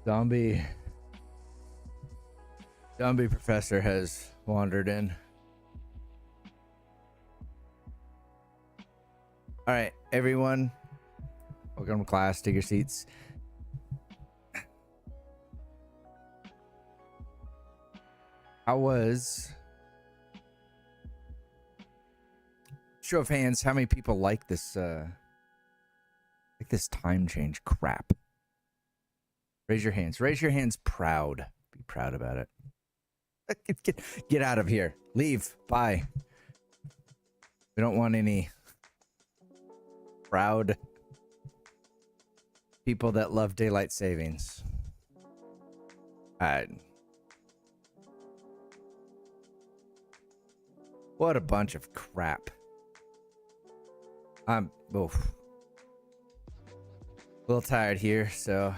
Zombie professor has wandered in. All right, everyone. Welcome to class. Take your seats. How was... Show of hands, how many people like this time change crap? Raise your hands. Raise your hands proud. Be proud about it. Get out of here. Leave. Bye. We don't want any proud people that love daylight savings. What a bunch of crap. I'm a little tired here, so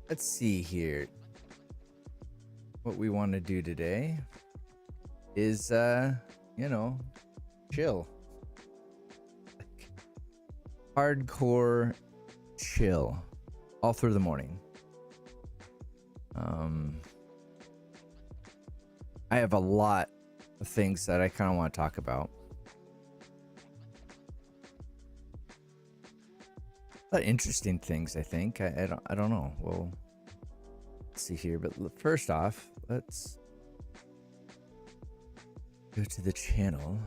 let's see here. What we want to do today is chill. Hardcore chill all through the morning. I have a lot of things that I kind of want to talk about. Interesting things, I think. I don't know. Well, let's see here. But first off, let's go to the channel.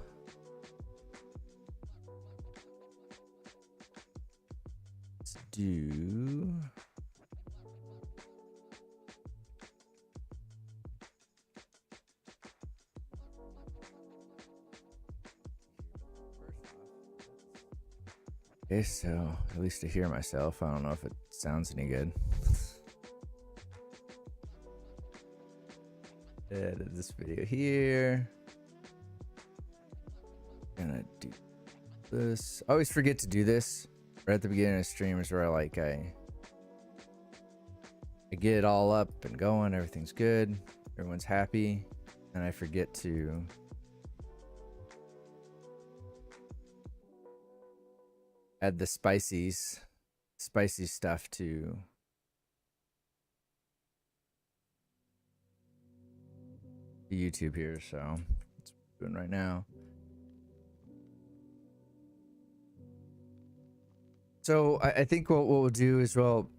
Let's do... Okay, so at least to hear myself, I don't know if it sounds any good. Edit this video here. Gonna do this. I always forget to do this right at the beginning of streams where I get it all up and going, everything's good, everyone's happy, and I forget to add the spicy stuff to YouTube here, so that's what I'm doing right now. So I think what we'll do is we'll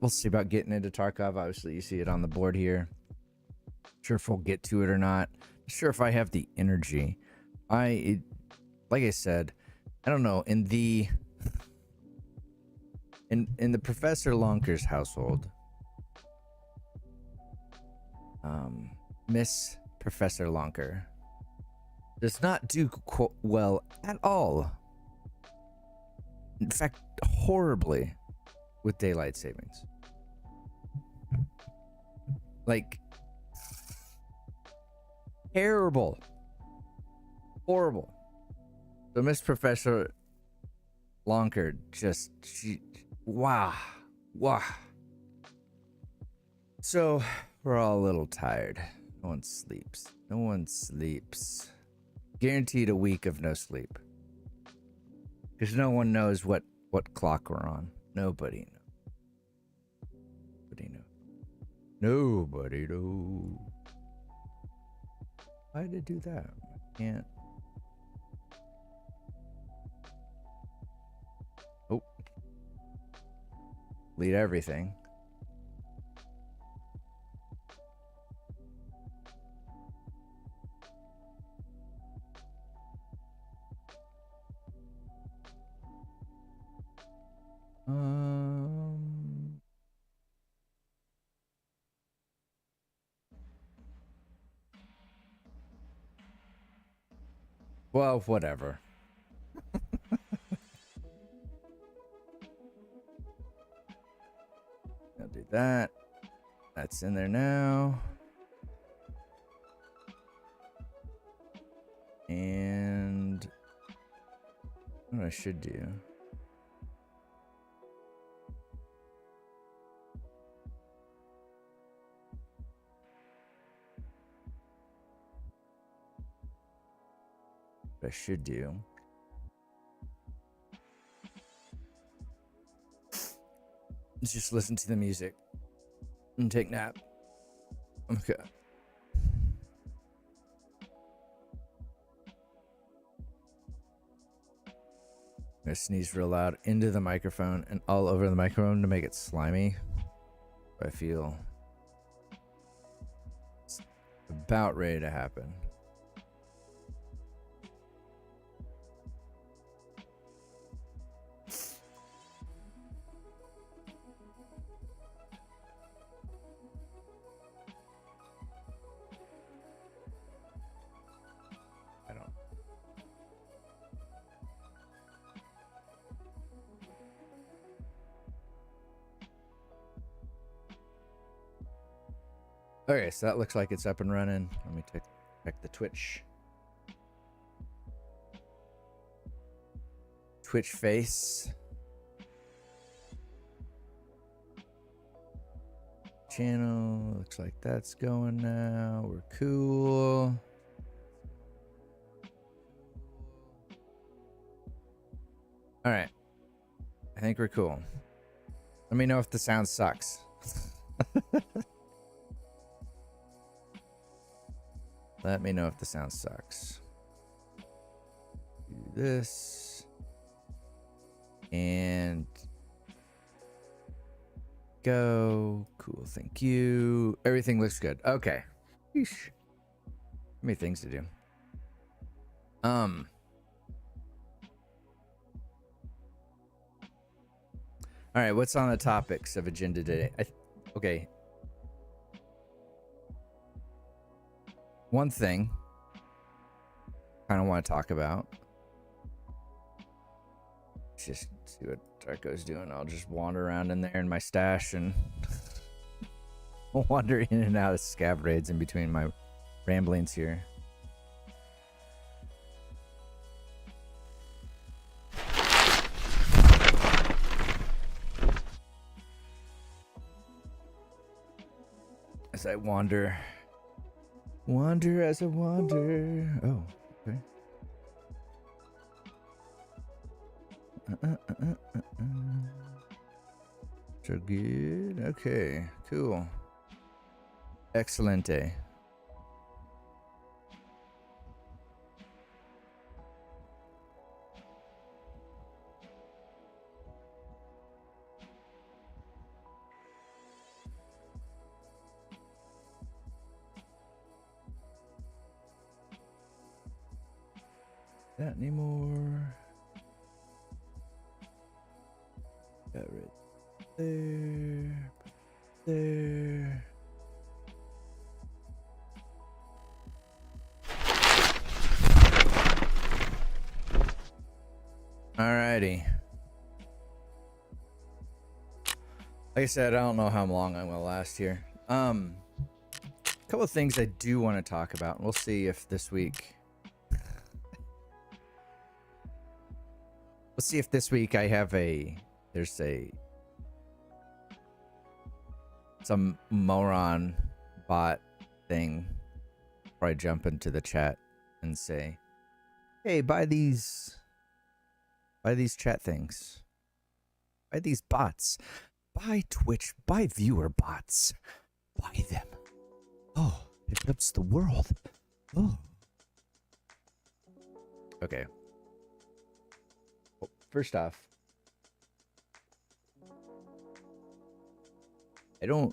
see about getting into Tarkov. Obviously, you see it on the board here. Not sure if we'll get to it or not. Not sure if I have the energy. Like I said, I don't know. In the Professor Lonker's household, Miss Professor Lonker does not do well at all. In fact, horribly with daylight savings. Like, terrible. Horrible. So Miss Professor Lonker wow. So we're all a little tired. No one sleeps. Guaranteed a week of no sleep. Because no one knows what clock we're on. Nobody knows. Why did it do that? I can't. Oh. Delete everything. Well, whatever. I'll do that. That's in there now. And what I should do. What I should do Just listen to the music and take nap. Okay. I'm gonna sneeze real loud into the microphone and all over the microphone to make it slimy. I feel it's about ready to happen. Okay, so that looks like it's up and running. Let me check the Twitch face channel. Looks like that's going now. We're cool. All right, I think we're cool. Let me know if the sound sucks. Let me know if the sound sucks. Do this. And go. Cool, thank you. Everything looks good. Okay. Yeesh. Many things to do. All right, what's on the topics of agenda today? Okay. One thing I kind of want to talk about. Just see what Darko's doing. I'll just wander around in there in my stash and wander in and out of scab raids in between my ramblings here. As I wander as I wander. Oh, okay. So good. Okay, cool. Excelente. That anymore. Got right there. There. Alrighty. Like I said, I don't know how long I'm gonna last here. A couple of things I do want to talk about. We'll see if this week. Let's see if this week I have some moron bot thing where I jump into the chat and say, hey, buy these chat things, buy these bots, buy Twitch, buy viewer bots, buy them. Oh, it helps the world. Oh. Okay. First off, I'm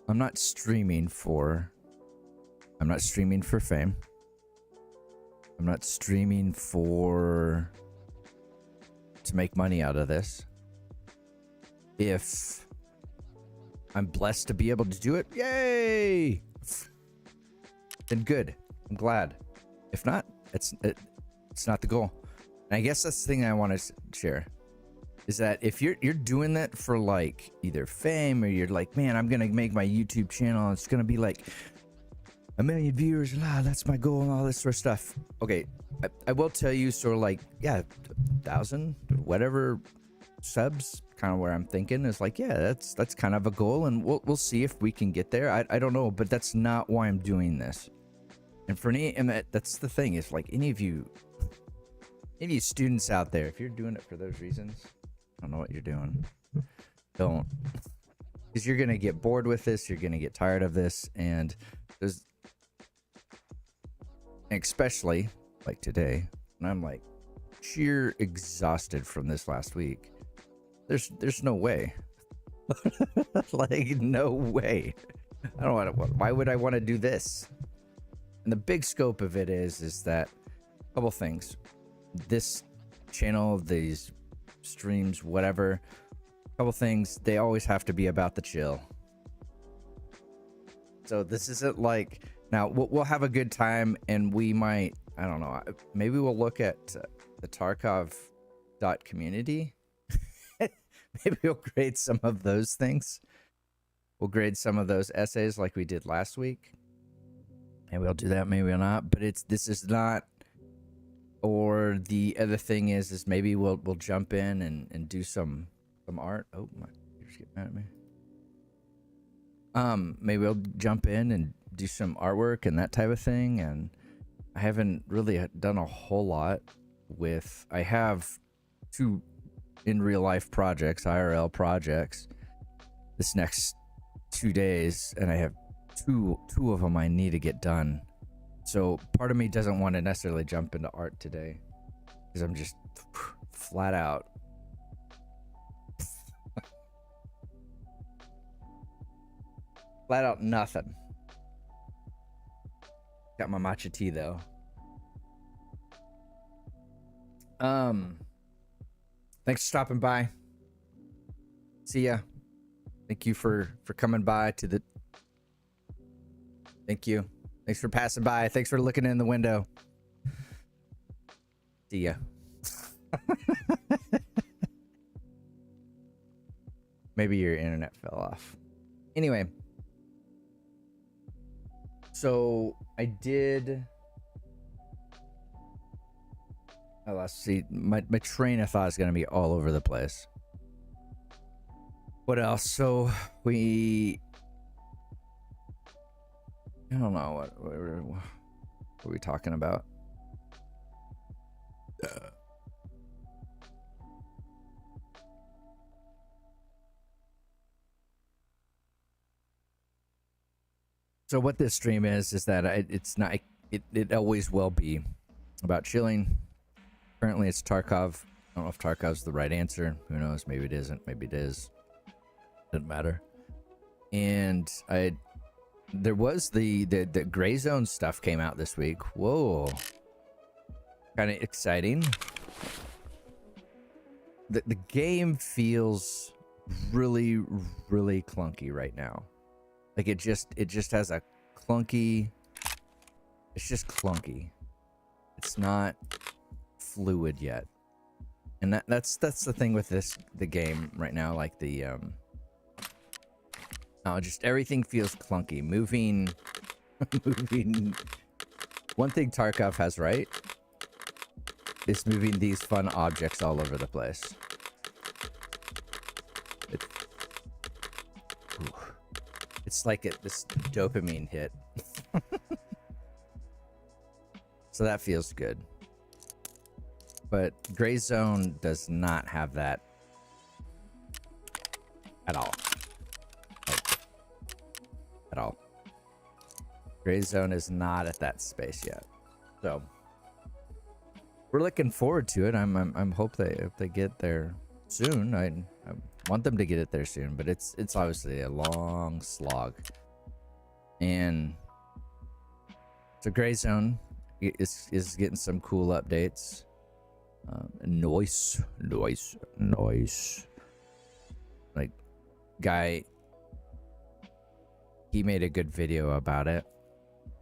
not streaming for fame. I'm not streaming to make money out of this. If I'm blessed to be able to do it, yay! Then good. I'm glad. If not, it's not the goal. And I guess that's the thing I want to share is that if you're doing that for like either fame or you're like, man, I'm gonna make my YouTube channel, it's gonna be like 1 million viewers, that's my goal and all this sort of stuff. Okay, I will tell you, sort of like, yeah, 1,000 whatever subs, kind of where I'm thinking is like, yeah, that's kind of a goal, and we'll see if we can get there. I don't know, but that's not why I'm doing this. And for any, and that's the thing, is like any of you students out there, if you're doing it for those reasons, I don't know what you're doing. Don't, because you're gonna get bored with this. You're gonna get tired of this, and there's, especially like today, and I'm like sheer exhausted from this last week. There's no way. Like no way. I don't want to. Why would I want to do this? And the big scope of it is that a couple things. This channel, these streams, whatever, a couple things, they always have to be about the chill. So this isn't like, now we'll have a good time, and we might, I don't know, maybe we'll look at the Tarkov community. Maybe we'll grade some of those things. We'll grade some of those essays like we did last week. Maybe we'll do that, maybe we'll not. But this is not. Or the other thing is maybe we'll jump in and do some art. Oh my, you're just getting mad at me. Maybe we'll jump in and do some artwork and that type of thing. And I haven't really done a whole lot with. I have 2 in real life projects, IRL projects, this next 2 days, and I have two of them I need to get done. So part of me doesn't want to necessarily jump into art today because I'm just flat out. Flat out nothing. Got my matcha tea though. Thanks for stopping by. See ya. Thank you for coming by to the. Thank you. Thanks for passing by. Thanks for looking in the window. See ya. Maybe your internet fell off. Anyway. So I did. Oh, let's see. My train of thought is going to be all over the place. What else? So I don't know what are we talking about? So what this stream is that it's not. It always will be about chilling. Currently, it's Tarkov. I don't know if Tarkov's the right answer. Who knows? Maybe it isn't. Maybe it is. Doesn't matter. And there was the Gray Zone stuff came out this week. Whoa, kind of exciting. The game feels really clunky right now. Like it just has a clunky. It's just clunky. It's not fluid yet, and that's the thing with the game right now. Like just everything feels clunky. Moving. One thing Tarkov has right is moving these fun objects all over the place. It's like this dopamine hit. So that feels good. But Gray Zone does not have that at all. At all. Gray Zone is not at that space yet. So we're looking forward to it. I'm hope they get there soon. I want them to get it there soon, but it's obviously a long slog. And so Gray Zone is getting some cool updates. Noise. Like, guy, he made a good video about it,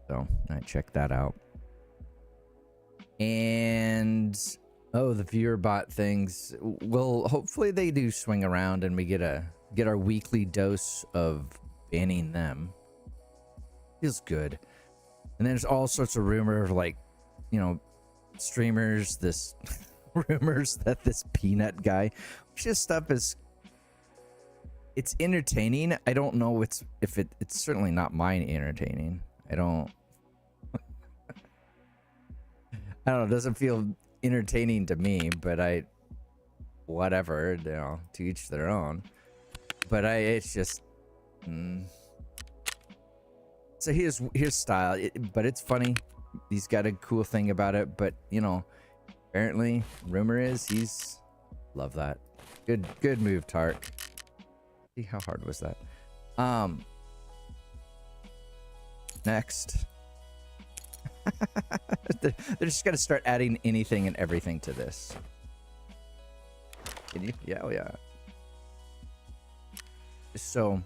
so I checked that out. And the viewer bot things. Well, hopefully they do swing around and we get our weekly dose of banning them. Feels good. And there's all sorts of rumor of, like, streamers, this rumors that this peanut guy, which this stuff is, it's entertaining. I don't know it's certainly not mine entertaining. I don't know, it doesn't feel entertaining to me, but whatever, to each their own. but it's just so here's style, but it's funny. He's got a cool thing about it, but you know, apparently rumor is he's love that. Good move, Tark. See, how hard was that? Next. They're just gonna start adding anything and everything to this. Can you? Yeah, oh yeah. So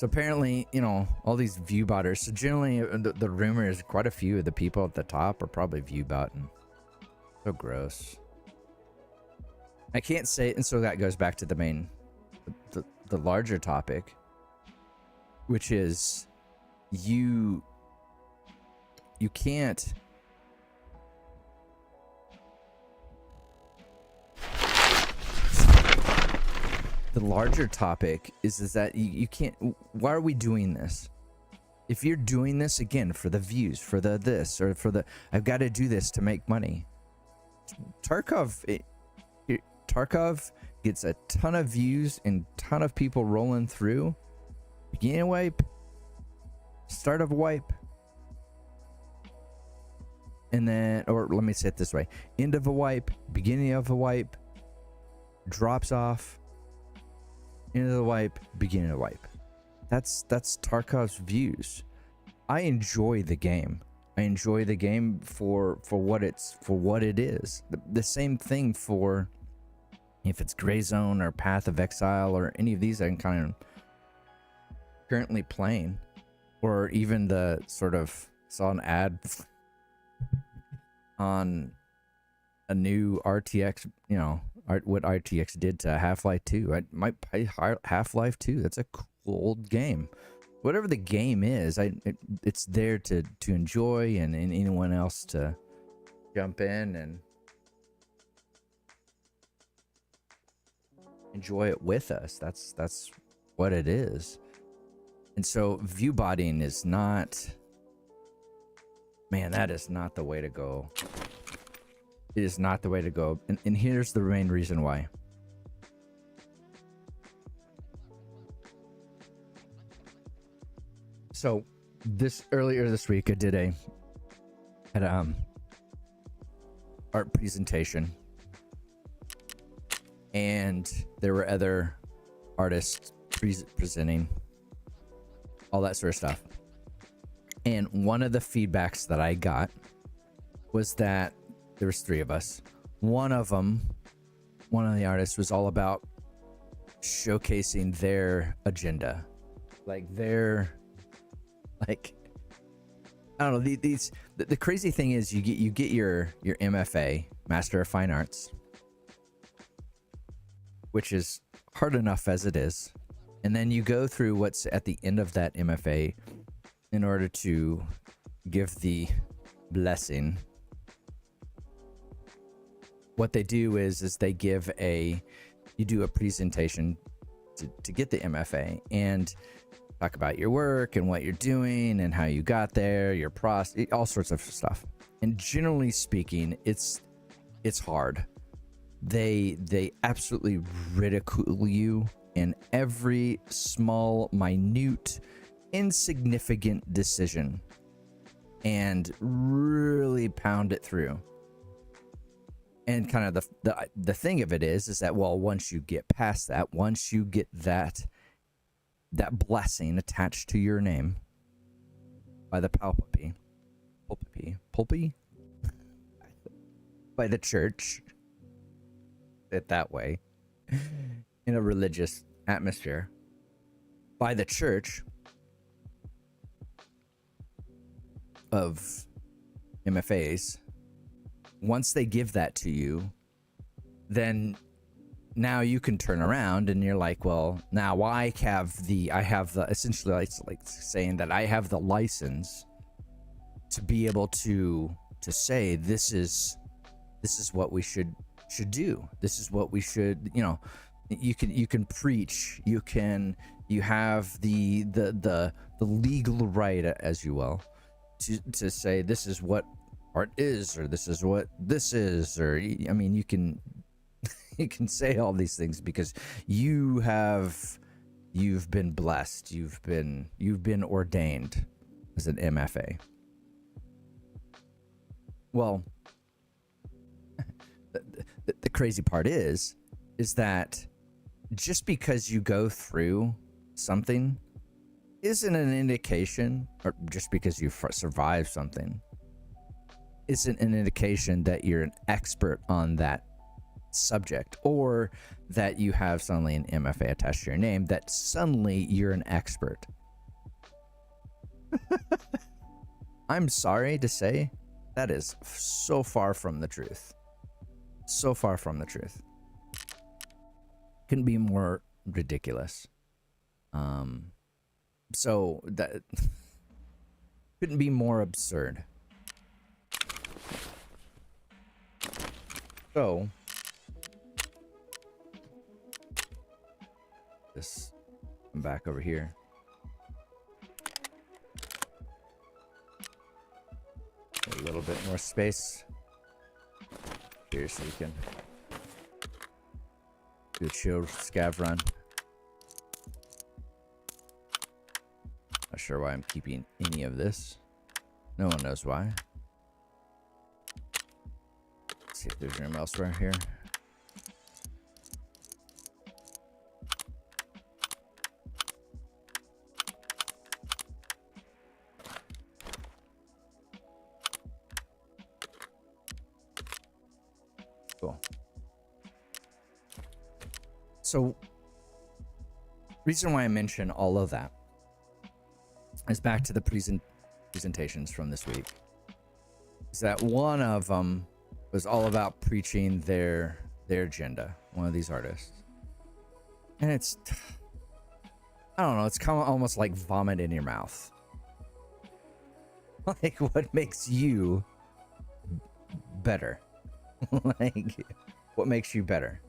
apparently, you know, all these view botters. So generally, the rumor is quite a few of the people at the top are probably view botting. So gross. I can't say, and so that goes back to the main, the larger topic, which is you can't. The larger topic is that you can't. Why are we doing this? If you're doing this again for the views, for the this, or for the I've got to do this to make money. Tarkov gets a ton of views and ton of people rolling through. Beginning of wipe, start of wipe, and then, or let me say it this way: end of a wipe, beginning of a wipe, drops off. End of the wipe, beginning of the wipe. That's Tarkov's views. I enjoy the game. I enjoy the game for what it is. The same thing for if it's Gray Zone or Path of Exile or any of these I'm kind of currently playing, or even the sort of saw an ad on a new RTX, you know, what RTX did to Half-Life 2. I might play Half-Life 2. That's a cool old game. Whatever the game is, it's there to enjoy, and anyone else to jump in and enjoy it with us. That's what it is. And so view botting is not, man, that is not the way to go. It is not the way to go. And here's the main reason why. So earlier this week I did a art presentation, and there were other artists presenting, all that sort of stuff. And one of the feedbacks that I got was that there was 3 of us. One of the artists was all about showcasing their agenda, like I don't know. The crazy thing is you get your MFA, Master of Fine Arts, which is hard enough as it is, and then you go through what's at the end of that MFA in order to give the blessing. What they do is they give you do a presentation to get the MFA and talk about your work and what you're doing and how you got there, your process, all sorts of stuff. And generally speaking, it's hard. They absolutely ridicule you in every small, minute, insignificant decision and really pound it through. And kind of the thing of it is that, well, once you get past that, once you get that blessing attached to your name by the pulpy by the church, it that way, in a religious atmosphere, by the church of MFAs, once they give that to you, then now you can turn around and you're like, well, now I have the essentially like saying that I have the license to be able to say this is what we should do. This is what we should, you know, you can preach, you have the legal right, as you will, to say this is what art is, or this is what this is, or I mean, you can You can say all these things because you've been blessed. You've been ordained as an MFA. Well, the crazy part is that just because you go through something isn't an indication, or just because you survived something isn't an indication that you're an expert on that subject, or that you have suddenly an MFA attached to your name, that suddenly you're an expert. I'm sorry to say, that is so far from the truth. So far from the truth. Couldn't be more ridiculous. So that couldn't be more absurd. So this, I'm back over here. A little bit more space here so you can do a chill scav run. Not sure why I'm keeping any of this. No one knows why. Let's see if there's room elsewhere here. Cool. So, reason why I mention all of that is back to the presentations from this week. Is that one of them was all about preaching their agenda. One of these artists, and it's, I don't know, it's kind of almost like vomit in your mouth. Like, what makes you better? Like, what makes you better?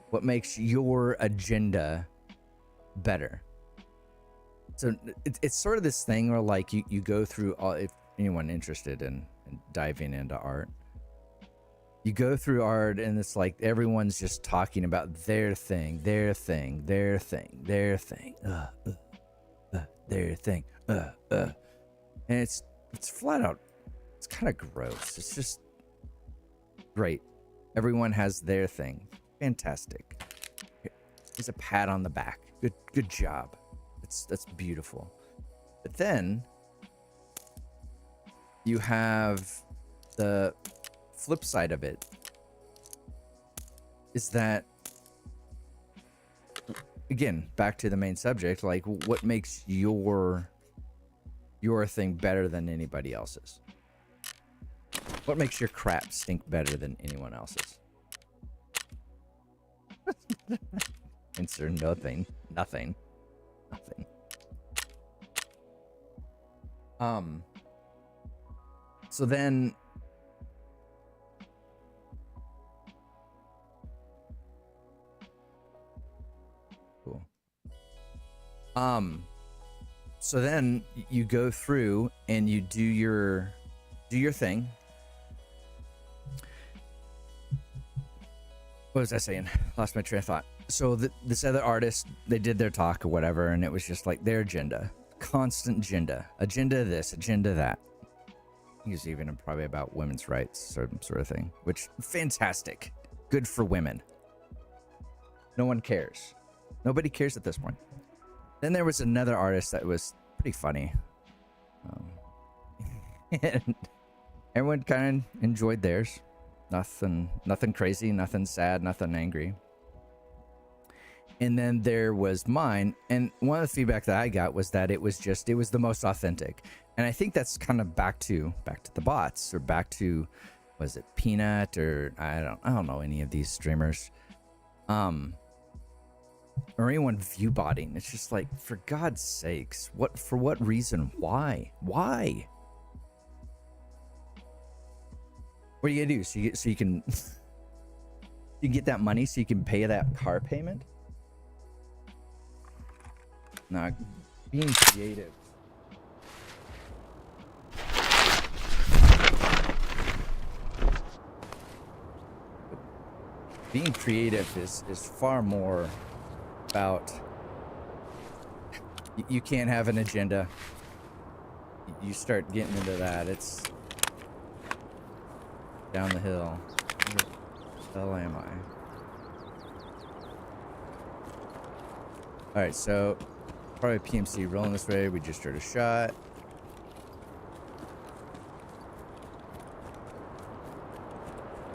What makes your agenda better? So it's sort of this thing where, like, you go through all, if anyone interested in diving into art, you go through art and it's like everyone's just talking about their thing, their thing, their thing, their thing, their thing, and it's flat out, it's kind of gross. It's just great. Everyone has their thing. Fantastic. Here's a pat on the back. Good job. That's beautiful. But then you have the flip side of it, is that, again, back to the main subject, like, what makes your thing better than anybody else's? What makes your crap stink better than anyone else's? Answer: nothing. So then cool. So then you go through and you do your thing. What was I saying? Lost my train of thought. So this other artist, they did their talk or whatever, and it was just like their agenda. Constant agenda this, agenda that. He was even probably about women's rights, sort of thing, which, fantastic. Good for women. No one cares. Nobody cares at this point. Then there was another artist that was pretty funny. And everyone kind of enjoyed theirs. Nothing crazy, nothing sad, nothing angry. And then there was mine, and one of the feedback that I got was that it was the most authentic. And I think that's kind of back to the bots, or back to, was it Peanut, or I don't know any of these streamers, or anyone view botting. It's just like, for God's sakes, for what reason? Why? What are you gonna do? So you can you get that money so you can pay that car payment? Nah, being creative. being creative is far more about you can't have an agenda. You start getting into that, it's down the hill. Where the hell am I? Alright, so probably PMC rolling this way. We just heard a shot.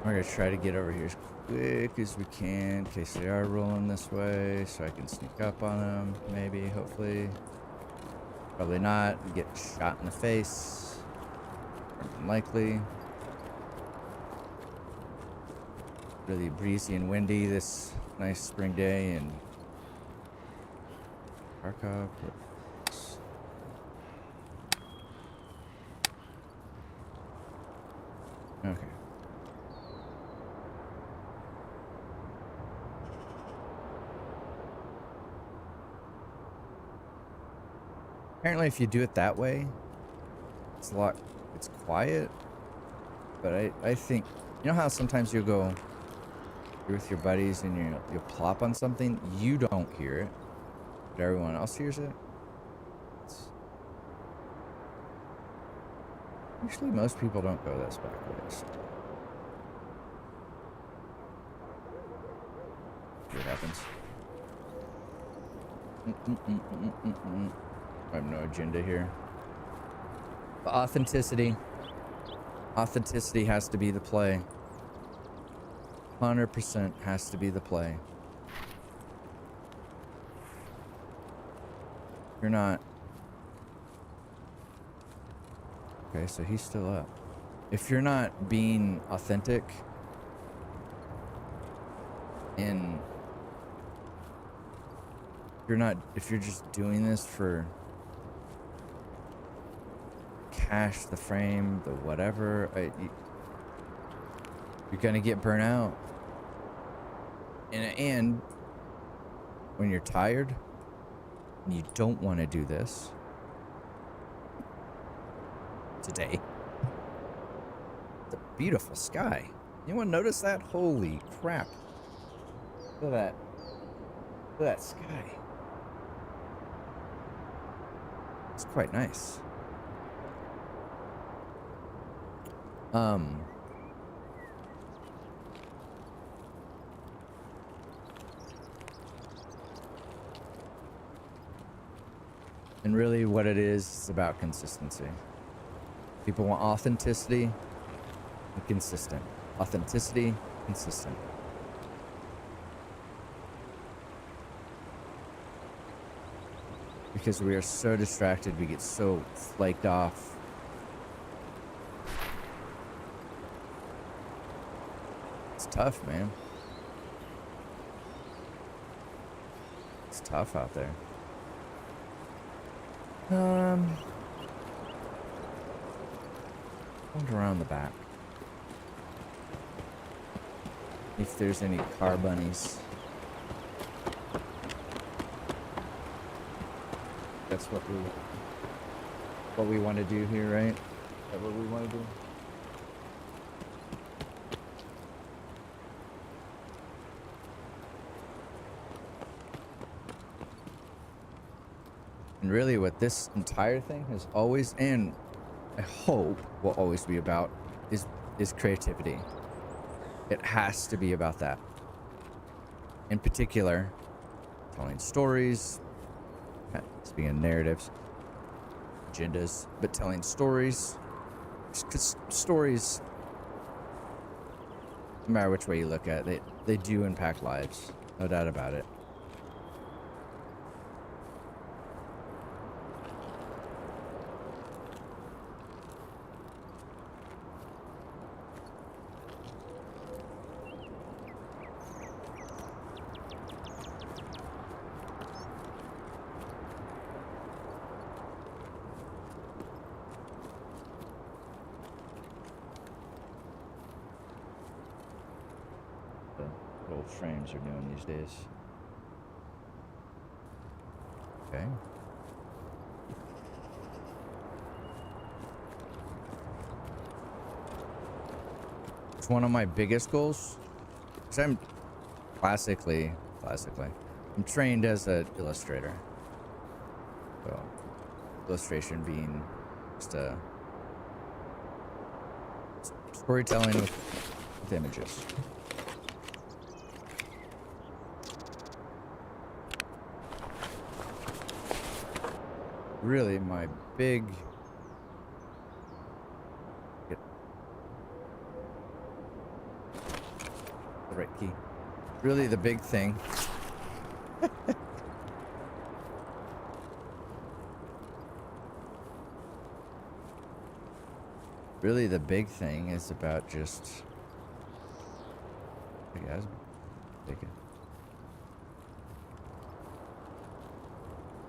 We're gonna try to get over here as quick as we can in case they are rolling this way, so I can sneak up on them, maybe, hopefully. Probably not. Get shot in the face. Unlikely. Really breezy and windy this nice spring day in Tarkov. Okay. Apparently if you do it that way, it's quiet. But I think, you know how sometimes you'll go, you're with your buddies and you'll plop on something, you don't hear it, but everyone else hears it. Usually most people don't go this back ways. See what happens. I have no agenda here. But authenticity has to be the play. 100% has to be the play. You're not. Okay, so he's still up. If you're not being authentic and if you're just doing this for cash, the frame, the whatever, you're gonna get burnt out. And when you're tired and you don't want to do this today, it's a beautiful sky. Anyone notice that? Holy crap. Look at that sky. It's quite nice. And really what it is about consistency. People want authenticity and consistent. Authenticity, consistent. Because we are so distracted, we get so flaked off. It's tough, man. It's tough out there. Wander around the back. If there's any car bunnies. That's what we want to do here, right? Is that what we want to do? And really what this entire thing has always, and I hope will always be about, is creativity. It has to be about that. In particular, telling stories, speaking of narratives, agendas, but telling stories. Because stories, no matter which way you look at it, they do impact lives. No doubt about it. Old frames are doing these days. Okay. It's one of my biggest goals. 'Cause classically, I'm trained as an illustrator. So, illustration being just a storytelling with images. Really, my big the right key. Really, the big thing. Really, the big thing is about just. Hey guys, take it.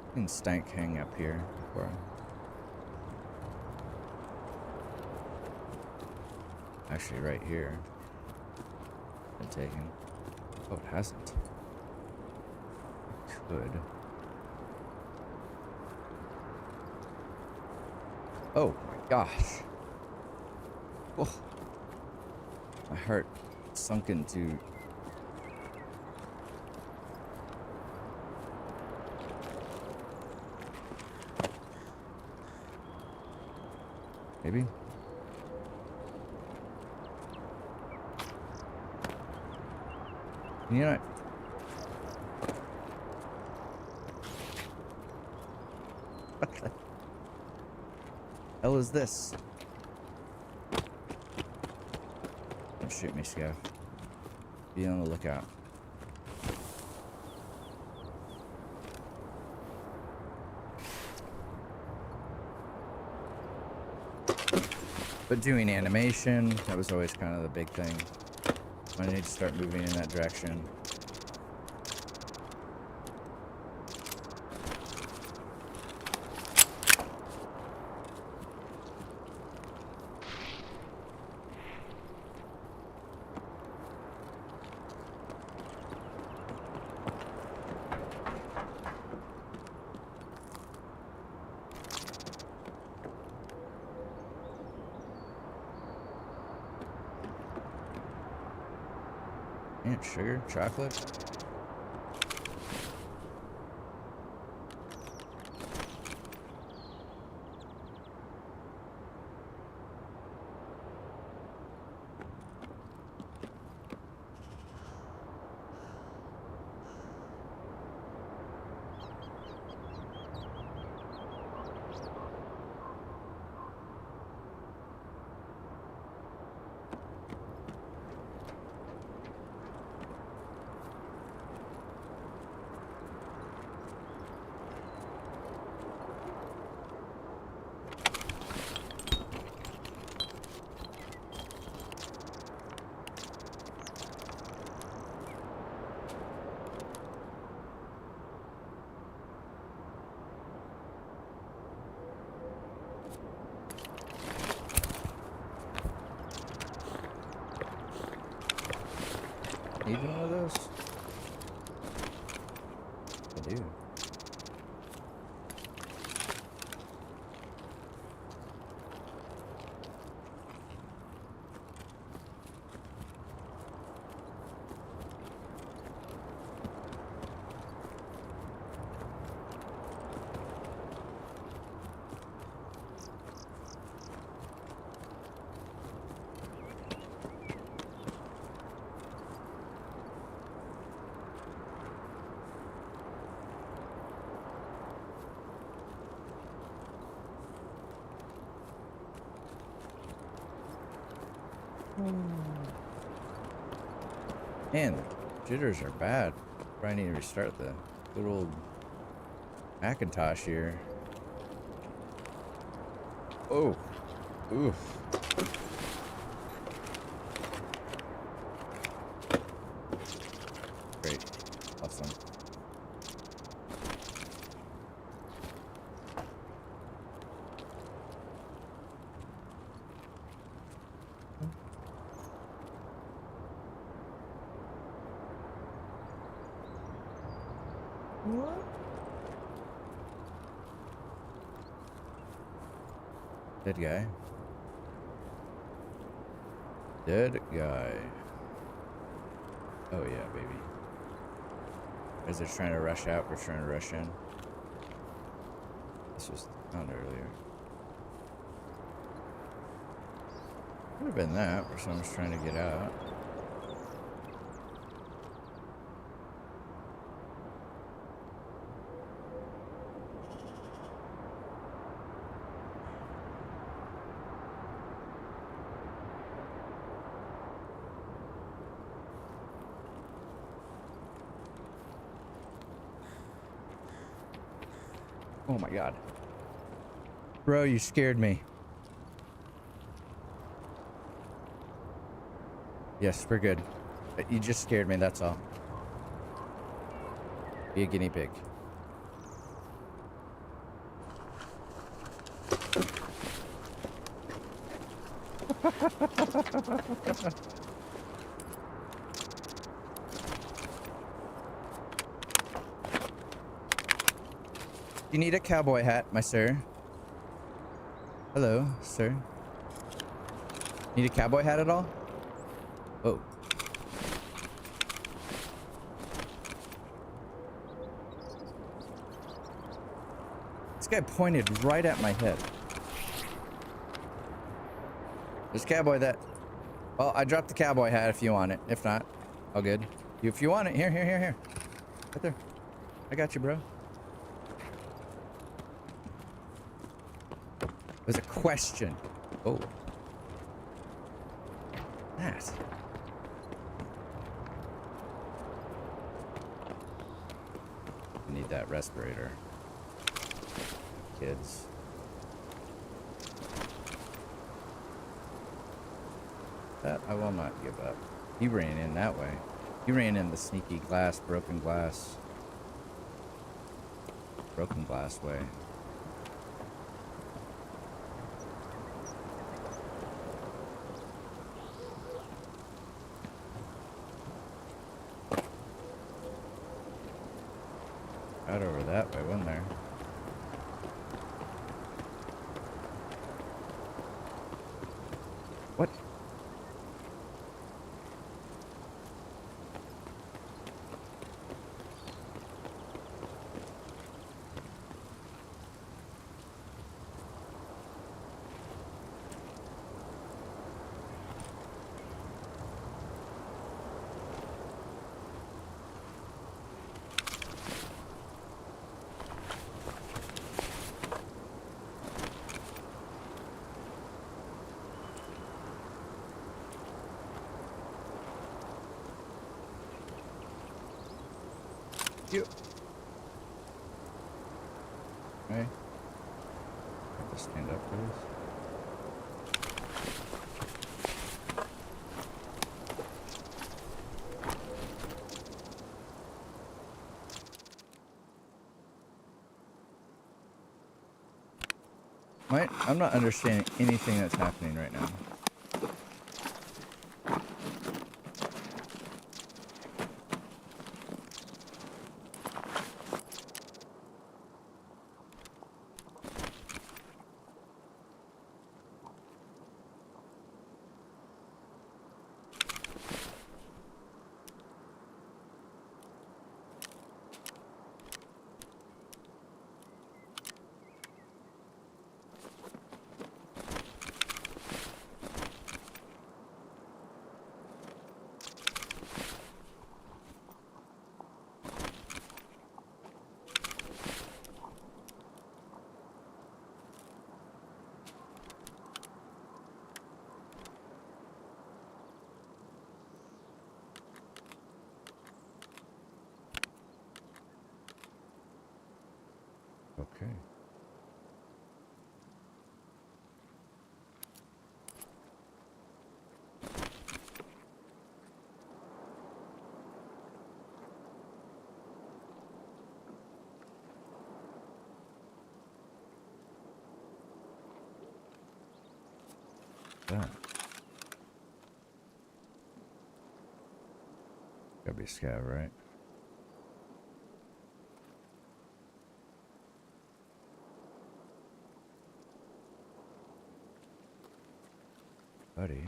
I can stank hang up here before. Actually, right here. Been taken. Oh, it hasn't. It could. Oh my gosh. Oh. My heart sunk into. Maybe. You know what? What the hell is this? Don't shoot me, Scav. Be on the lookout. But doing animation, that was always kind of the big thing. I need to start moving in that direction. And sugar, chocolate. Need one of those? I do. Man, the jitters are bad. Probably need to restart the good old Macintosh here. Oh, oof. Great, awesome. What? Dead guy. Dead guy. Oh yeah, baby. As they're trying to rush out, we're trying to rush in. This was found earlier. Could have been that, where someone's trying to get out. Oh my god. Bro, you scared me. Yes, we're good. You just scared me, that's all. Be a guinea pig. You need a cowboy hat, my sir. Hello, sir. Need a cowboy hat at all? Oh. This guy pointed right at my head. There's cowboy that. Well, I dropped the cowboy hat if you want it. If not, all good. If you want it, here. Right there. I got you, bro. There's a question. Oh. That. I need that respirator. Kids. That I will not give up. He ran in that way. He ran in the sneaky glass, broken glass way. Out over that way, wasn't there? What? You. Okay. I have to stand up for this. Right? I'm not understanding anything that's happening right now. Okay. That. Gotta be scav, right? Buddy.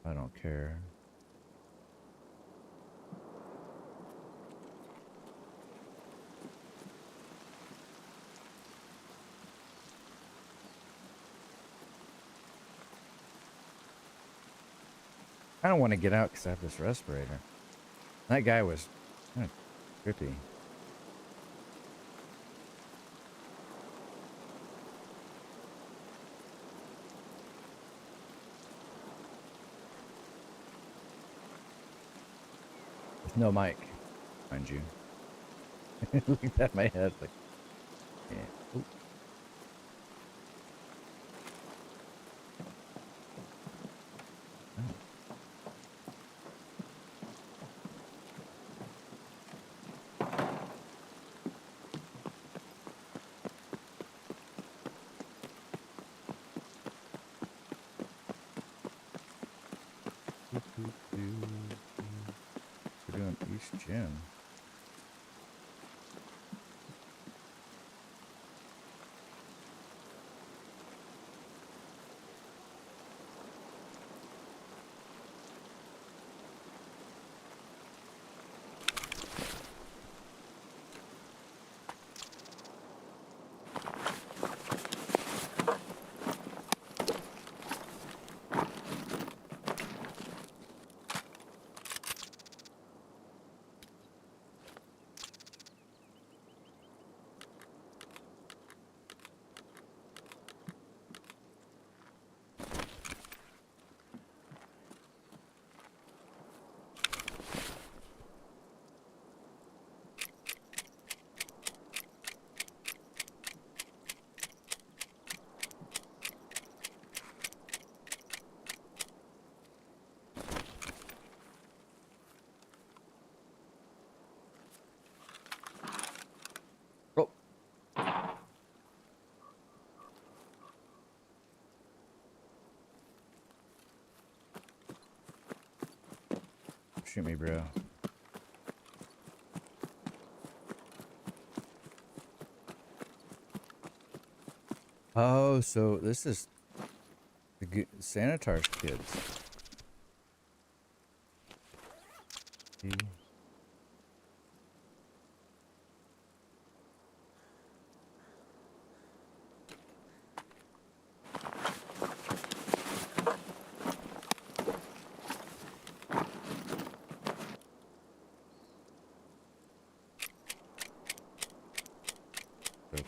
I don't care. I don't want to get out because I have this respirator. That guy was kind of trippy. With no mic, mind you. Look at my head, like, yeah. Ooh. We're doing East Gym. Oh. Shoot me, bro. Oh, so this is the Sanitar's kids. See? Okay.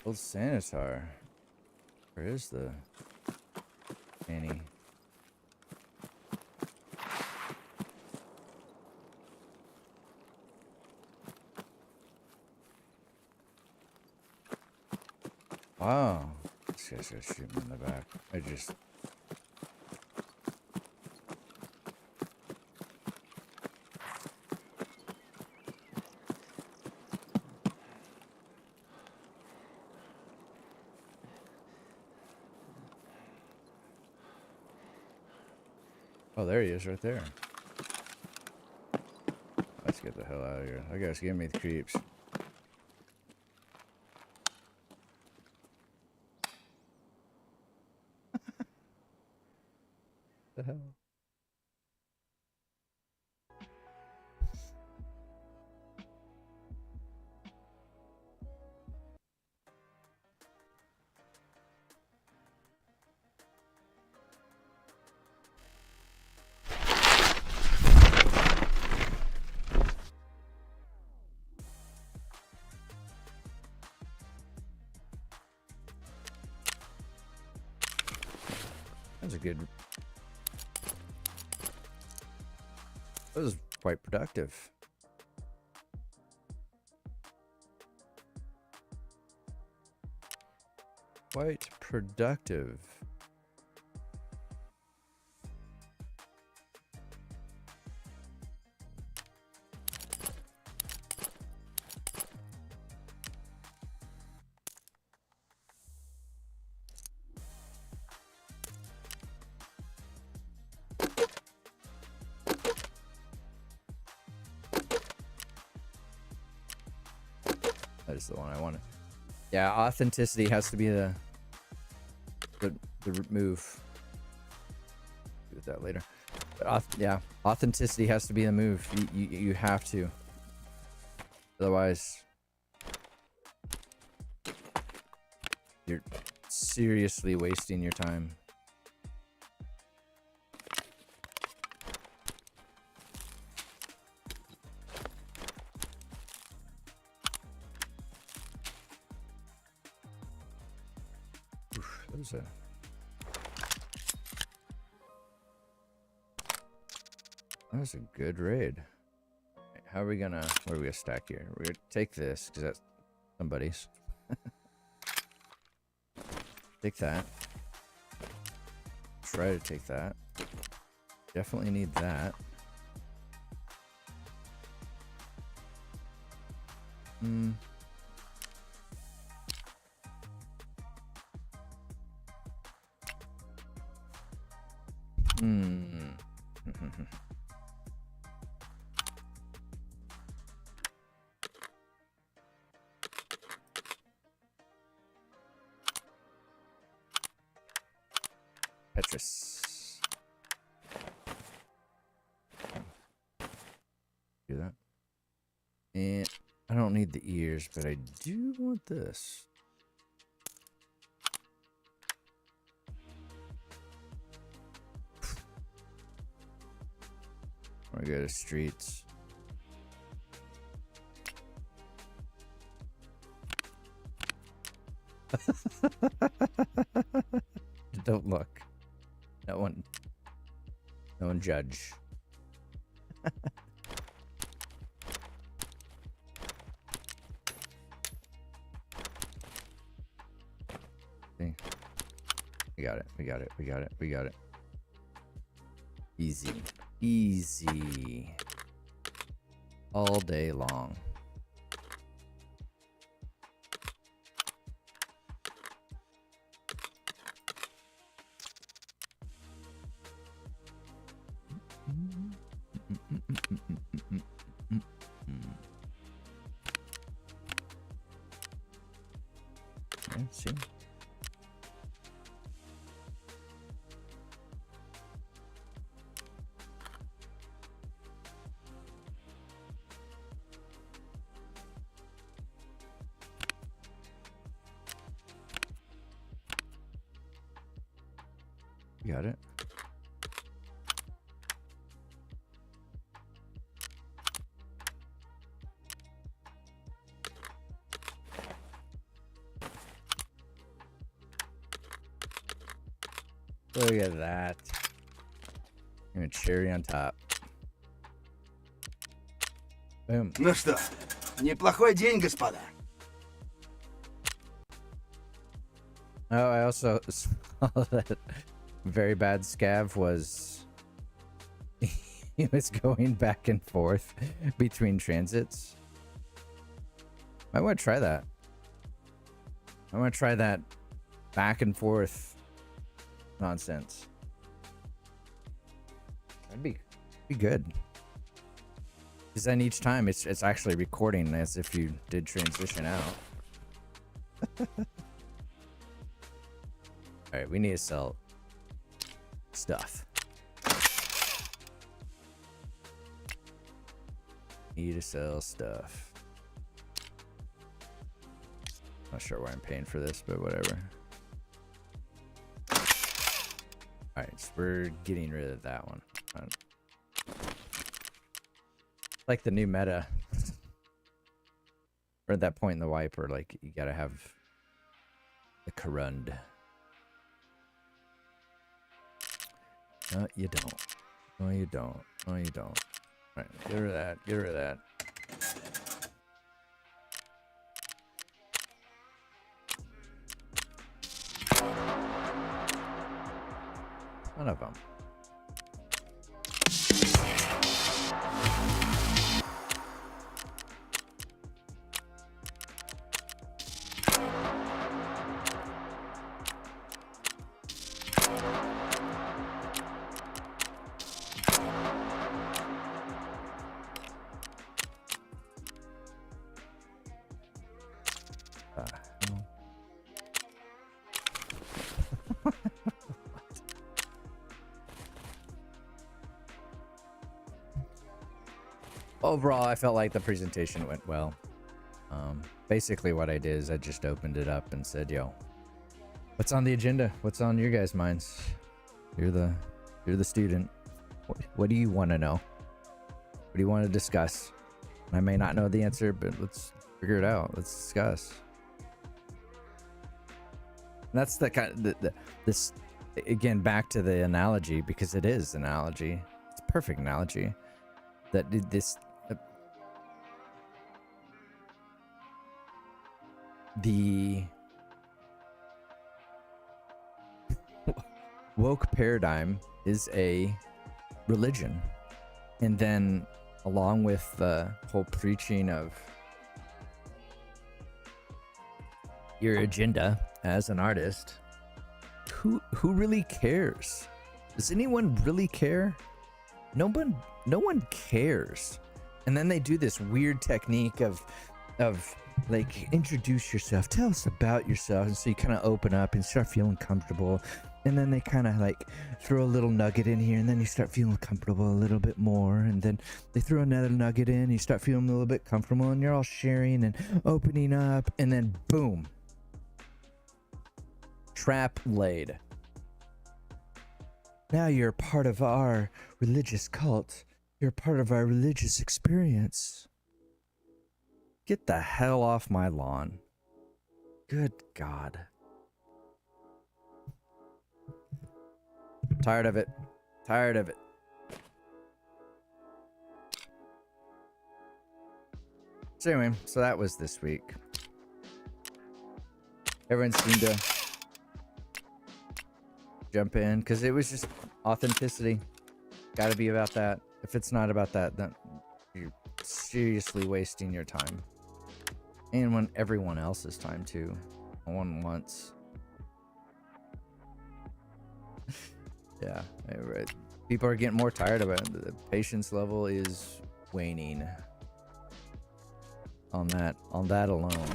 Old Sanitar. Where is the Annie? Wow. This guy's gonna shoot me in the back. I just... Oh, there he is right there. Let's get the hell out of here. That guy's giving me the creeps. The hell? That's a good... That was quite productive. Quite productive. That is the one I wanted. Yeah, authenticity has to be the move. happy with that later. But yeah, authenticity has to be the move. You have to. Otherwise, you're seriously wasting your time. Oof, that was a good raid. How are we gonna, what are we gonna stack here? We're gonna take this, because that's somebody's. Take that. Try to take that. Definitely need that. Petrus. Do that. And I don't need the ears, but I do want this. I go to streets. Don't look. No one judge. See? We got it. We got it. We got it. We got it. Easy. Easy. All day long. Yeah, see? You got it. Look at that. And a cherry on top. Boom. Ну что, неплохой день, господа. Oh, I also saw that very bad scav was he was going back and forth between transits. I want to try that. I want to try that back and forth nonsense. That'd be good. Because then each time it's actually recording as if you did transition out. Alright, we need to sell stuff. Need to sell stuff. Not sure why I'm paying for this, but whatever. Alright, so we're getting rid of that one. Like the new meta. Or at that point in the wiper, like you gotta have the Karund. No, you don't. No, you don't. No, you don't. Alright, get rid of that. Get rid of that. None of them. overall, I felt like the presentation went well. Basically, what I did is I just opened it up and said, "Yo, what's on the agenda? What's on your guys' minds? You're the student. What do you want to know? What do you want to discuss? I may not know the answer, but let's figure it out. Let's discuss." And that's the kind of this again, back to the analogy, because it is analogy. It's a perfect analogy. That this the woke paradigm is a religion, and then along with the whole preaching of your agenda as an artist, who really cares? Does anyone really care? No one cares. And then they do this weird technique of like, introduce yourself, tell us about yourself, and so you kind of open up and start feeling comfortable, and then they kind of like throw a little nugget in here, and then you start feeling comfortable a little bit more, and then they throw another nugget in, you start feeling a little bit comfortable, and you're all sharing and opening up, and then boom, trap laid. Now you're part of our religious cult. You're part of our religious experience. Get the hell off my lawn. Good God. Tired of it. Tired of it. So anyway, so that was this week. Everyone seemed to jump in because it was just authenticity. Gotta be about that. If it's not about that, then you're seriously wasting your time. And when everyone else's time too. No one wants. Yeah, right. People are getting more tired of it. The patience level is waning on that alone.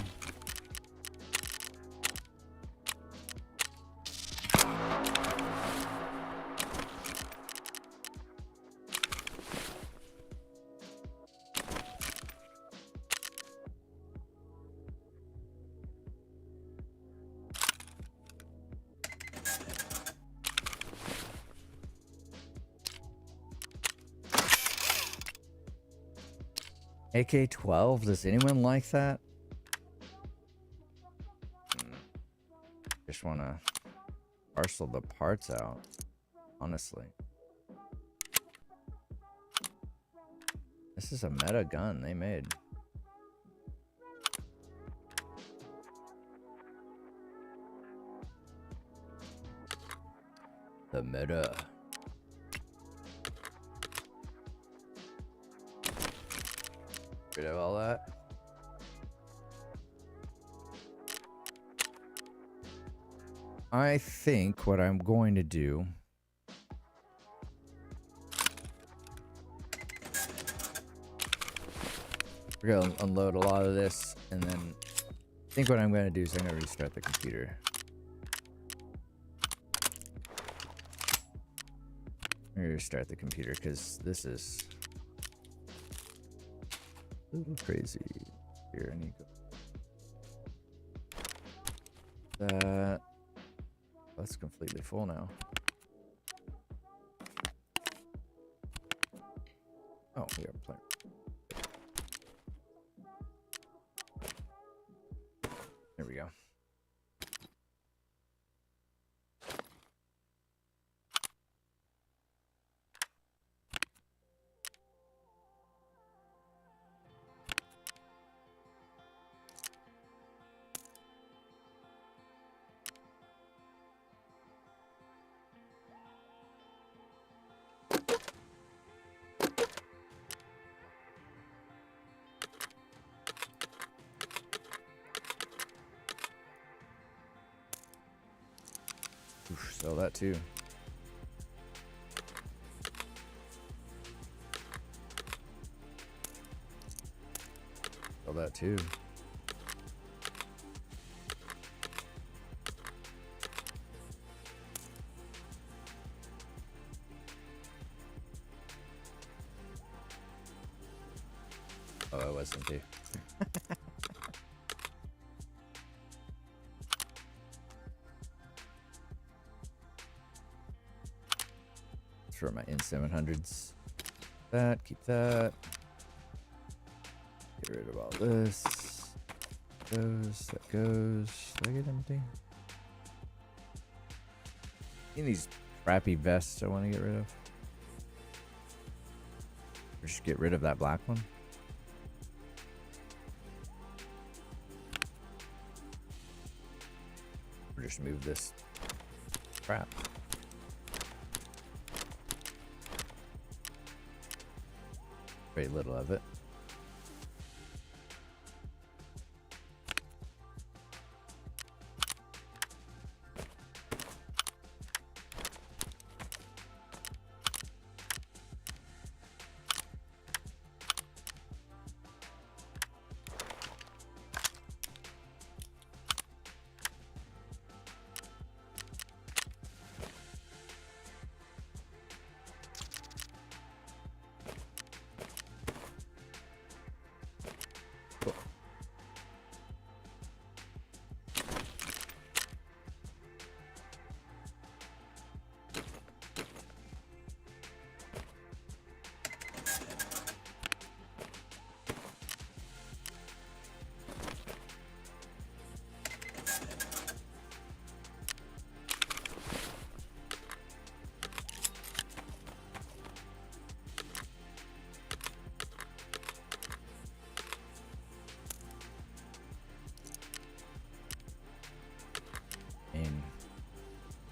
AK-12, does anyone like that? Just want to parcel the parts out, honestly. This is a meta gun they made. The meta. Rid of all that. I think what I'm going to do we're gonna unload a lot of this, and then I think what I'm gonna do is I'm gonna restart the computer. I'm gonna restart the computer because this is a little crazy. Here, I need to go. That. That's completely full now. Oh, we are playing. There we go. Oof, sell that too. Sell that too. Oh, I wasn't too. For my N700s. That, keep that. Get rid of all this. That goes. Did I get empty? These crappy vests I want to get rid of. Or just get rid of that black one. Or just move this crap. Very little of it.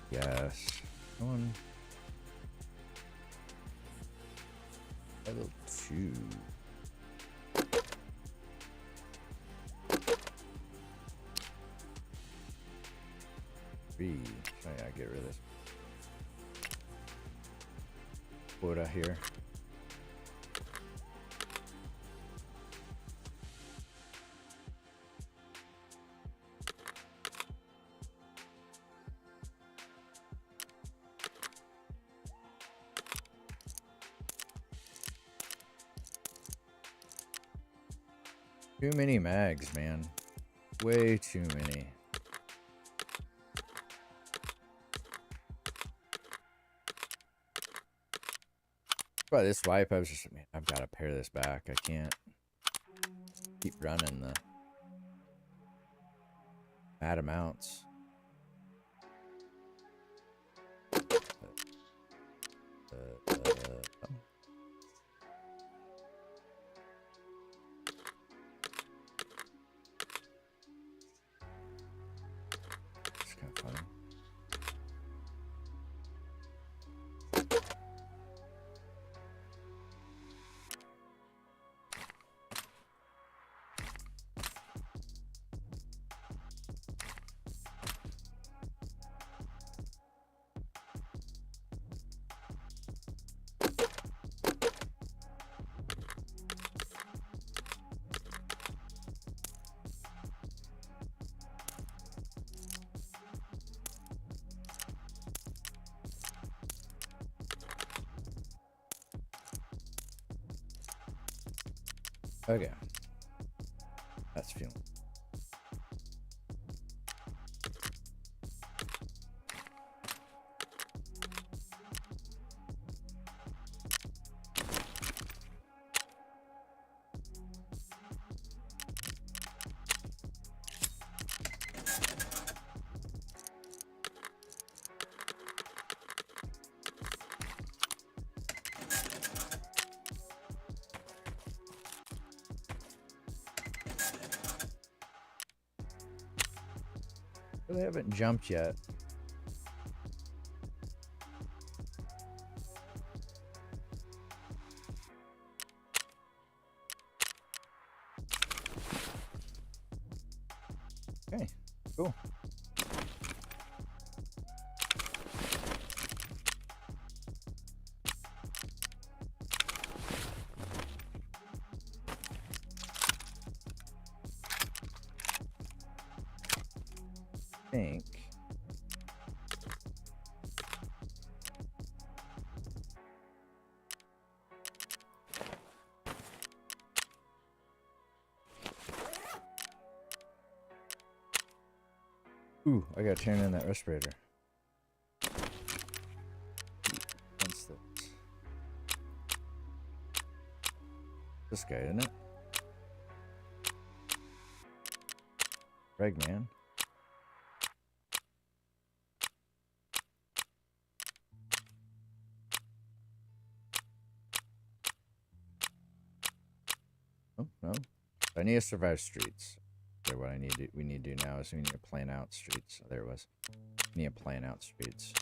Yes. Come on. Level 2. Three. Oh yeah, get rid of this quota here. Too many mags, man. Way too many. By this wipe, I was just, man, I've got to pare this back. I can't keep running the mad amounts. It's kind of funny. Okay. That's feeling. They haven't jumped yet. Okay, cool. Think. Ooh, I gotta turn in that respirator. What's this? This guy, isn't it? Ragman. Oh no. I need to survive streets. So what we need to do now is we need to plan out streets. Oh, there it was. We need to plan out streets.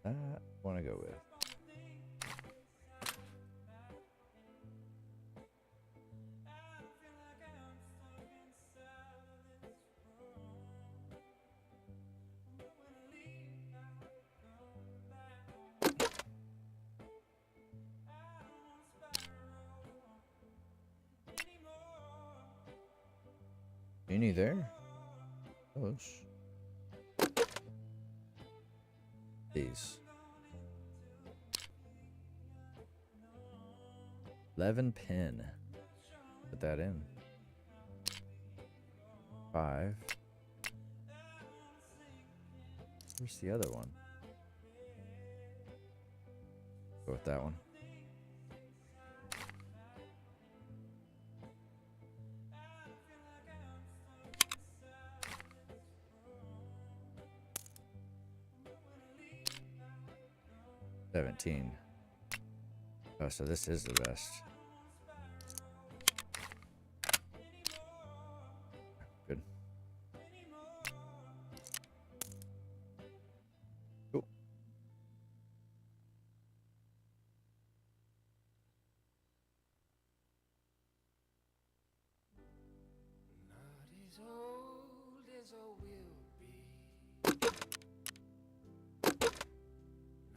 That I want to go with. Any there? Close. These. 11 pin. Put that in. 5. Where's the other one? Go with that one. $17. Oh, so this is the best. Good. Cool. Not as old as I will be,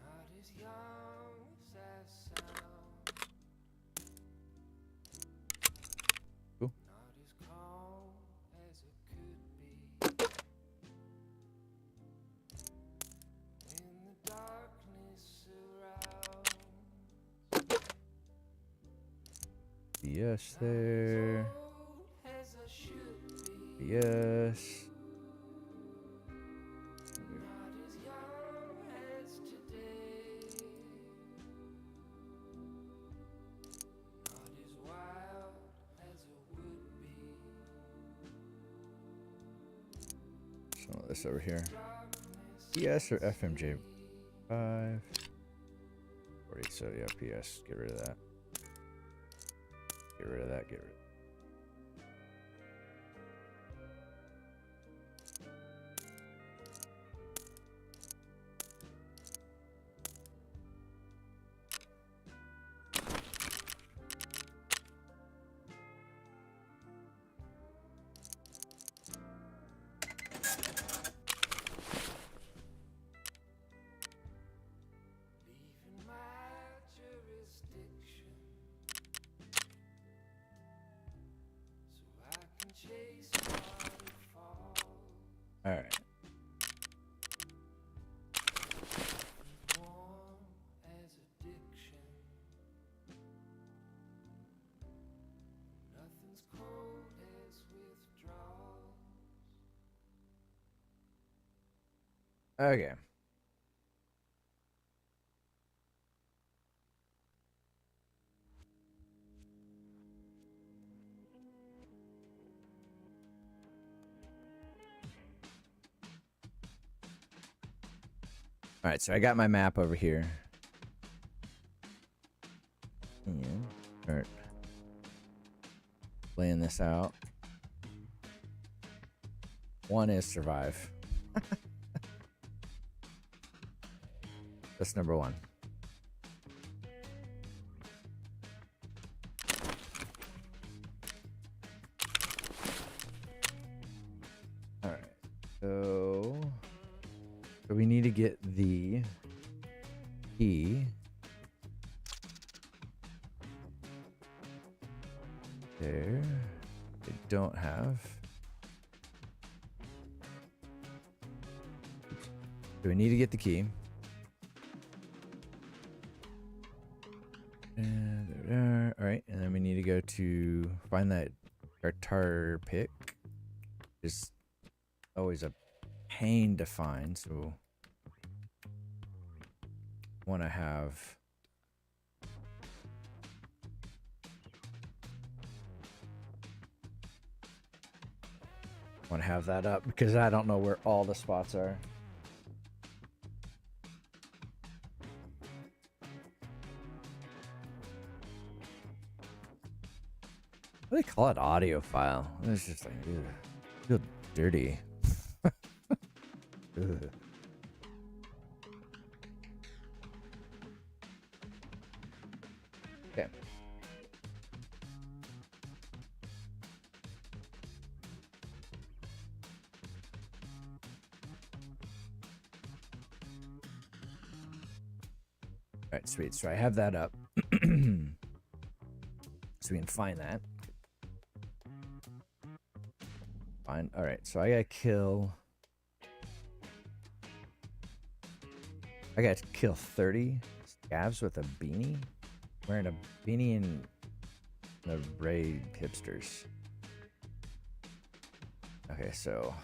not as young as I sound, Cool. not as calm as it could be. When the darkness surrounds, Yes, there. old as I should be, Yes. not as young as today, not as wild as it would be. Some of this over here. PS or FMJ 5. 40, so yeah, PS. Get rid of that. Get rid of that. Get rid of Leaving my jurisdiction so I can chase waterfalls. All right. Warm as addiction. Nothing's cold as withdrawal. Okay. All right, so I got my map over here. And start laying this out. One is survive. That's number one. All right, so we need to get the key. There. They don't have. So we need to get the key. And there we are. All right, and then we need to go to find that tar pick. Is always a pain to find, so want to have that up because I don't know where all the spots are. What do they call it? Audio file. It's just like, ugh, feel dirty. Ugh. Okay. All right, sweet. So I have that up. So we can find that. Fine. All right, so I gotta kill 30 scavs with a beanie. Wearing a beanie and the Ray hipsters. Okay, so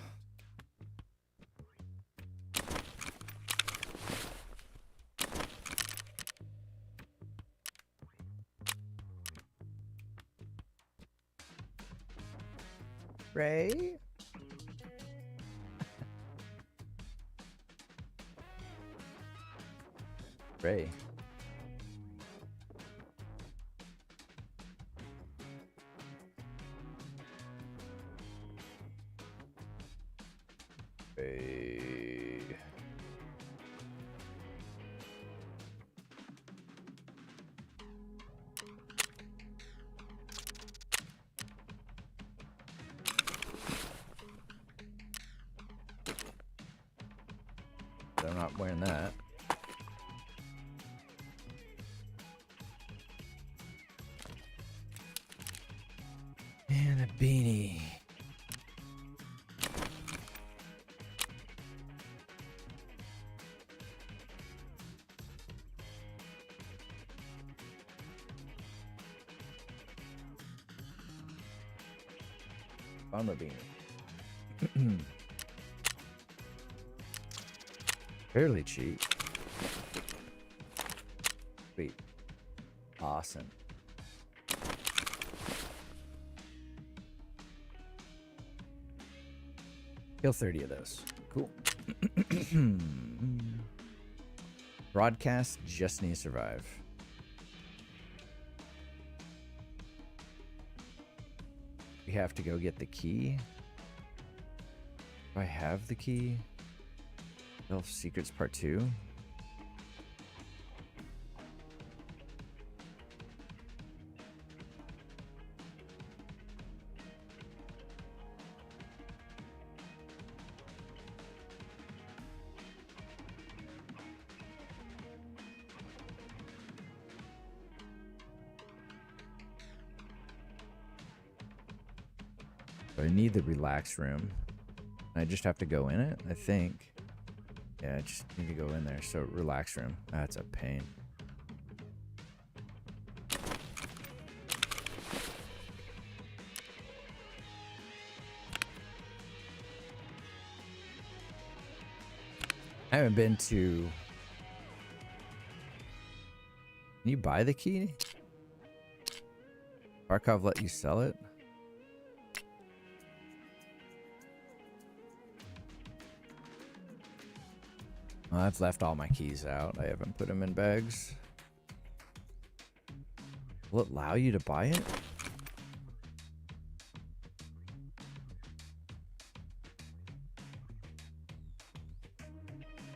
Ray. Ray. Ray. I'm not wearing that. And a beanie. Found my beanie. Fairly cheap. Sweet. Awesome. Kill 30 of those. Cool. Broadcast just need to survive. We have to go get the key. Do I have the key? Elf Secrets Part 2. I need the relax room. I just have to go in it, I think. Yeah, I just need to go in there. So relax room. That's a pain. I haven't been to... Can you buy the key? Tarkov let you sell it? Well, I've left all my keys out. I haven't put them in bags. Will it allow you to buy it?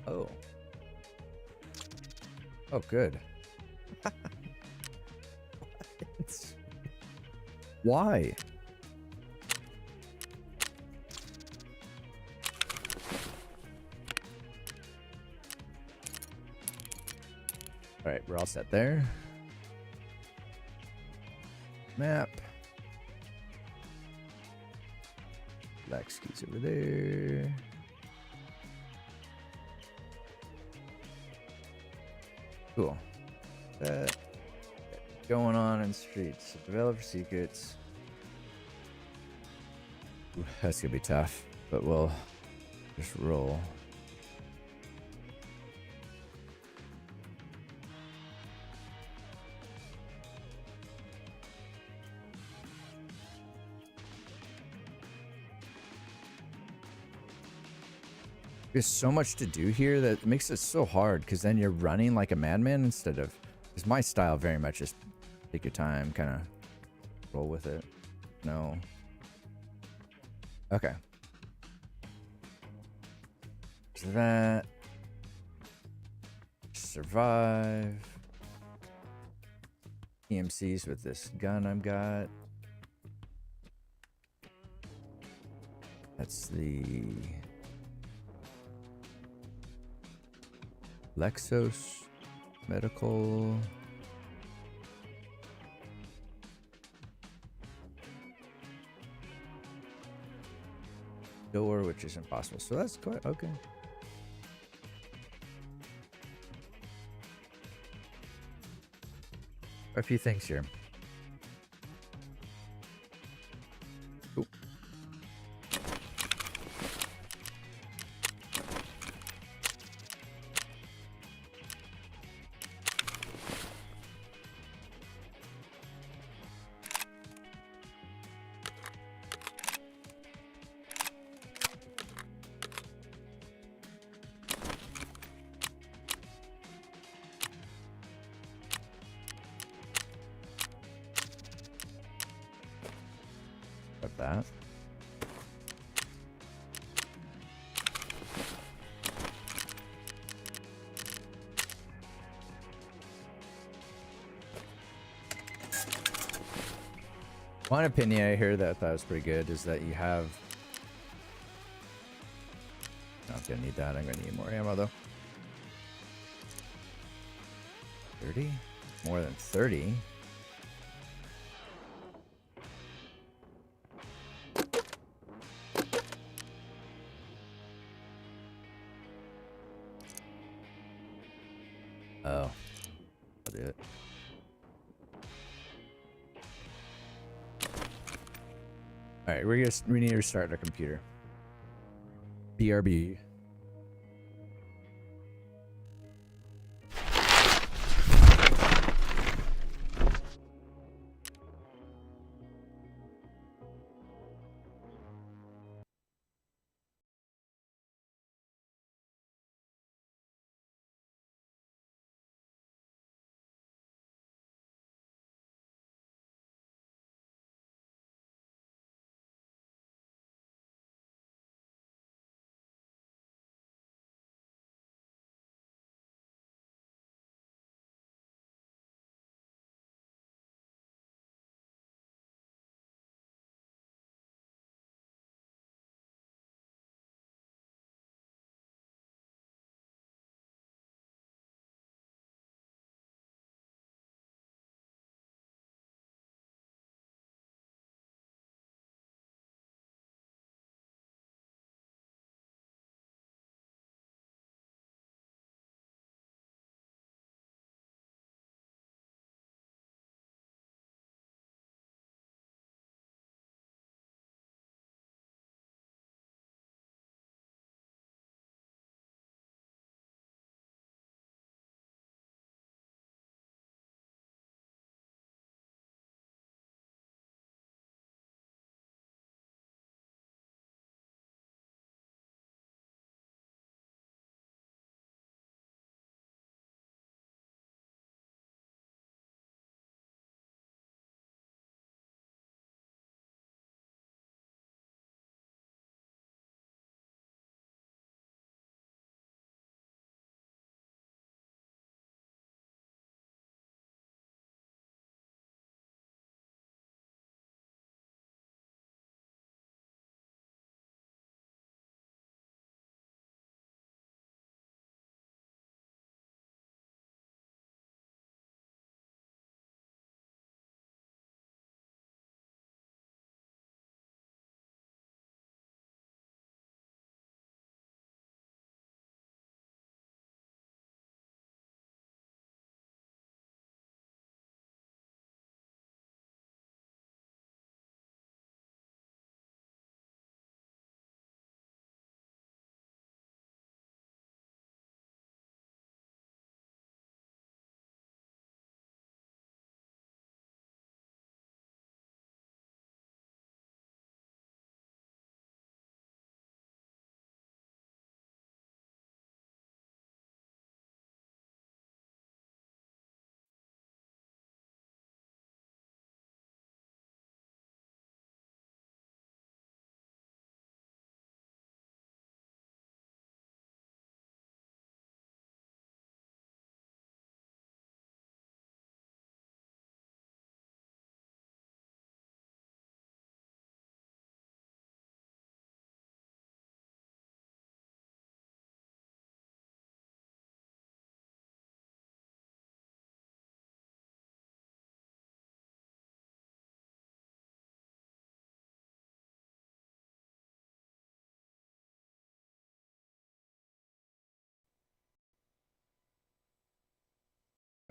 Oh. Oh, good. Why? All right, we're all set there. Map. Black skis over there. Cool. That going on in the streets. Developer secrets. Ooh, that's gonna be tough, but we'll just roll. There's so much to do here that makes it so hard, because then you're running like a madman instead of, because my style very much is take your time, kind of roll with it. No. Okay. So that. Survive. EMCs with this gun I've got. That's the Lexos medical. Door, which is impossible. So that's quite okay. A few things here. Ooh. Got that. One opinion I hear that was pretty good is that you have. I'm gonna need that. I'm gonna need more ammo though. 30? More than 30? Oh. I'll do it. Alright, we need to restart our computer. BRB.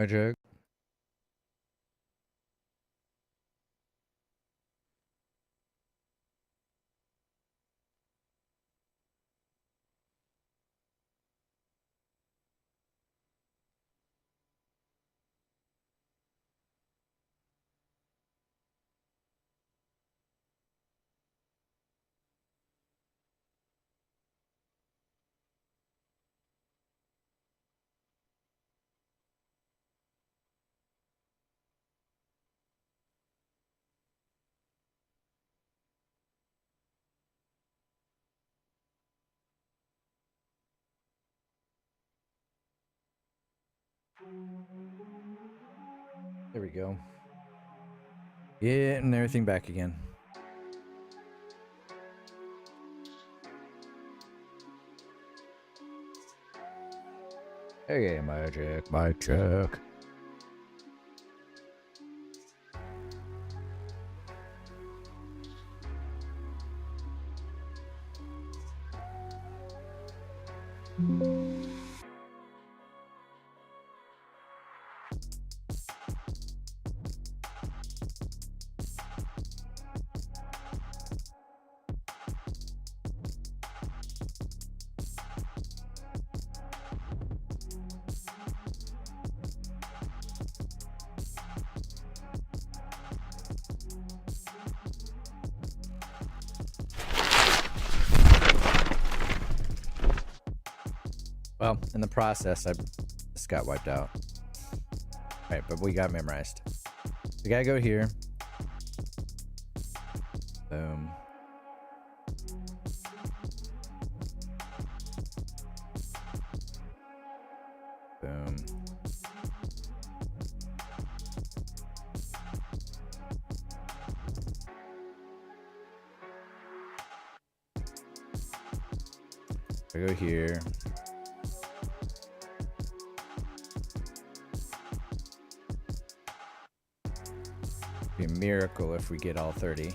Jack. There we go. Getting everything back again. Hey, my check. Well, in the process, I just got wiped out. Right, but we got memorized. We gotta go here. Boom. Boom. I go here. Be a miracle if we get all 30.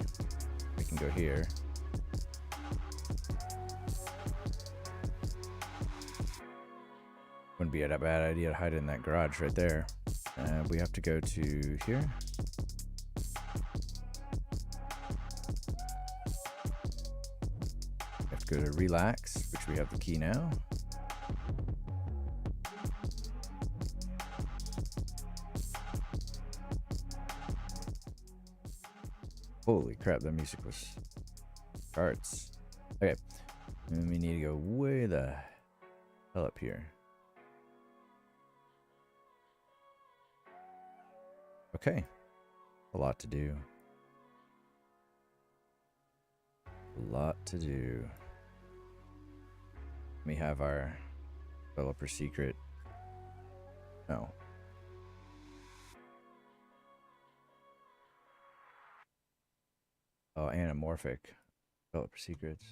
We can go here. Wouldn't be a bad idea to hide in that garage right there. We have to go to here. We have to go to relax, which we have the key now. Holy crap, that music was charts. Okay, and we need to go way the hell up here. Okay, a lot to do. A lot to do. We have our developer secret. No. Oh, anamorphic developer secrets.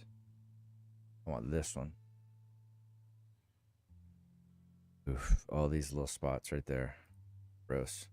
I want this one. Oof, all these little spots right there. Gross.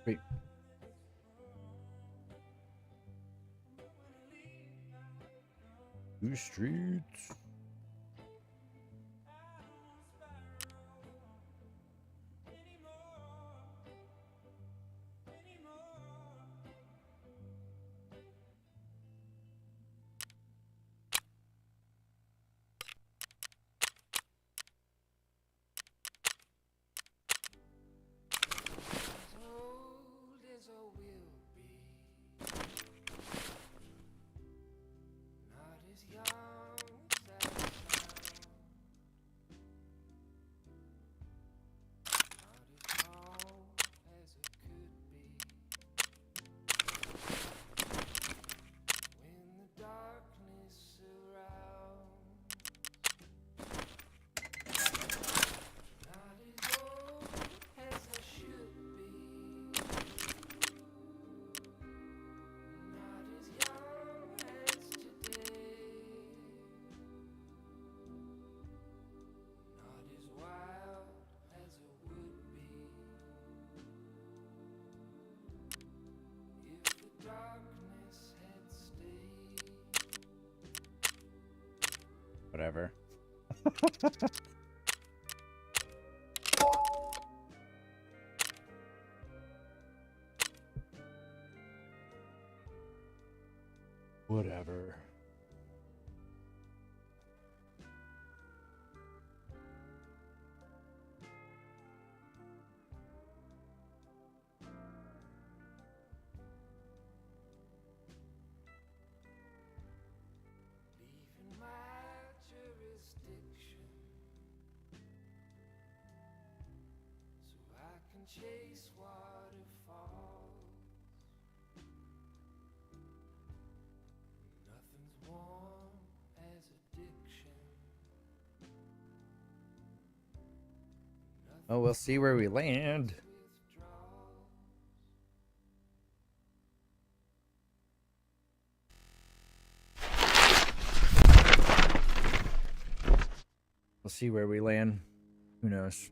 Wait. Two streets. whatever. Whatever. Leaving my jurisdiction so I can chase waterfalls. Nothing's warm as addiction. Oh, we'll see where we land. Withdrawals. We'll see where we land. Who knows?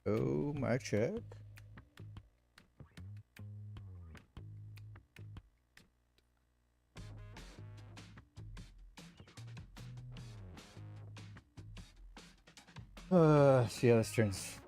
Oh, my check. See how this turns.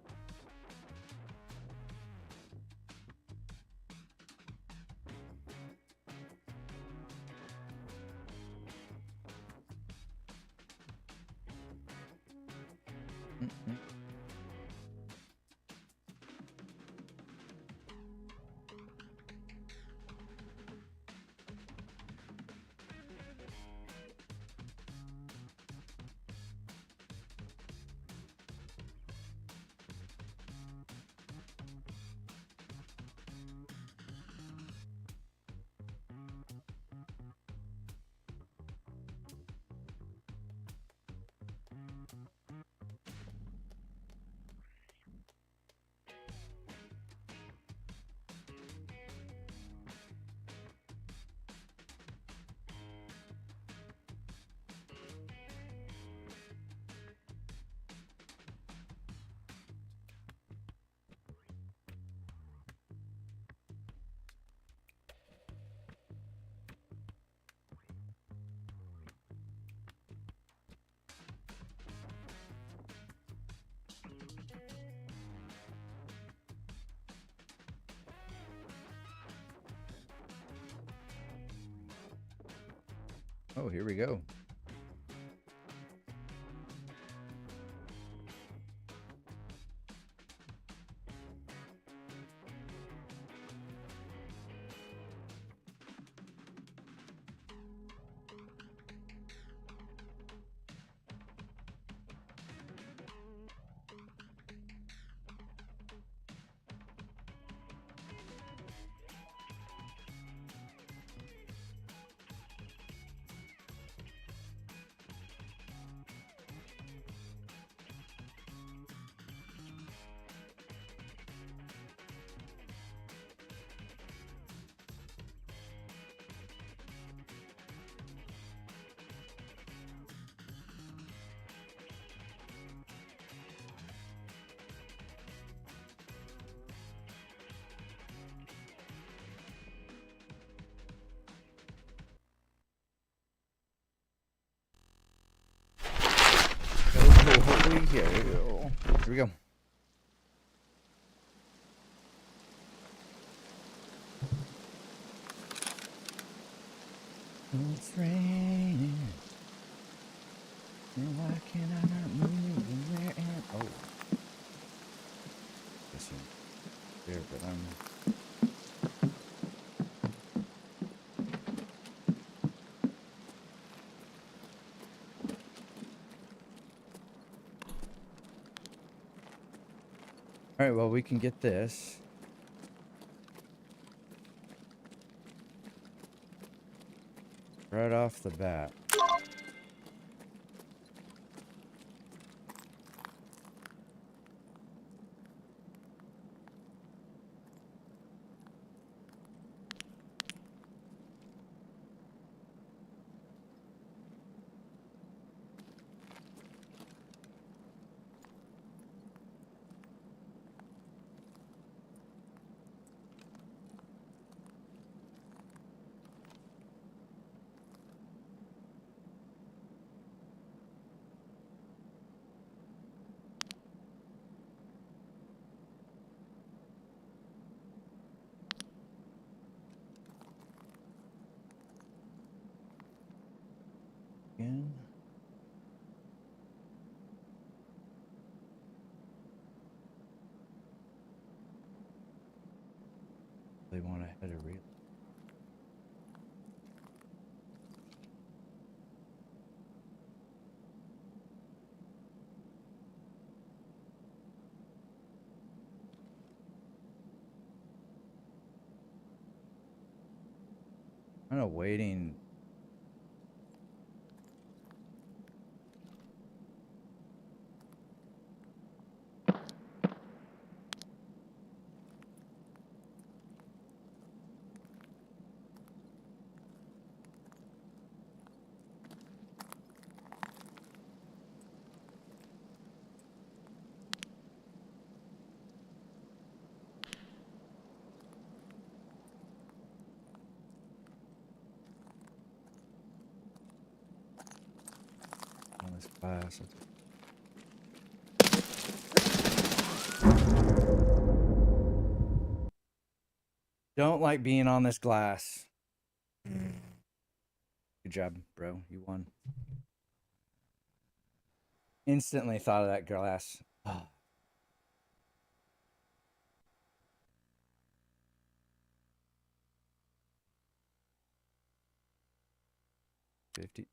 Oh, here we go. Oh, here we go. it's raining. And why can I not move? And where am oh? Guess I'm there, but I'm. All right. Well, we can get this. Right off the bat. Again. They want to hit a reel. Kind of waiting. On this class. Don't like being on this glass. Good job, bro. You won. Instantly thought of that glass. Oh. 50.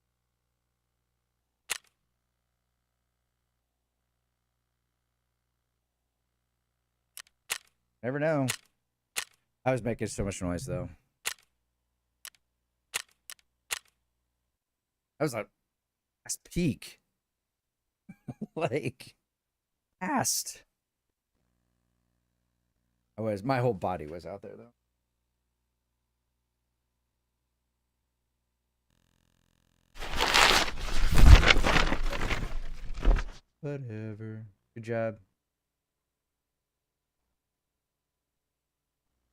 Never know. I was making so much noise though. I was like, that's peak. Like, fast. My whole body was out there though. Whatever. Good job.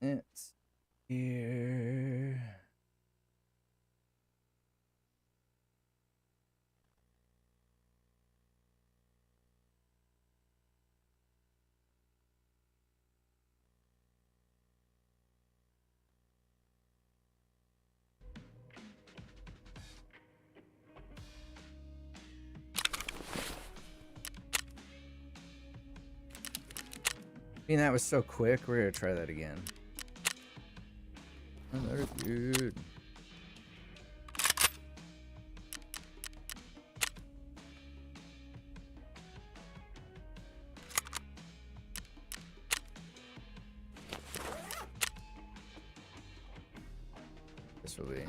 It's here. I mean, that was so quick. We're gonna try that again. Another dude. This will be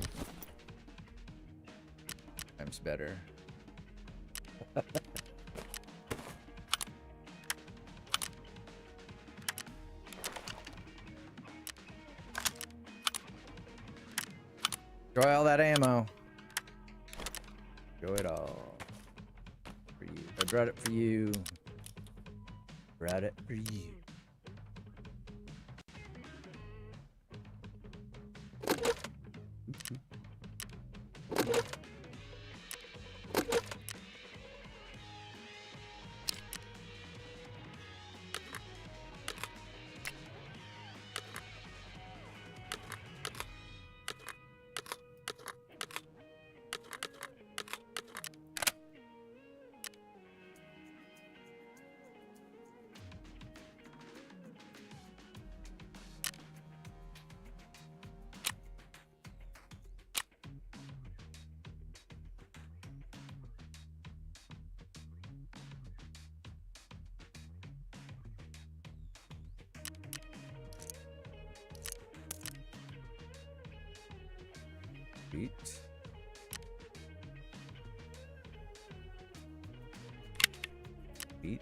times better. Enjoy all that ammo. Enjoy it all. For you. I brought it for you. Brought it for you. Sweet. Sweet.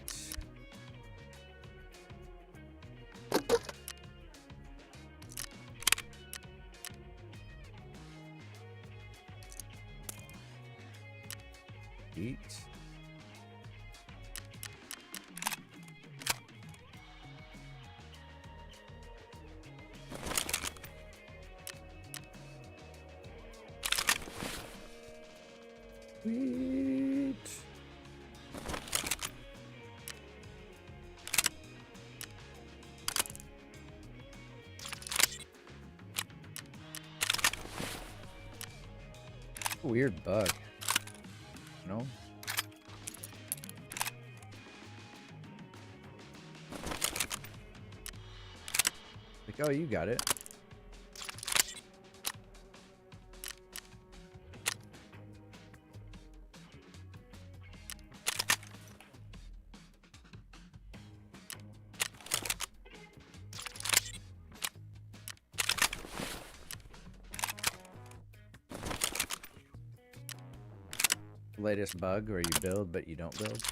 Sweet. Sweet. Weird bug. No? Like, oh, you got it. Latest bug where you build but you don't build.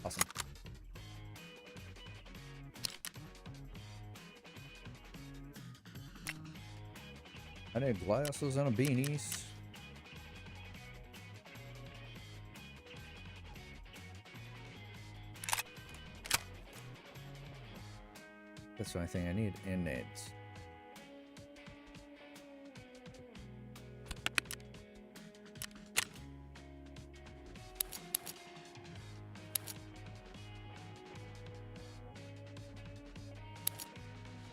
Awesome. I need glasses and a beanies. That's the only thing I need. And nades.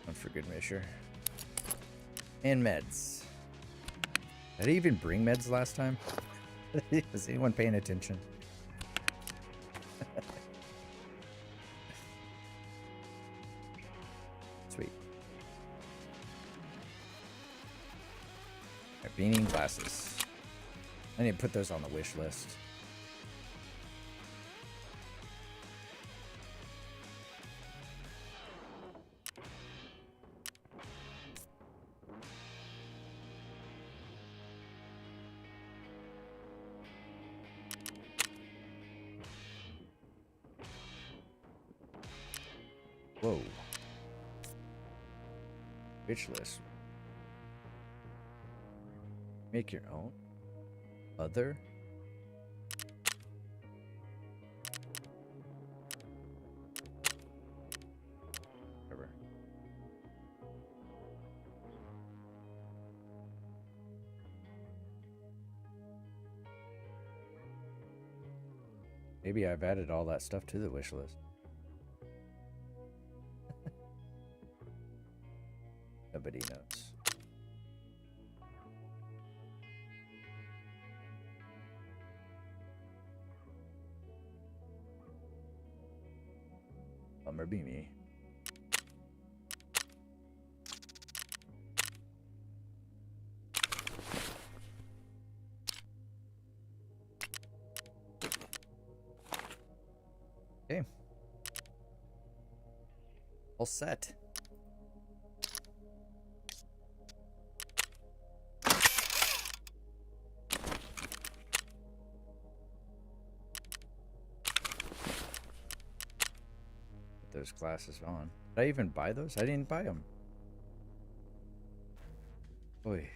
One for good measure. And meds. Did I even bring meds last time? Was anyone paying attention? Sweet. Right, beanie and glasses. I need to put those on the wish list. Whoa. Wish list. Make your own. Other. Whatever. Maybe I've added all that stuff to the wish list. Nobody knows. Bummer be me. Okay. All set. Those glasses on. Did I even buy those? I didn't buy them. Boy.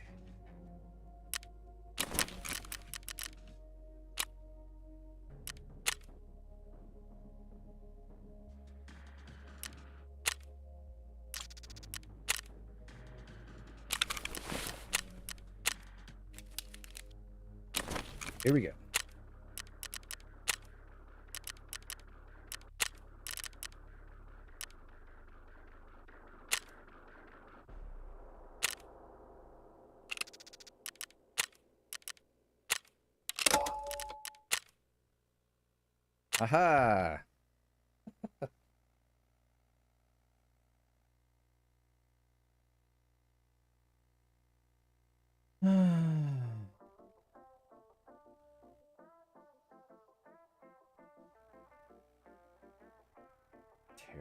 Here we go. Aha!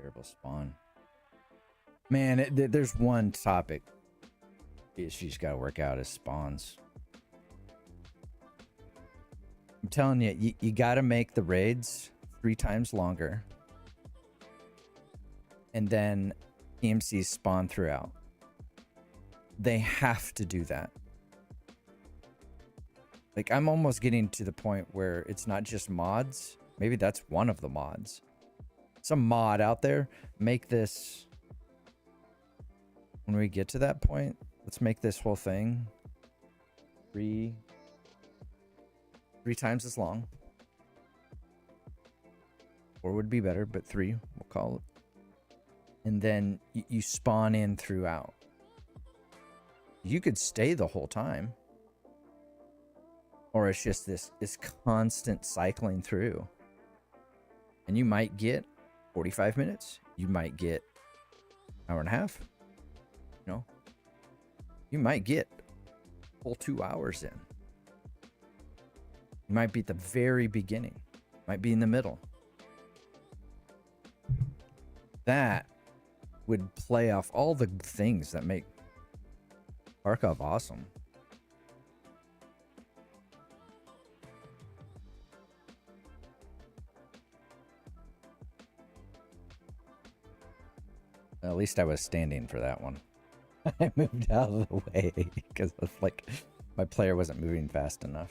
terrible spawn. Man, there's one topic she's got to work out is spawns. I'm telling you, you got to make the raids 3 times longer. And then EMCs spawn throughout. They have to do that. Like, I'm almost getting to the point where it's not just mods. Maybe that's one of the mods. Some mod out there, make this... When we get to that point, let's make this whole thing 3 times as long. 4 would be better, but 3, we'll call it. And then you spawn in throughout. You could stay the whole time. Or it's just this constant cycling through. And you might get 45 minutes. You might get an hour and a half. You know? You might get full 2 hours in. You might be at the very beginning. Might be in the middle. That would play off all the things that make Tarkov awesome. At least I was standing for that one. I moved out of the way because like my player wasn't moving fast enough.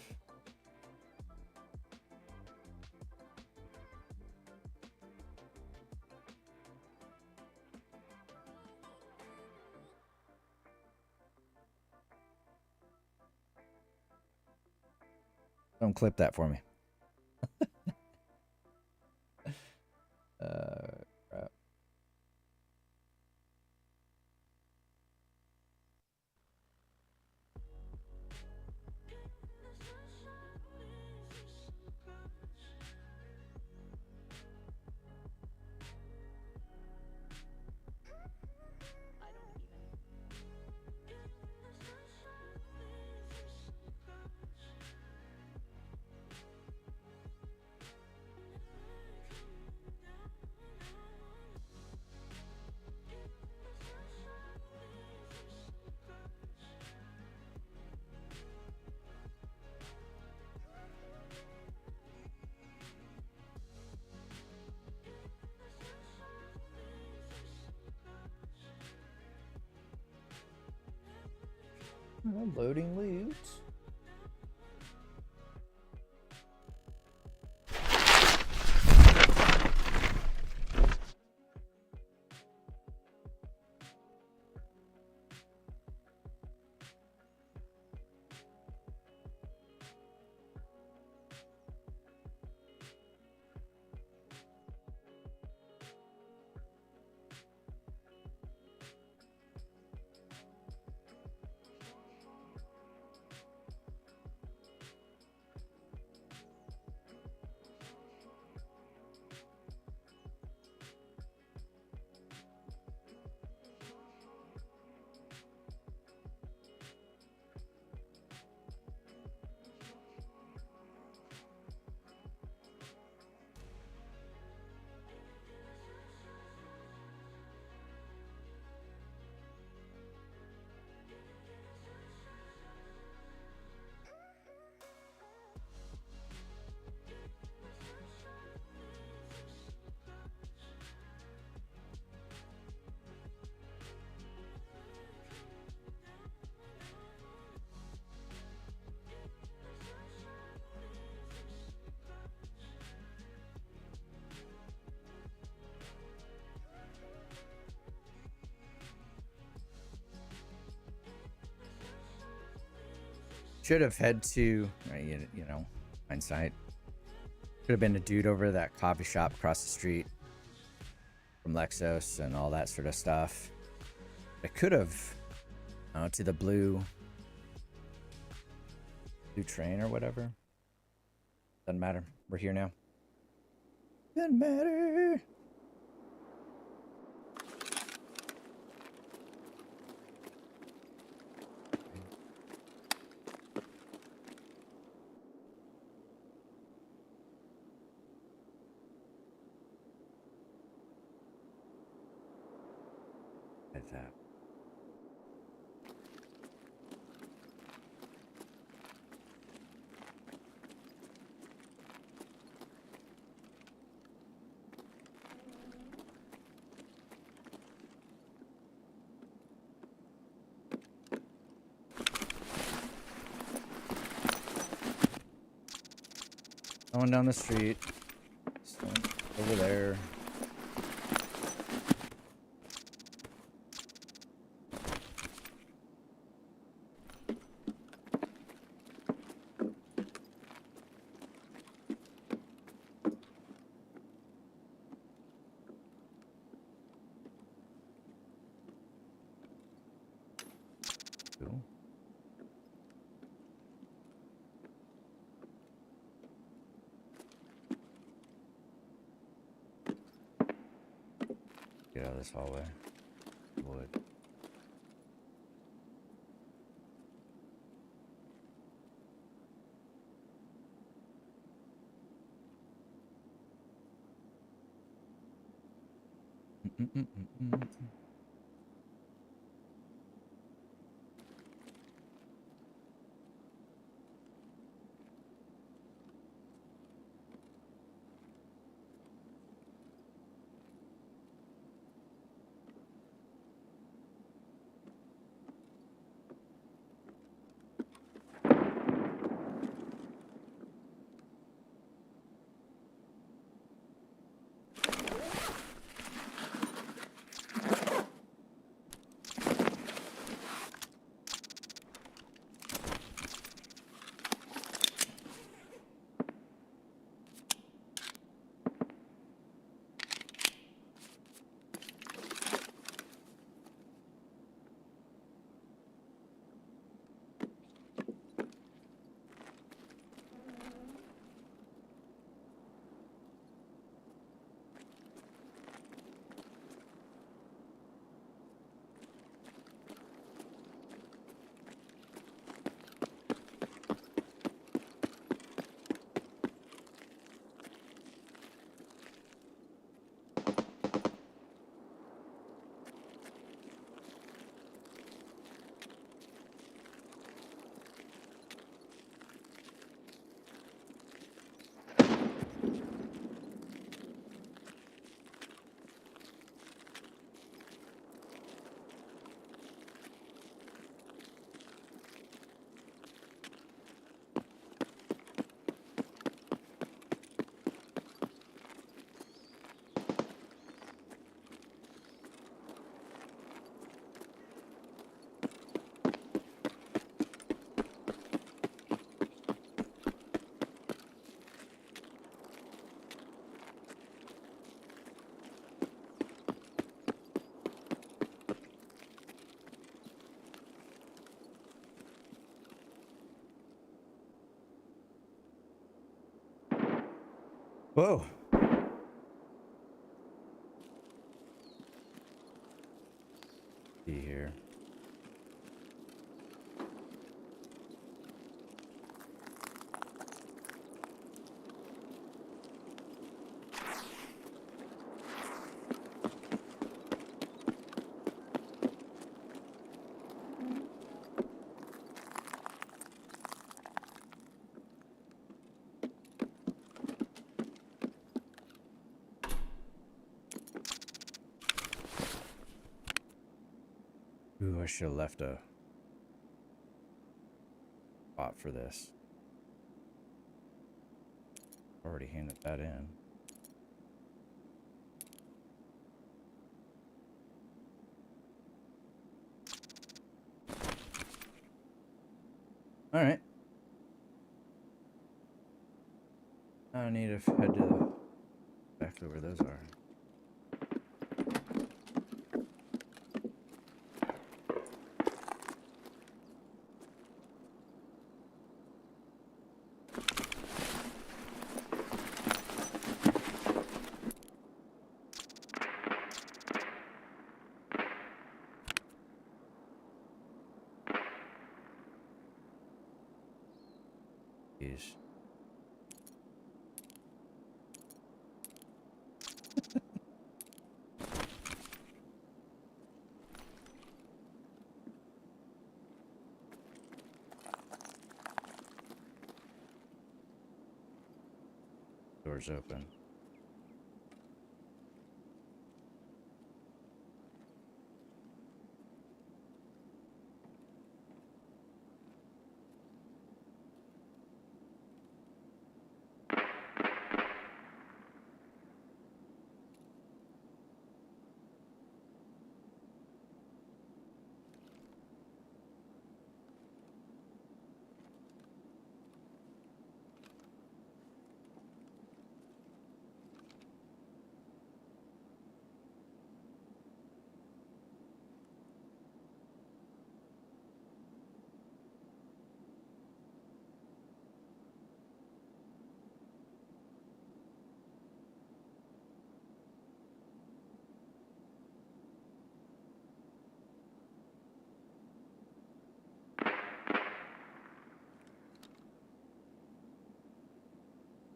Don't clip that for me. Crap. Loading loot. Should have had to, you know, hindsight. Could have been a dude over that coffee shop across the street from Lexos and all that sort of stuff. I could have, to the blue train or whatever. Doesn't matter. We're here now. Doesn't matter. like that. Someone down the street. Someone over there. Cool. Get out of this hallway. Wood. Mm-mm-mm-mm-mm. Whoa. See here. Ooh, I should have left a spot for this. Already handed that in. All right. I need to head to the back to where those are. Jeez. door's open.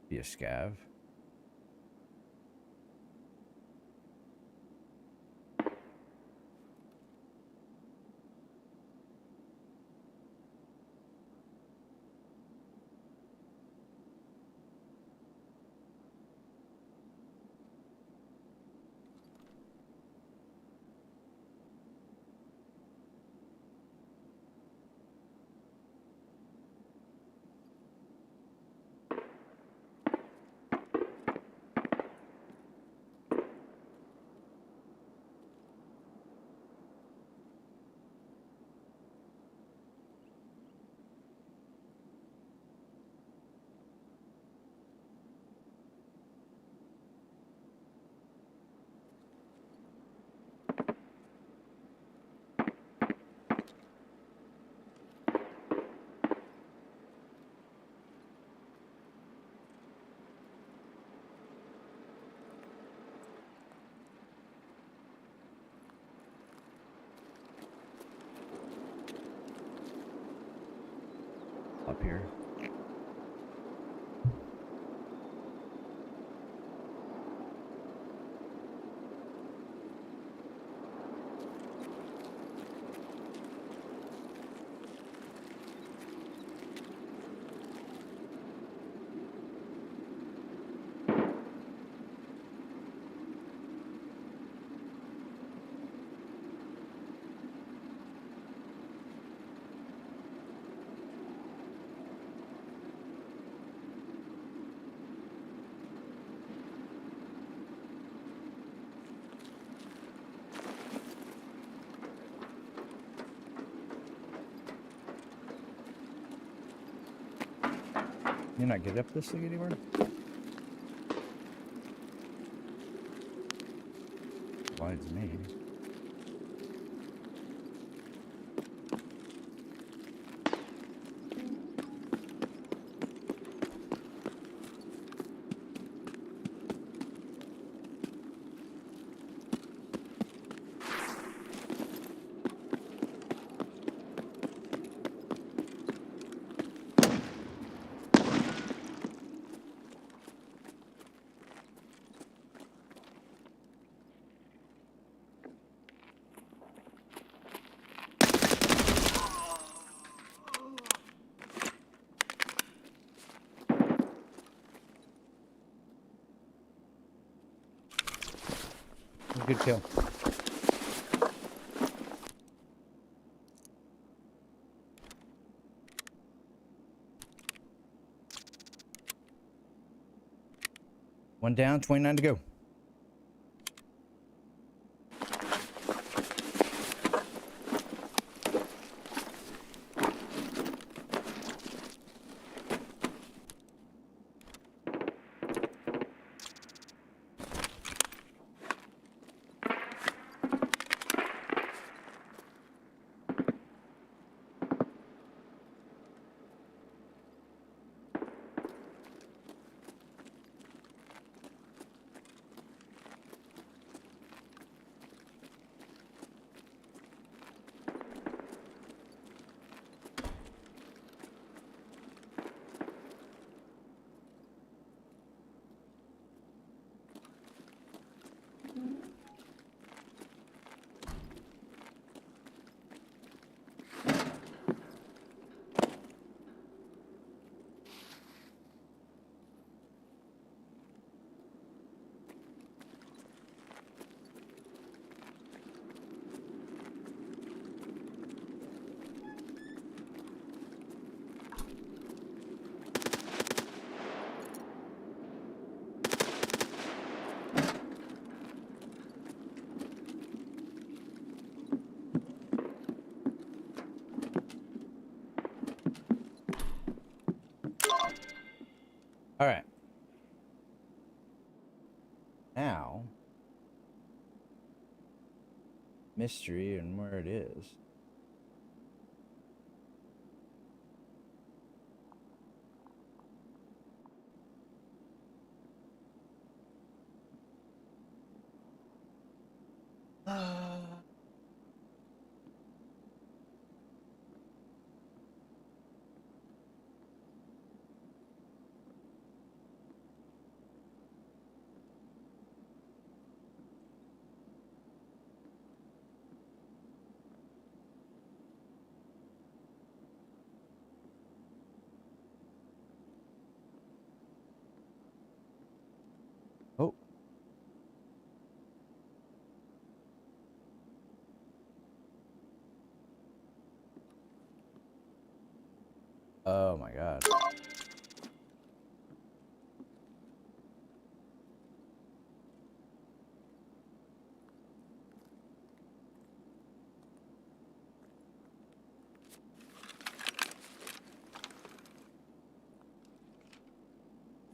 Be a scav. Up here. You not get up this thing anywhere? Blinds me. Good kill. One down, 29 to go. All right. Now, mystery and where it is. Oh. Oh my God.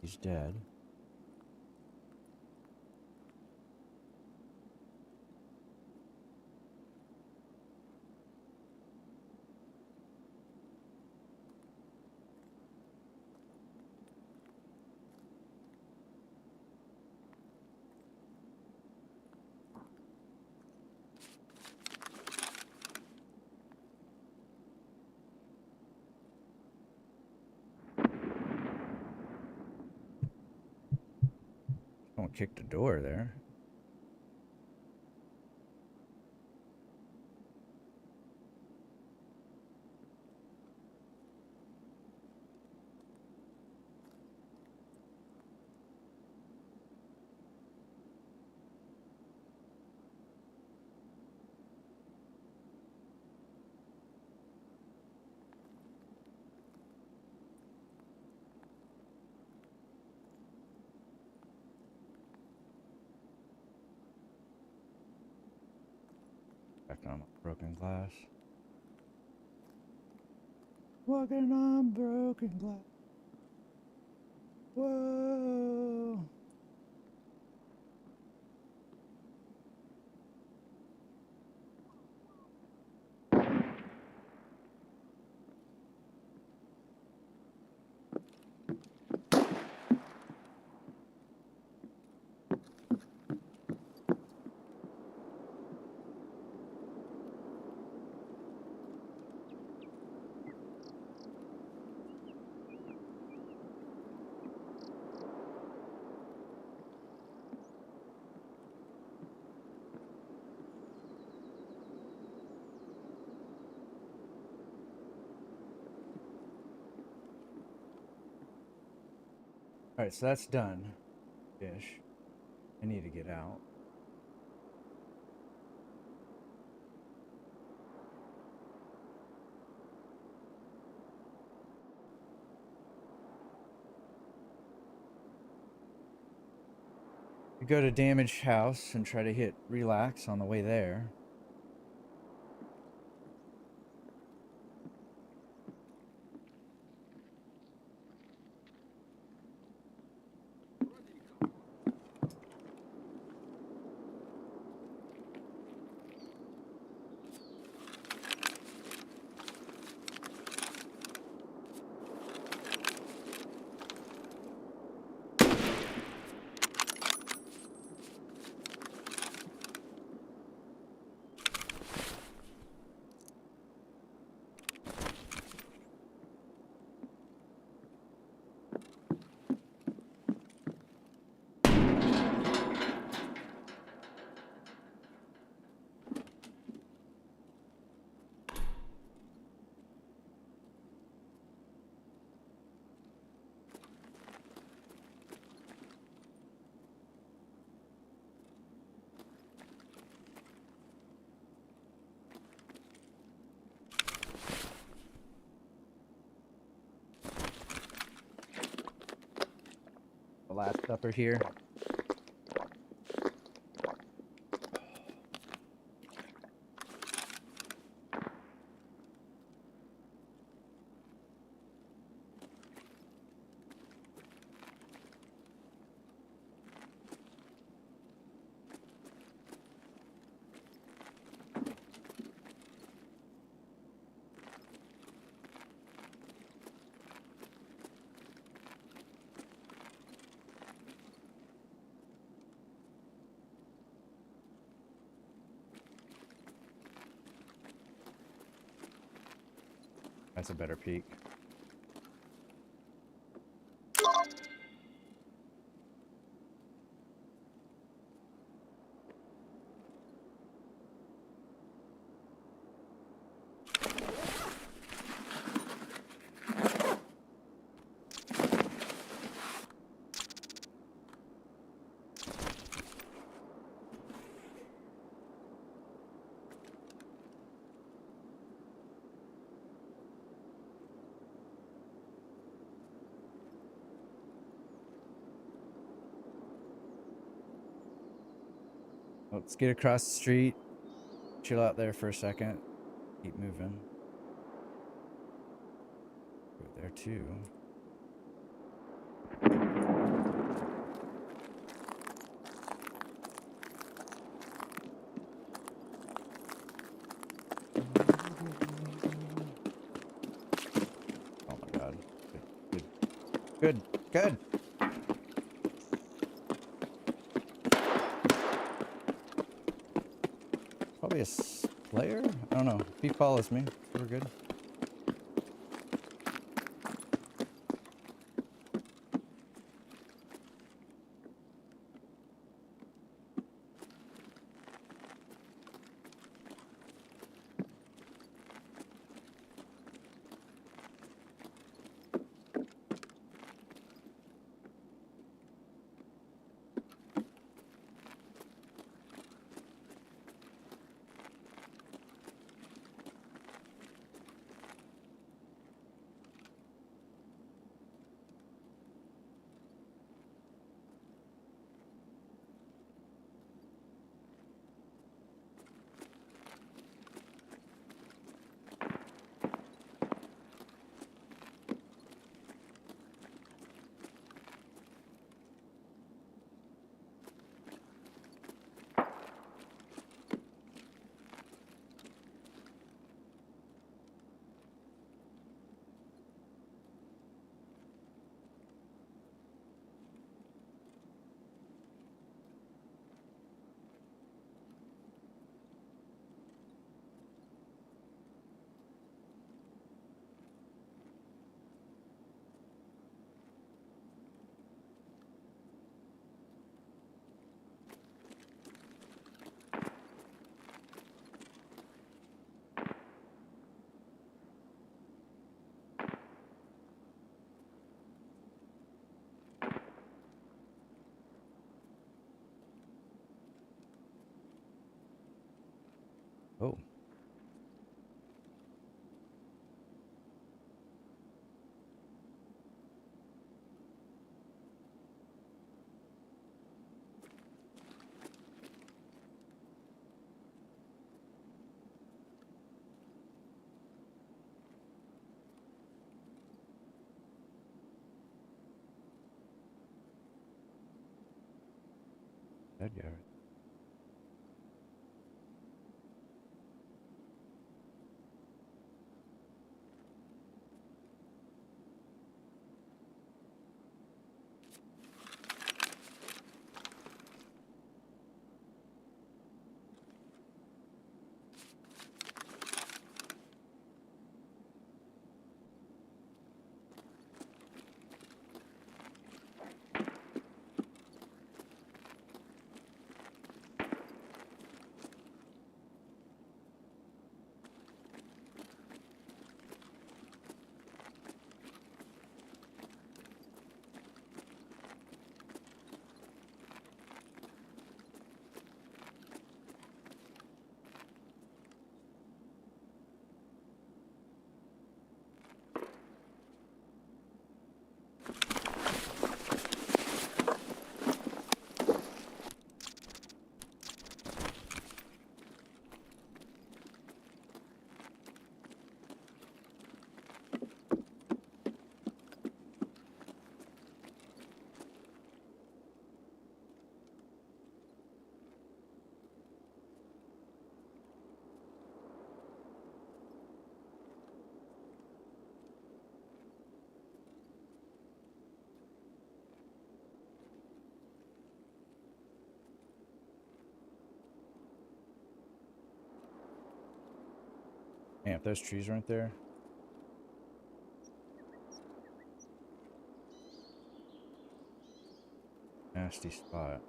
He's dead. Someone kicked the door there. Back on broken glass. Walking on broken glass. Whoa. All right, so that's done. Fish. I need to get out. We go to damaged house and try to hit relax on the way there. The last supper here. That's a better peak. Let's get across the street. Chill out there for a second. Keep moving. Go there too. Oh my god. Good. Good. Good. Good. Probably a player? I don't know. If he follows me, we're good. Oh. That guy. Man, if those trees weren't there. nasty spot.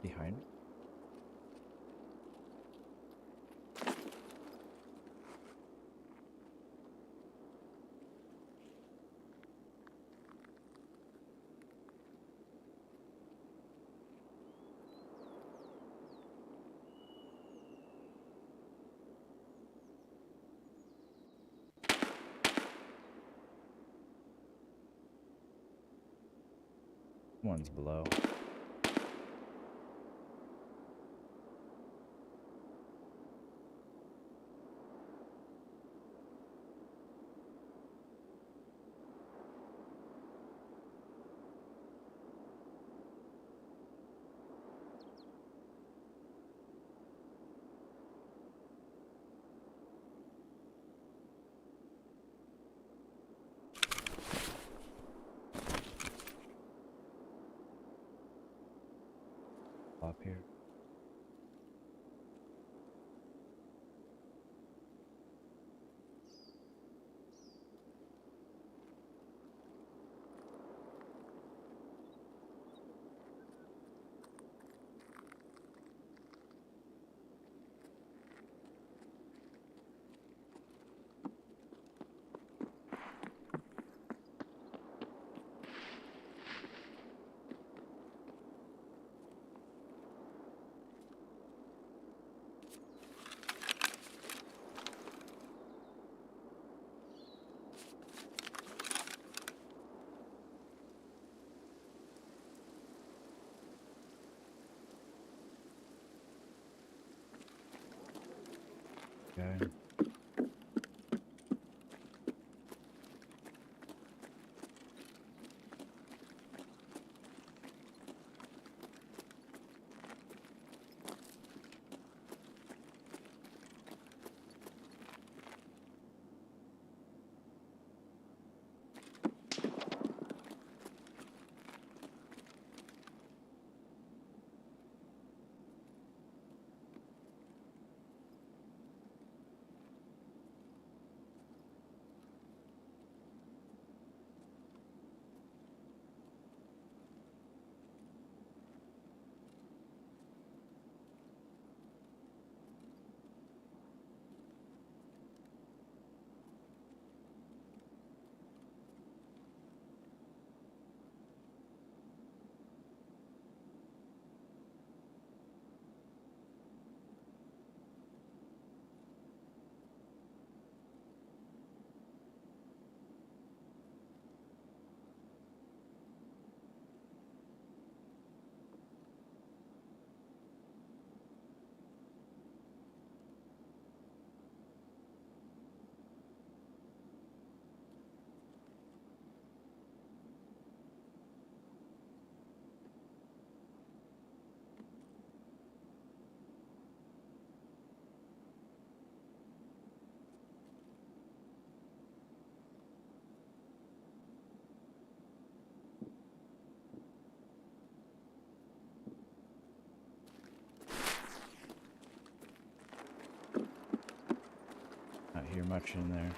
Behind. One's below. Up here. Okay. Not hear much in there.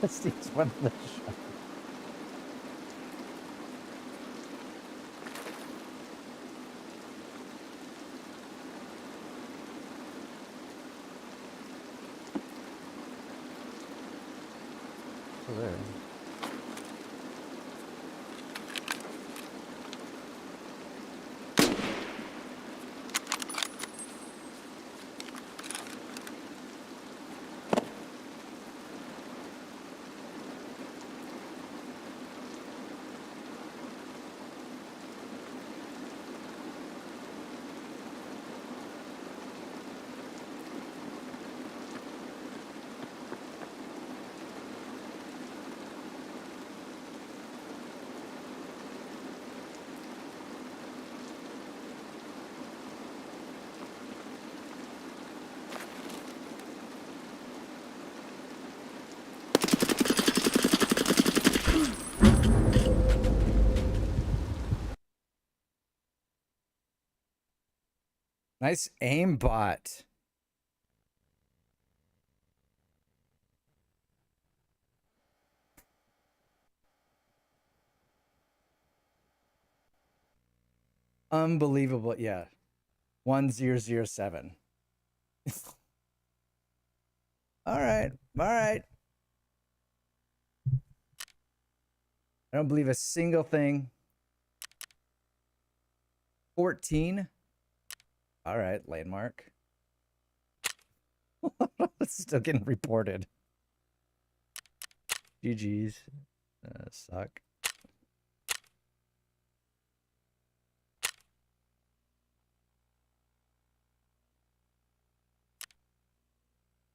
This is one of the shots. Oh, there. Nice aimbot. Unbelievable. Yeah. 1007. All right. All right. I don't believe a single thing. 14. All right, landmark. It's still getting reported. GG's. Suck.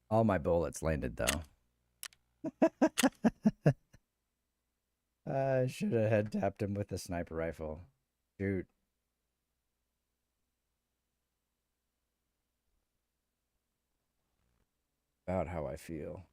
All my bullets landed though. I should have head tapped him with a sniper rifle. Shoot. About how I feel.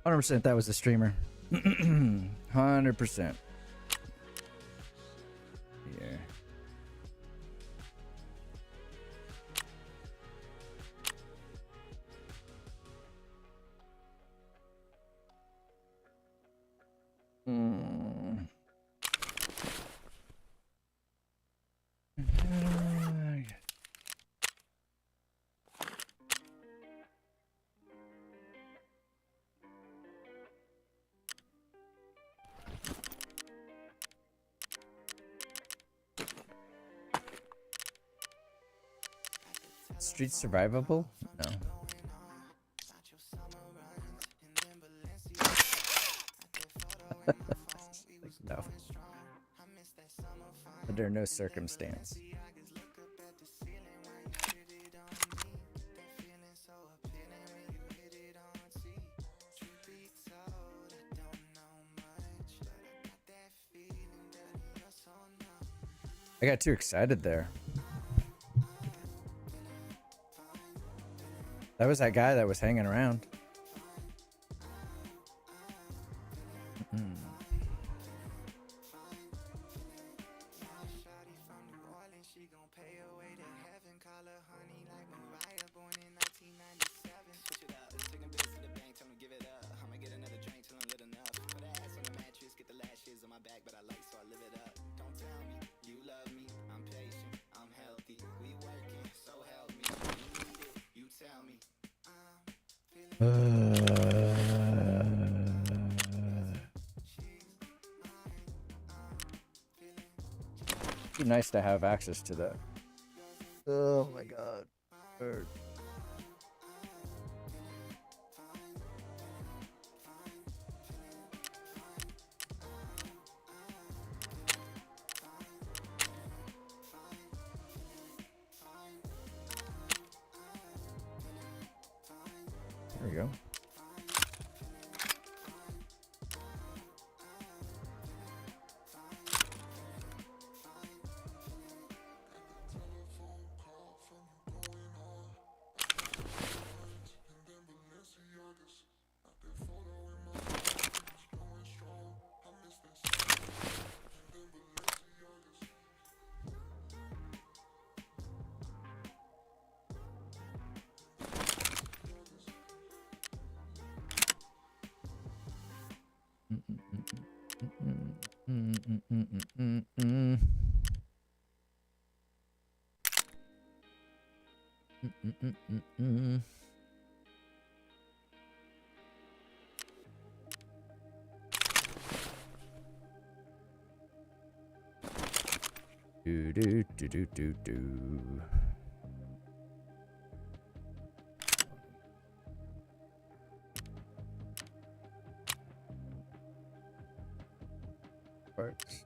%. That was the streamer. 100%. Yeah. Street survivable? No. No. Under no circumstance. I got too excited there. That was that guy that was hanging around. Be nice to have access to that. Oh my god. Bird. There we go. Do do do do do do. Works.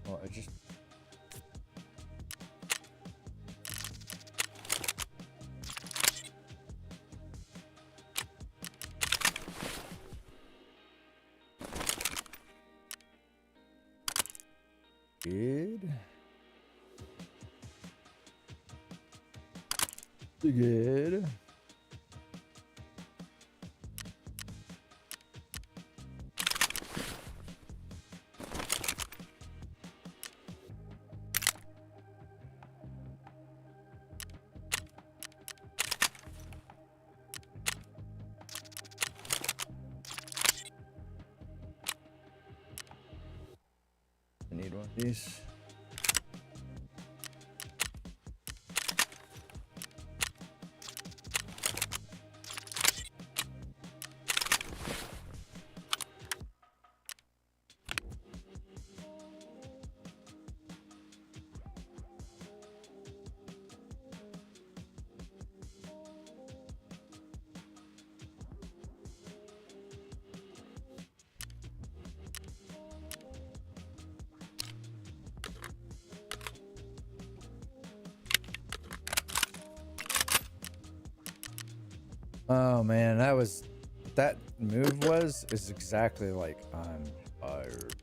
Well, I just good. Good. I need one of these. Oh man, that move is exactly like I'm fired.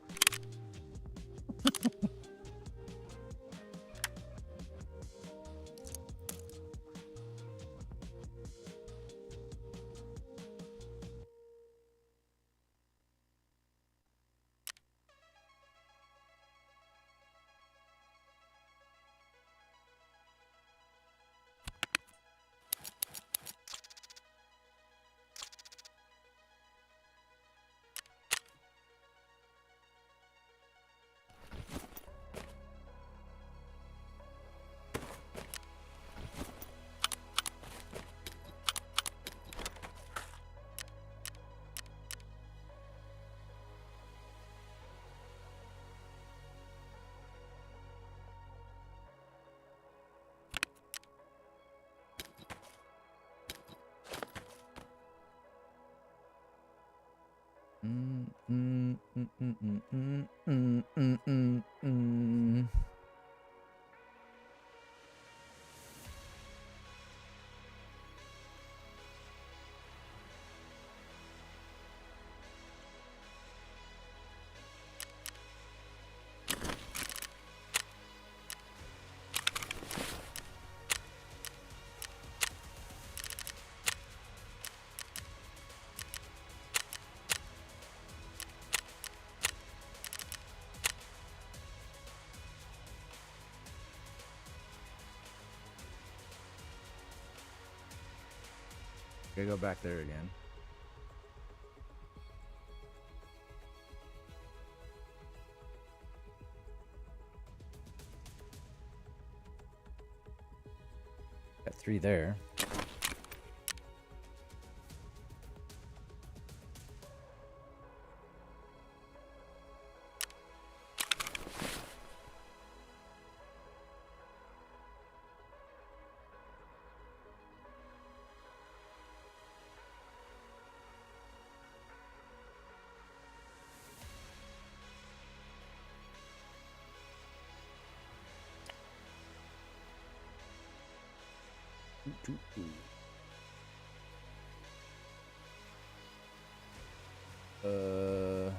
Gotta go back there again. Got 3 there. Uh,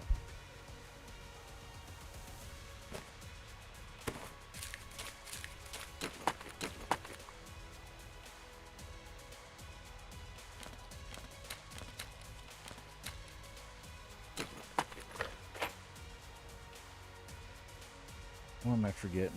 what am I forgetting?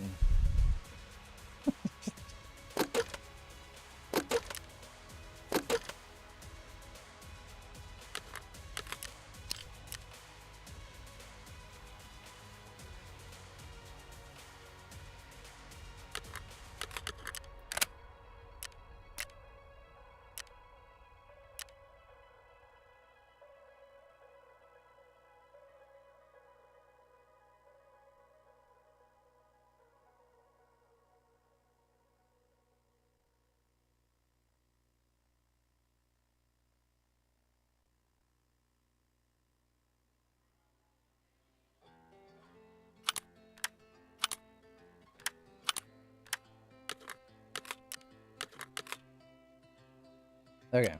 Okay.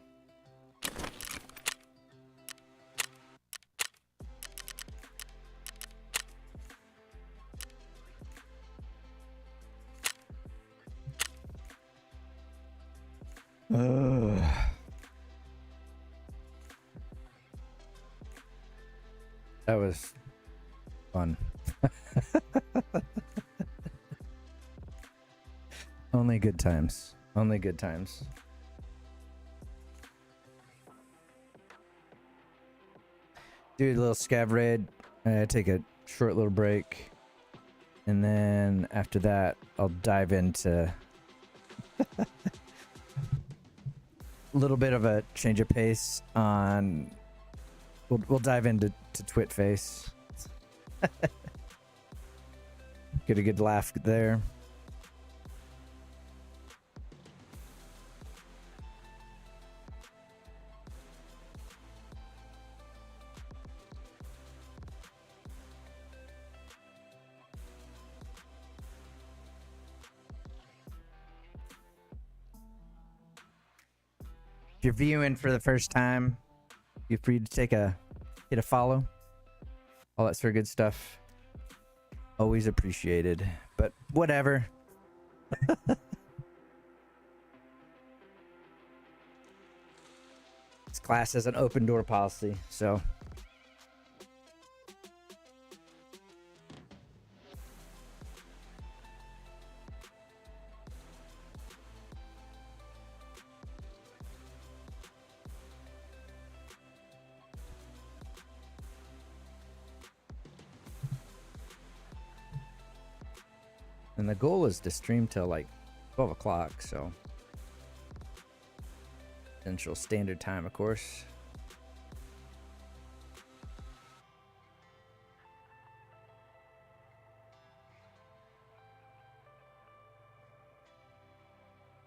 Ugh. That was fun. Only good times. Only good times. Do a little scav raid. Take a short little break. And then after that, I'll dive into a little bit of a change of pace on... We'll dive into Twit Face. Get a good laugh there. If you're viewing for the first time, feel free to hit a follow. All that sort of good stuff. Always appreciated. But whatever. This class has an open door policy, so. And the goal is to stream till like 12 o'clock, so. Central Standard Time, of course.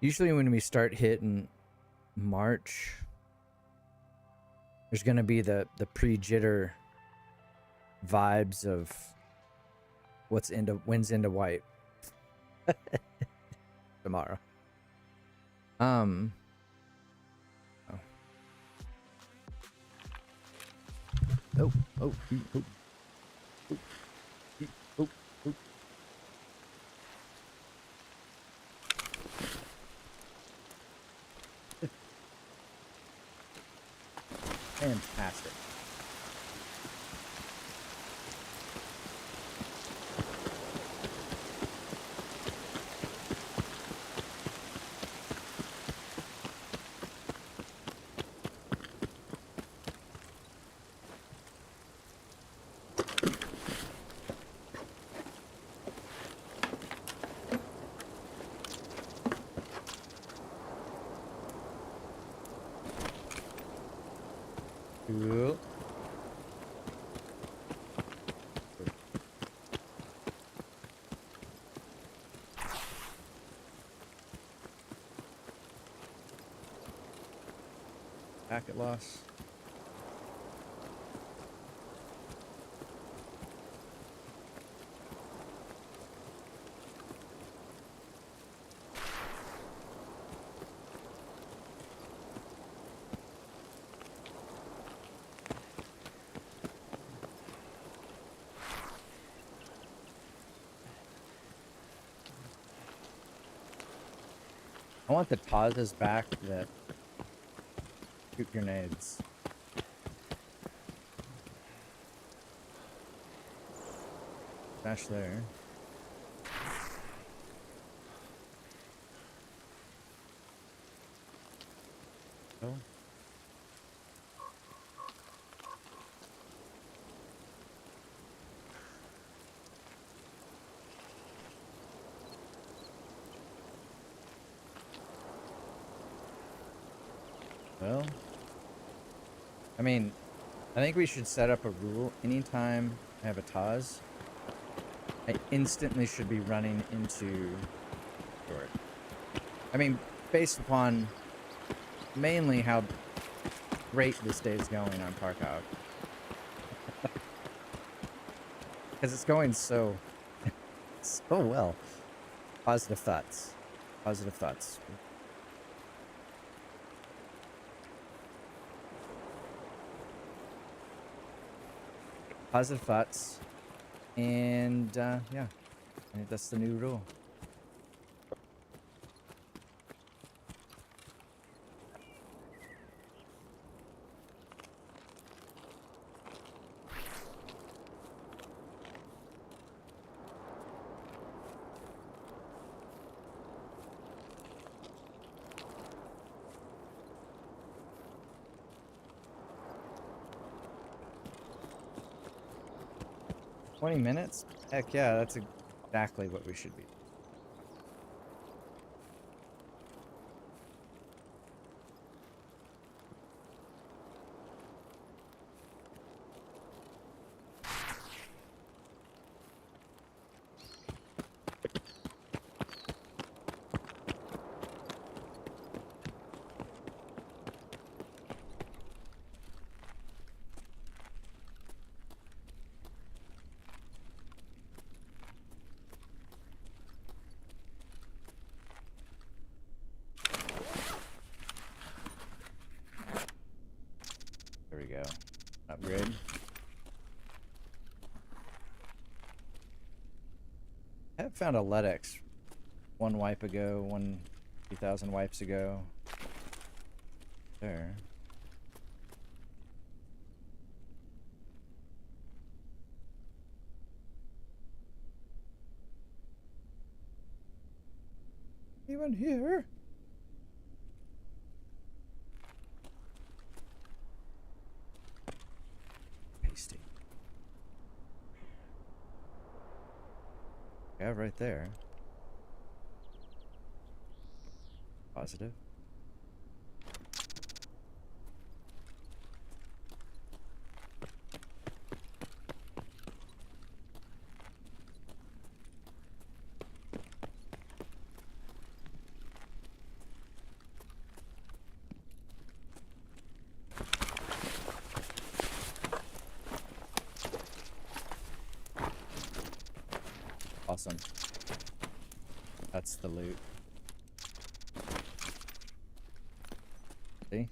Usually when we start hitting March, there's gonna be the pre-jitter vibes of when's into wipe. Tomorrow. Oh. Oh, oh, oh, oh, oh, oh. Fantastic. Cool. Packet loss. I want the pauses back that shoot grenades. Dash there. Oh. Well, I mean, I think we should set up a rule. Anytime I have a Taz, I instantly should be running into short. I mean, based upon mainly how great this day is going on Tarkov. Because it's going so well. Positive thoughts. Positive thoughts. positive thoughts, and yeah, I think that's the new rule. $20? Heck yeah, that's exactly what we should be. There we go. Upgrade. I have found a LEDX one wipe ago, 2,000 wipes ago. There. Anyone here? Pasty. Yeah, right there. Positive. Awesome. That's the loot. See?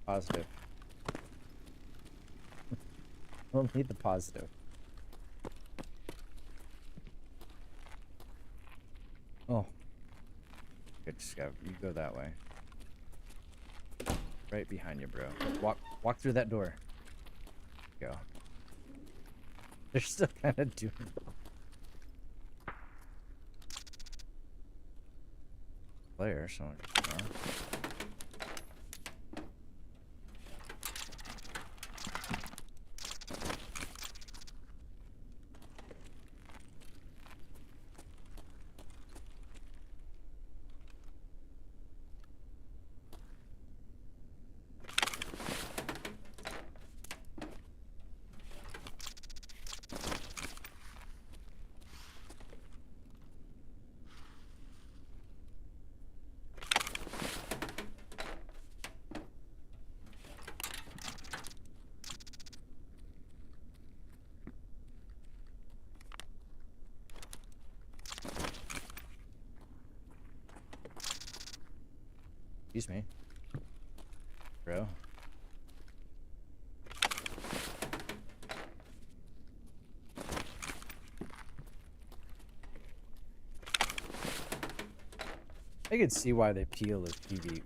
Positive. We'll need the positive. Oh. Good scout. You go that way. Right behind you, bro. Walk through that door. Go. They're still kind of doing player, so excuse me, bro. I could see why they peel as PvP,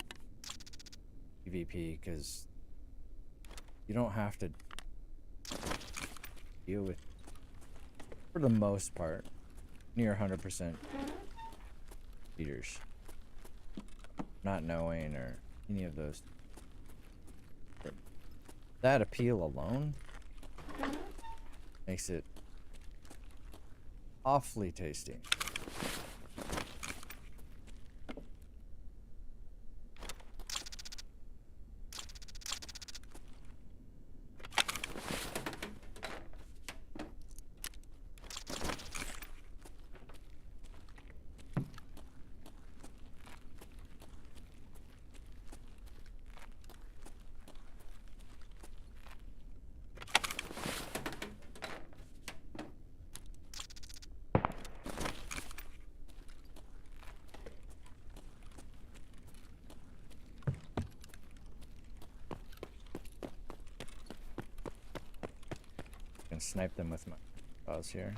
because you don't have to deal with, for the most part, near 100% cheaters. Not knowing or any of those. But that appeal alone makes it awfully tasty. snipe them with my paws here.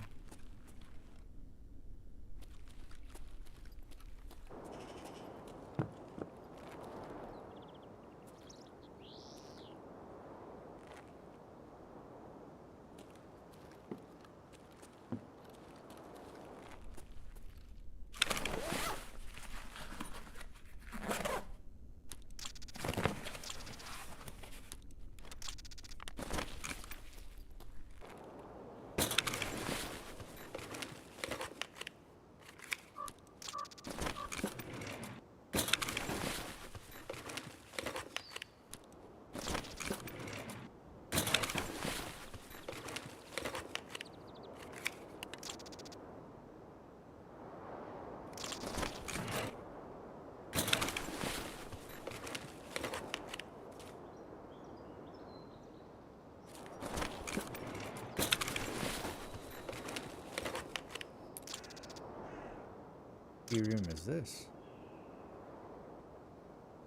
What room is this?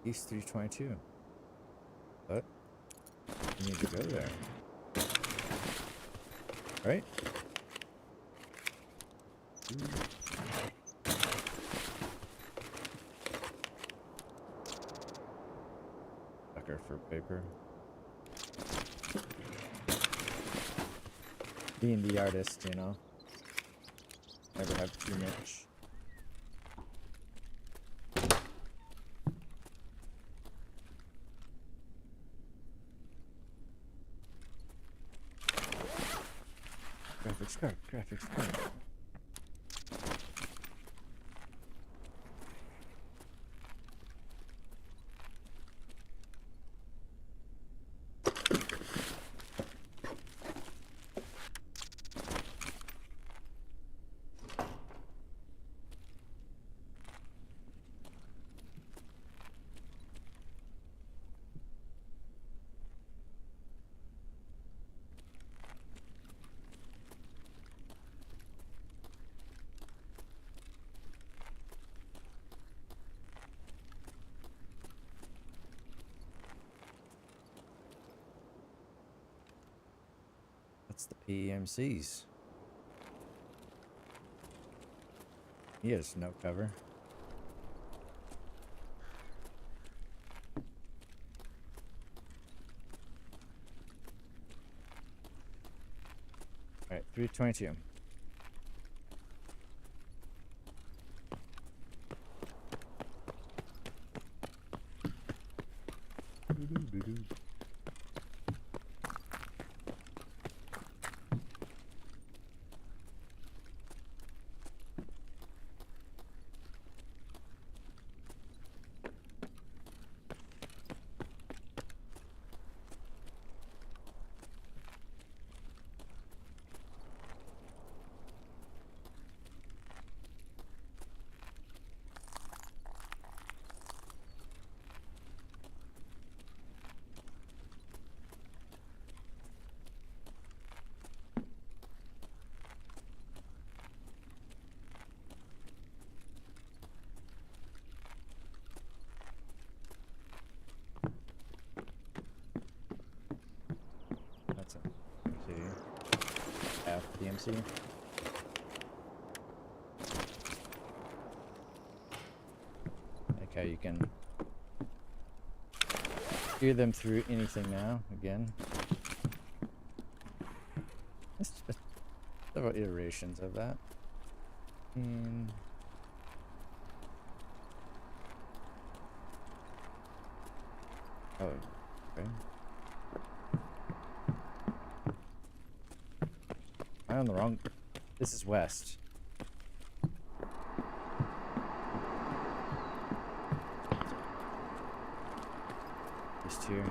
East 322. What? You need to go there. Right? Sucker for paper. Being the artist, you know. Never have too much. Graphics card, graphics card. That's the PMCs. He has no cover. Alright, 322. That's a F PMC. Like how you can hear them through anything now, again. It's just several iterations of that. And oh, okay. Am I on the wrong? This is west. East here.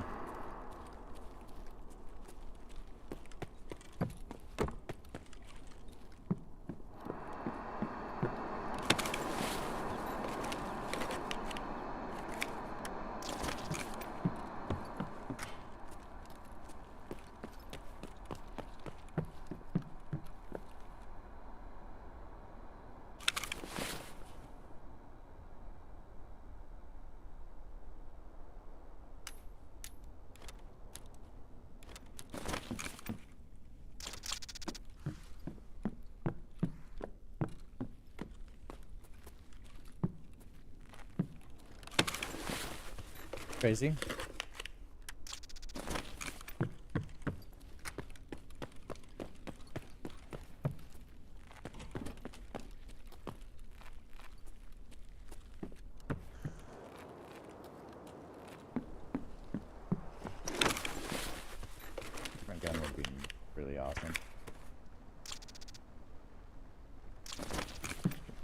crazy. Different gun would be really awesome.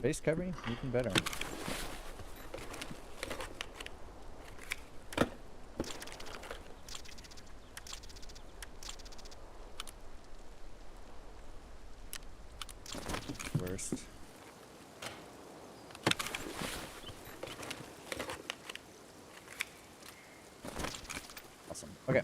Face covering, even better. Worst. Awesome. Okay.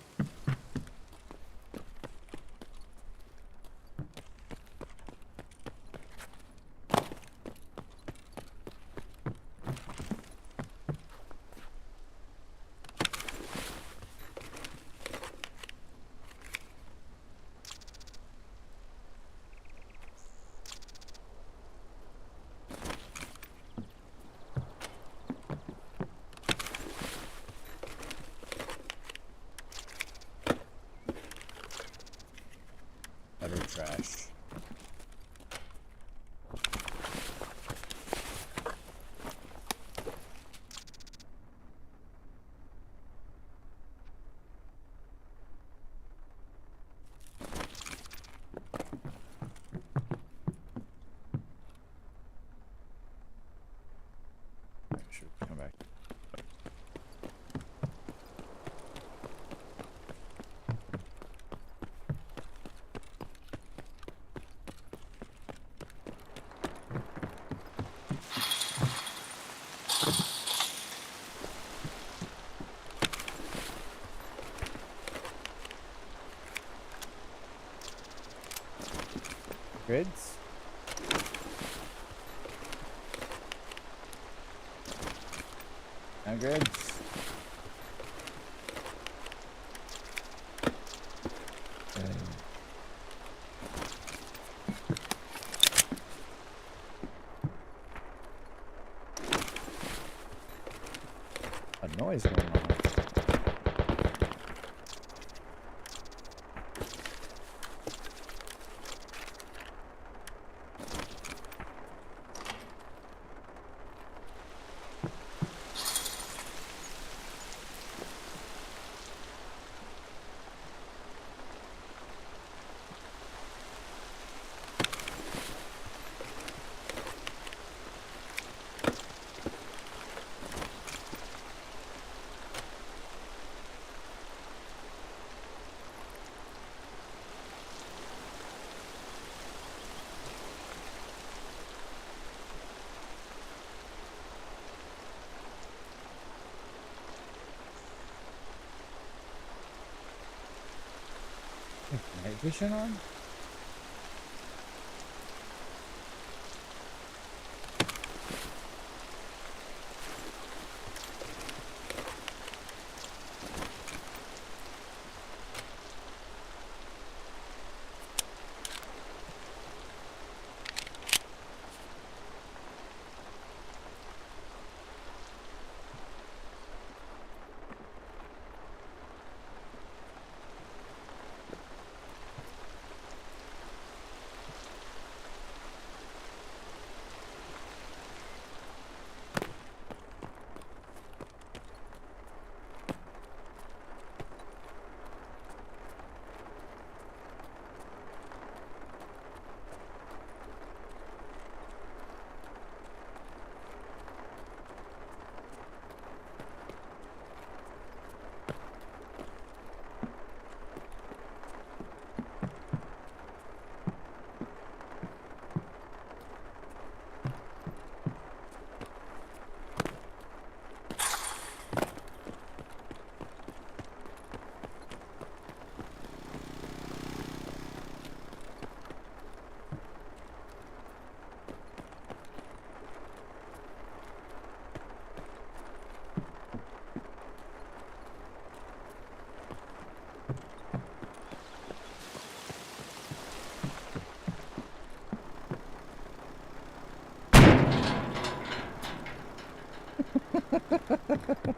Utter trash. Should come back. Grids? No grids? A noise going on. Night vision on?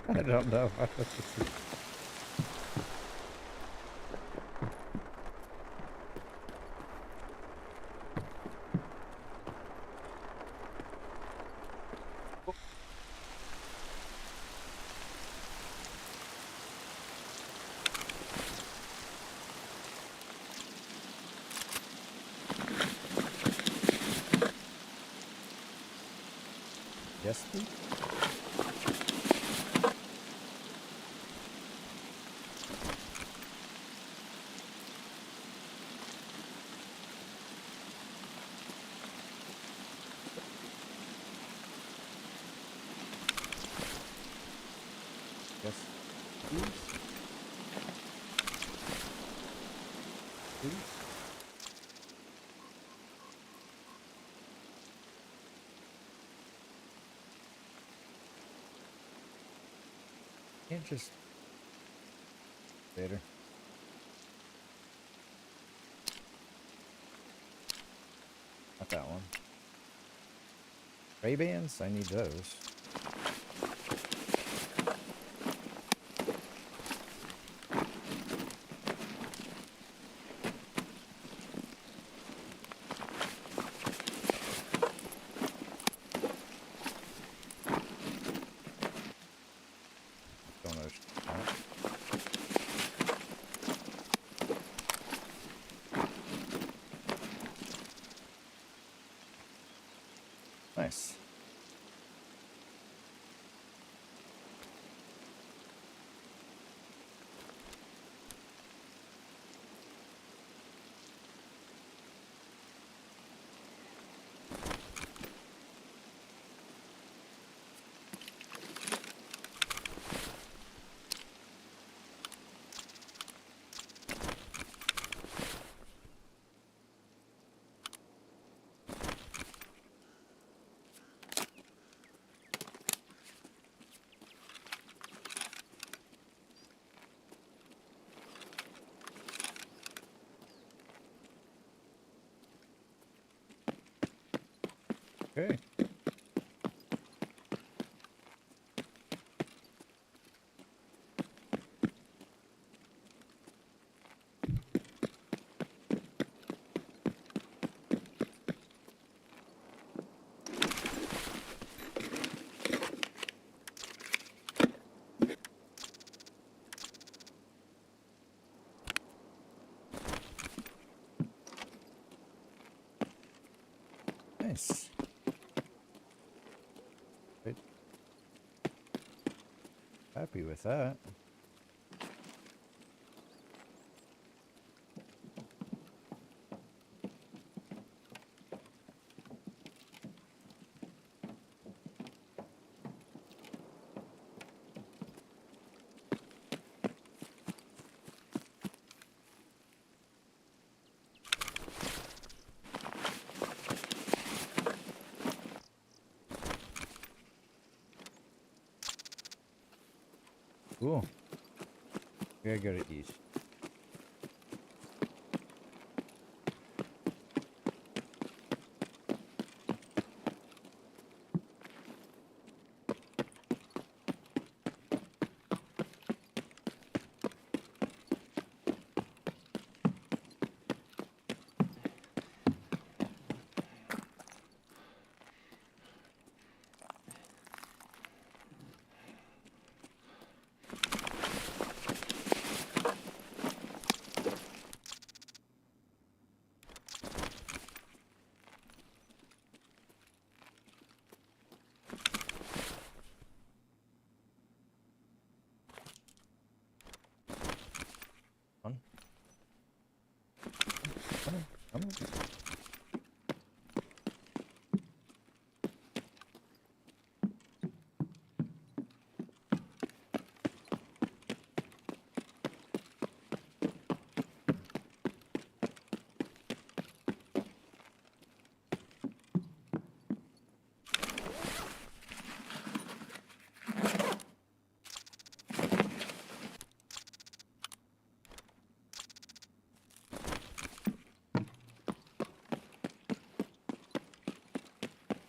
I don't know. Yes, please. Yes, please. Please. Can't just later. Not that one. Ray-Bans? I need those. Don't know. Nice. Okay. Nice. Good. Happy with that. Cool. We gotta go to east. Come on. Come on. Come on.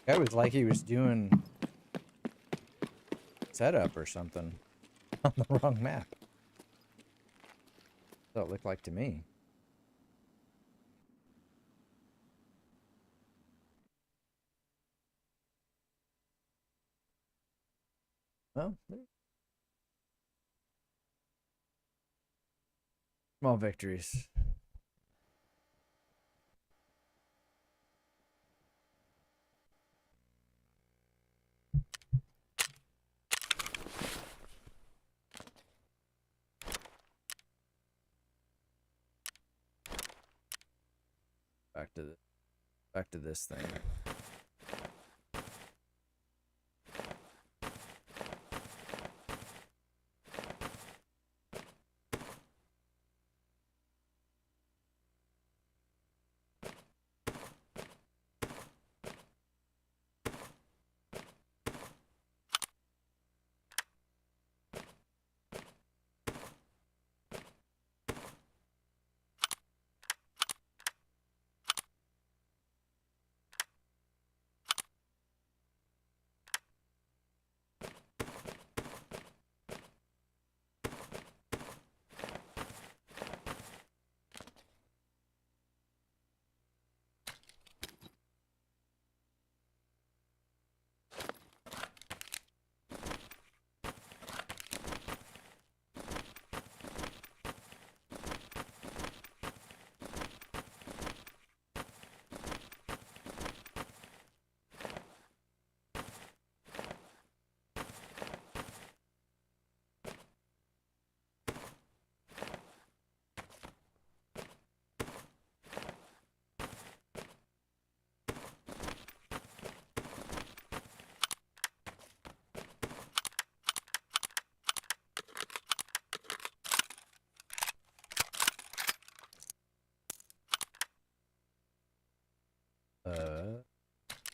That was like he was doing setup or something on the wrong map. That's what it looked like to me. Well, small victories. Back to this thing.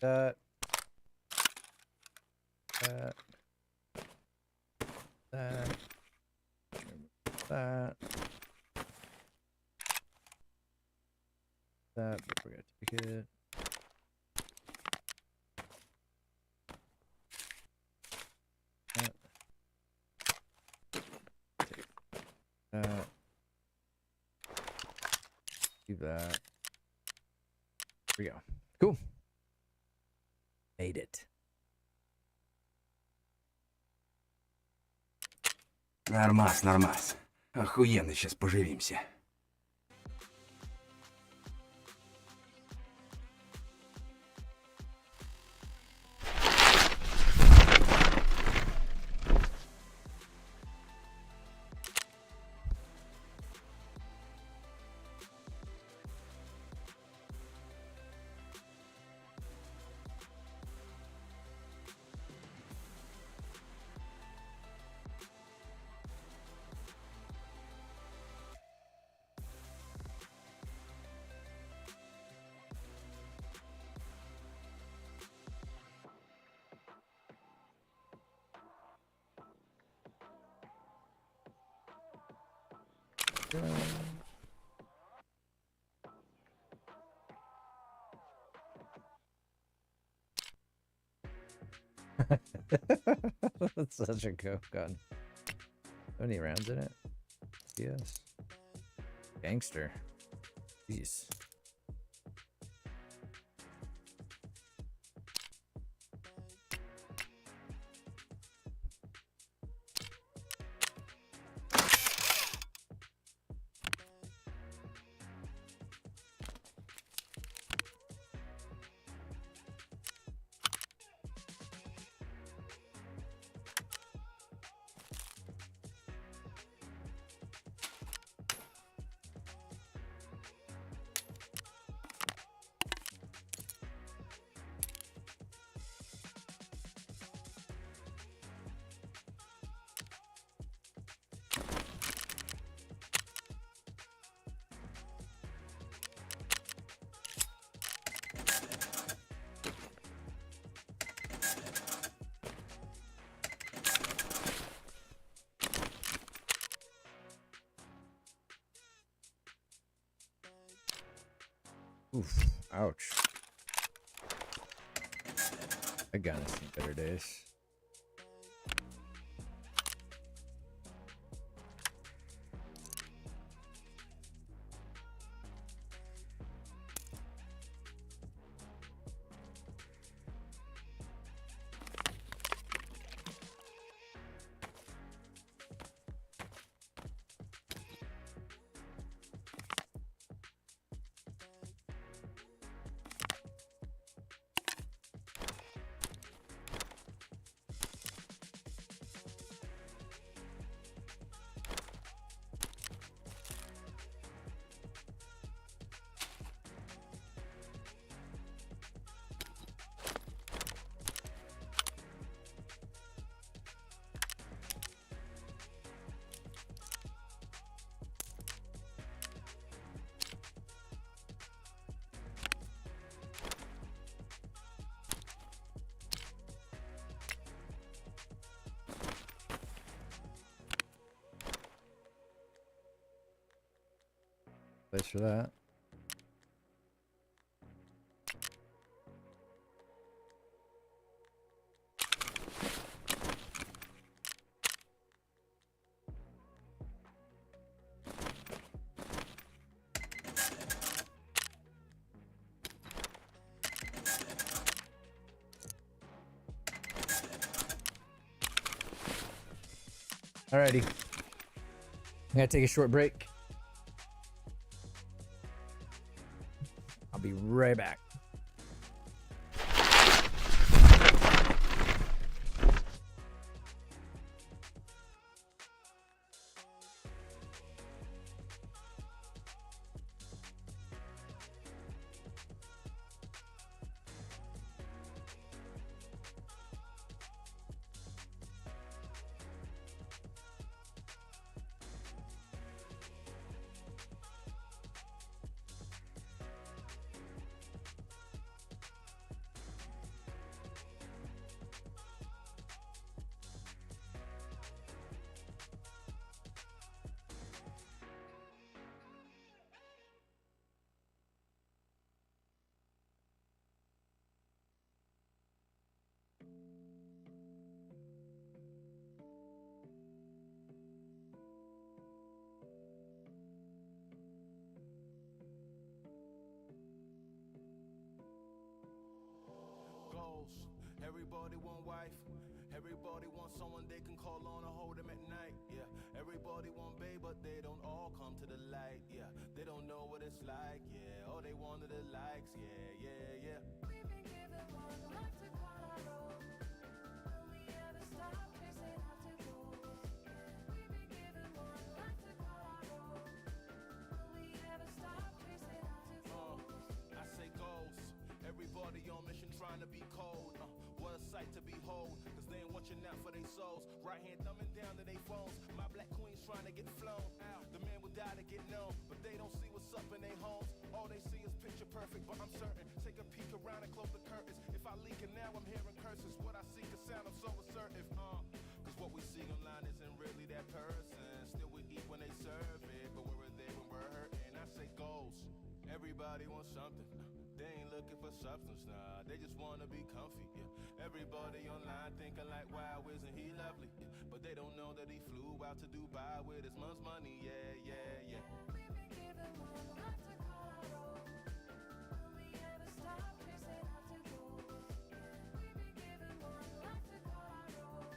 That, that, that, that, that, don't forget to pick it. That, take that, do that. There we go. Cool. Made it. Нормас, нормас. Охуенно сейчас поживимся. That's such a go gun. How many rounds in it? Yes. Gangster. Jeez. Oof. Ouch. That gun has seen better days. place for that. Alrighty. I'm gonna take a short break. I'll be right back. Everybody want wife, everybody want someone they can call on and hold them at night, yeah. Everybody want babe, but they don't all come to the light, yeah. They don't know what it's like, yeah. All they want are the likes, yeah, yeah, yeah. We've been given one life to call our own. Will we ever stop chasing after gold? We've been given one life to call our own. Will we ever stop chasing after gold? I say goals, everybody on mission trying to be cold. What a sight to behold, cause they ain't watching out for their souls. Right hand thumbing down to their phones. My black queen's trying to get flown out. The man will die to get known, but they don't see what's up in their homes. All they see is picture perfect, but I'm certain. Take a peek around and close the curtains. If I leak it now, I'm hearing curses. What I seek a sound, I'm so assertive, cause what we see online isn't really that person. Still we eat when they serve it, but we're there when we're hurting. I say goals, everybody wants something. They ain't looking for substance, nah. They just wanna be comfy, yeah. Everybody online thinking like, wow, isn't he lovely? Yeah. But they don't know that he flew out to Dubai with his mom's money, yeah, yeah, yeah. We've been given one life to call our own. Will we ever stop chasing after gold? We've been given one life to call our own.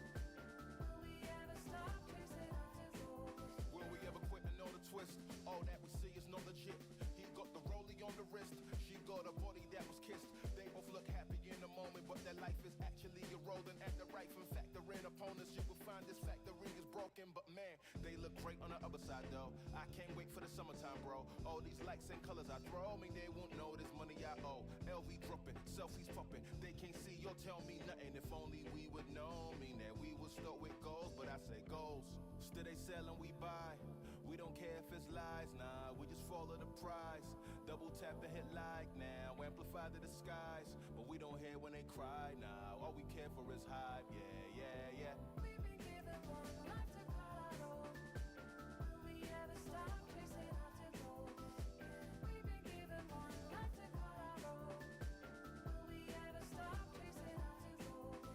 Will we ever stop chasing after gold? Will we ever quit and know the twist? All that we see is no legit. He got the rollie on the wrist. She got a body that was kissed. They both look happy in the moment, but their life is actually eroding at the right from factoring opponents. You will find this factory is broken, but man, they look great on the other side though. I can't wait for the summertime, bro. All these lights and colors I throw, mean they won't know this money I owe. LV dropping, selfies popping. They can't see or tell me nothing. If only we would know, mean that we would start with goals, but I say goals. Still they sell and we buy. We don't care if it's lies, nah, we just follow the prize. Double tap and hit like now, amplify to the skies. But we don't hear when they cry now, all we care for is hype, yeah, yeah, yeah. We've been given one life to call our own. Will we ever stop chasing after gold? We've been given one life to call our own. Will we ever stop chasing after gold?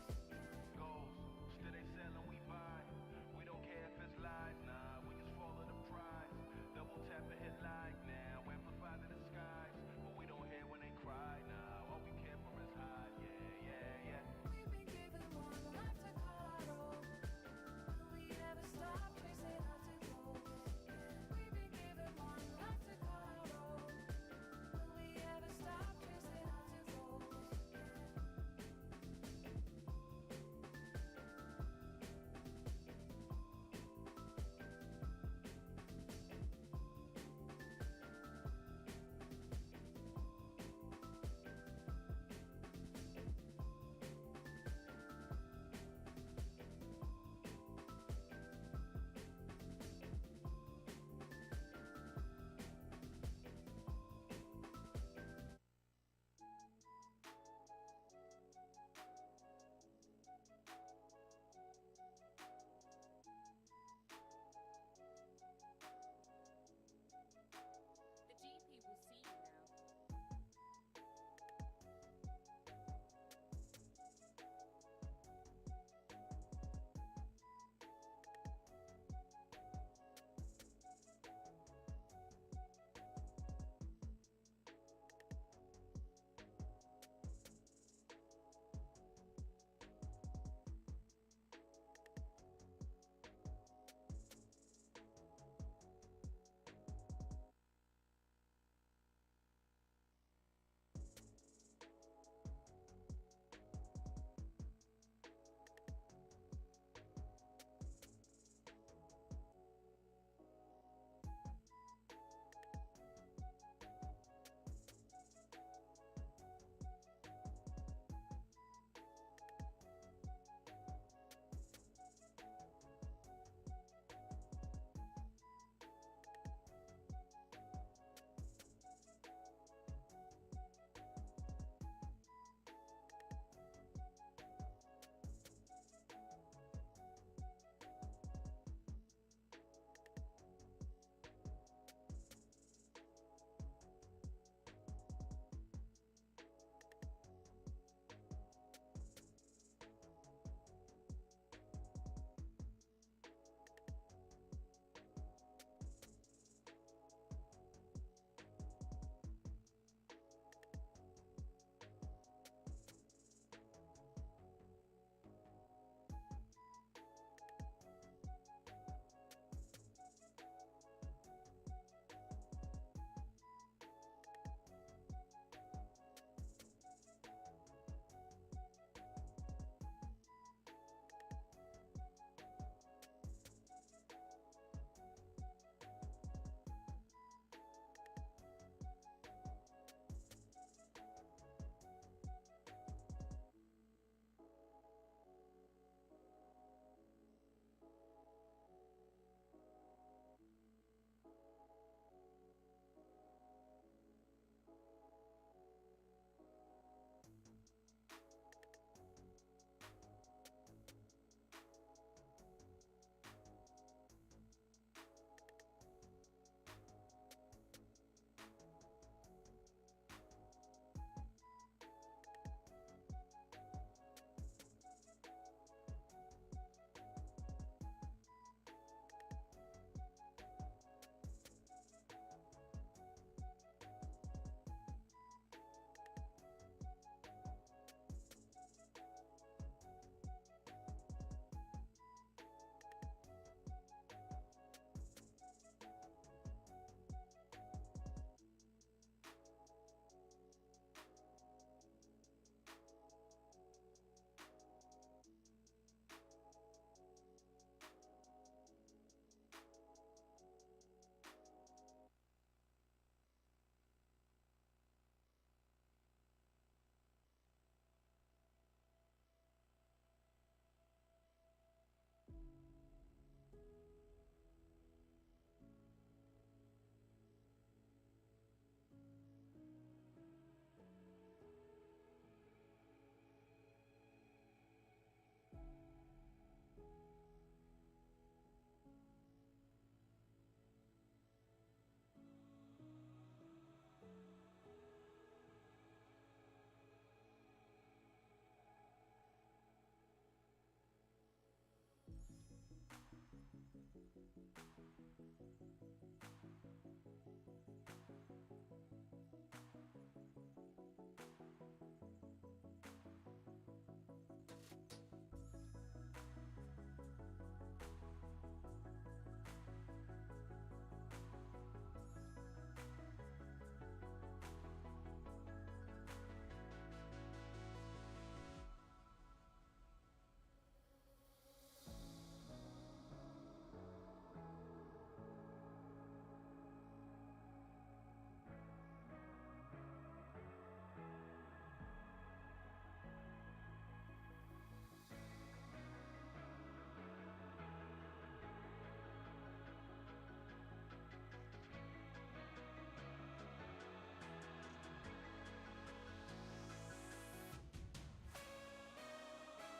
Goals, still they sell and we buy. We don't care if it's lies, nah, we just follow the prize. Double tap and hit like now, amplify to the skies. But we don't hear when they cry now, all we care for is hype, yeah, yeah, yeah. We've been given one life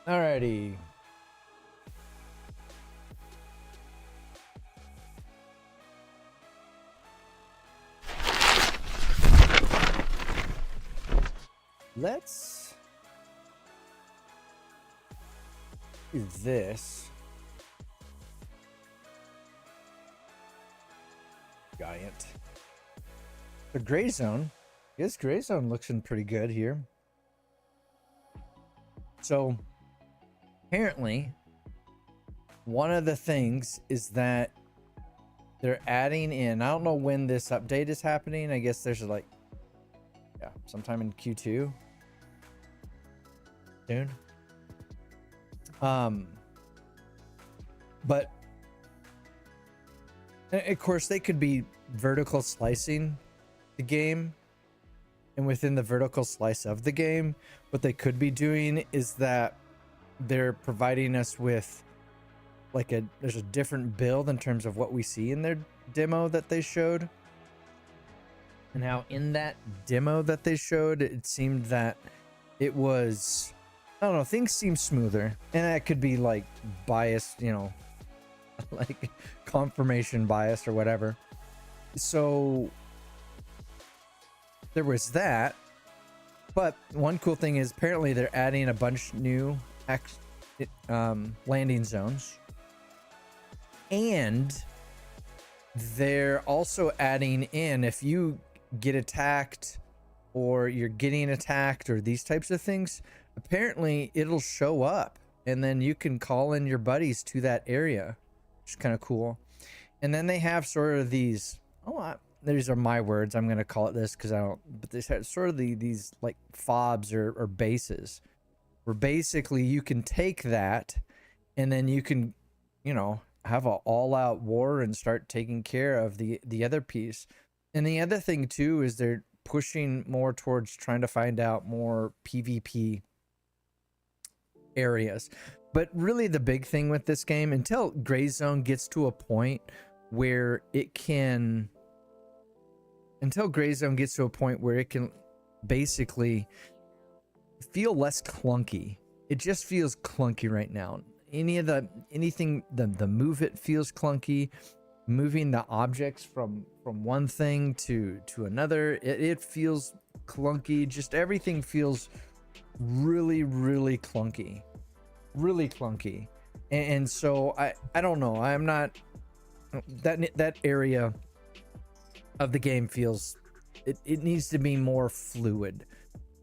Alrighty. Let's do this. Giant. The gray zone. Yes, gray zone looks in pretty good here. So apparently one of the things is that they're adding in, I don't know when this update is happening. I guess there's like, yeah, sometime in Q2 soon. But of course they could be vertical slicing the game, and within the vertical slice of the game, what they could be doing is that they're providing us with like there's a different build in terms of what we see in their demo that they showed. And how in that demo that they showed, it seemed that it was, I don't know, things seem smoother, and that could be like biased, you know, like confirmation bias or whatever. So there was that, but one cool thing is apparently they're adding a bunch new landing zones, and they're also adding in, if you get attacked or you're getting attacked or these types of things, apparently it'll show up and then you can call in your buddies to that area, which is kind of cool. And then they have sort of these, these are my words, I'm going to call it this because I don't, but they have sort of these like fobs or bases, where basically you can take that and then you can, you know, have an all-out war and start taking care of the other piece. And the other thing too is they're pushing more towards trying to find out more PvP areas. But really the big thing with this game, until Gray Zone gets to a point where it can, basically feel less clunky. It just feels clunky right now. The move, it feels clunky. Moving the objects from one thing to another, it feels clunky. Just everything feels really clunky, and so I don't know, I'm not, that area of the game feels, it needs to be more fluid.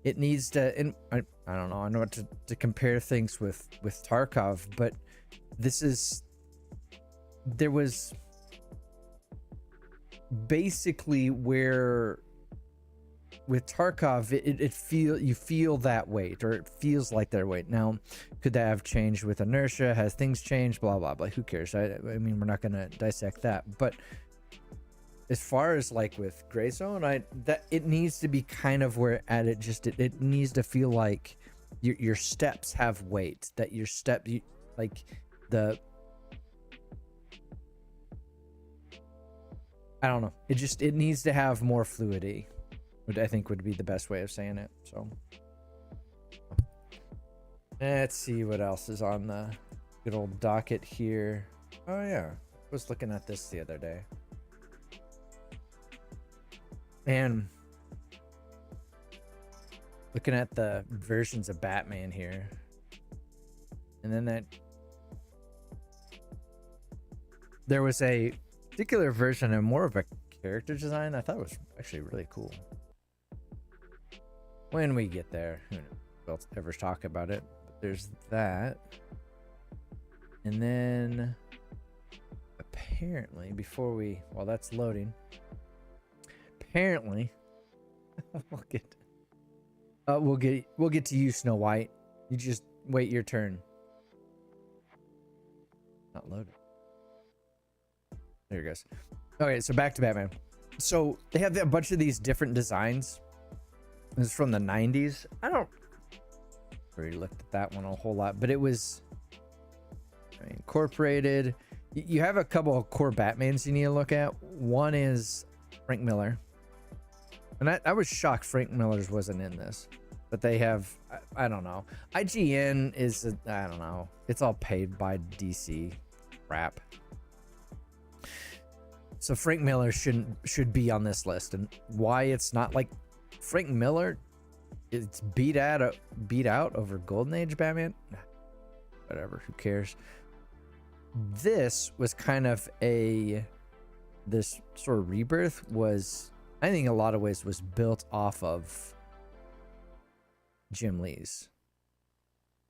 It needs to, and I don't know, I know what to compare things with Tarkov, but there was basically where with Tarkov you feel that weight, or it feels like their weight. Now, could that have changed with inertia? Has things changed? Blah blah blah. Who cares? I mean, we're not gonna dissect that. But as far as like with Gray Zone, that it needs to be kind of where at it just it needs to feel like your steps have weight. That your step, I don't know. It needs to have more fluidity, which I think would be the best way of saying it. So let's see what else is on the good old docket here. Oh yeah, I was looking at this the other day, and looking at the versions of Batman here, and then there was a particular version and more of a character design I thought was actually really cool. When we get there, who knows, we'll ever talk about it. But there's that, and then apparently while that's loading, apparently we'll get to you, Snow White. You just wait your turn. Not loaded. There it goes. Okay, so back to Batman. So they have a bunch of these different designs. This is from the 90s. I don't really looked at that one a whole lot, but it was incorporated. You have a couple of core Batmans you need to look at. One is Frank Miller. And I was shocked Frank Miller's wasn't in this. but they have, I don't know. IGN is, I don't know. It's all paid by DC crap. So Frank Miller should be on this list, and why it's not like Frank Miller, it's beat out over Golden Age Batman. Whatever, who cares? This was kind of this sort of rebirth was, I think, in a lot of ways was built off of Jim Lee's,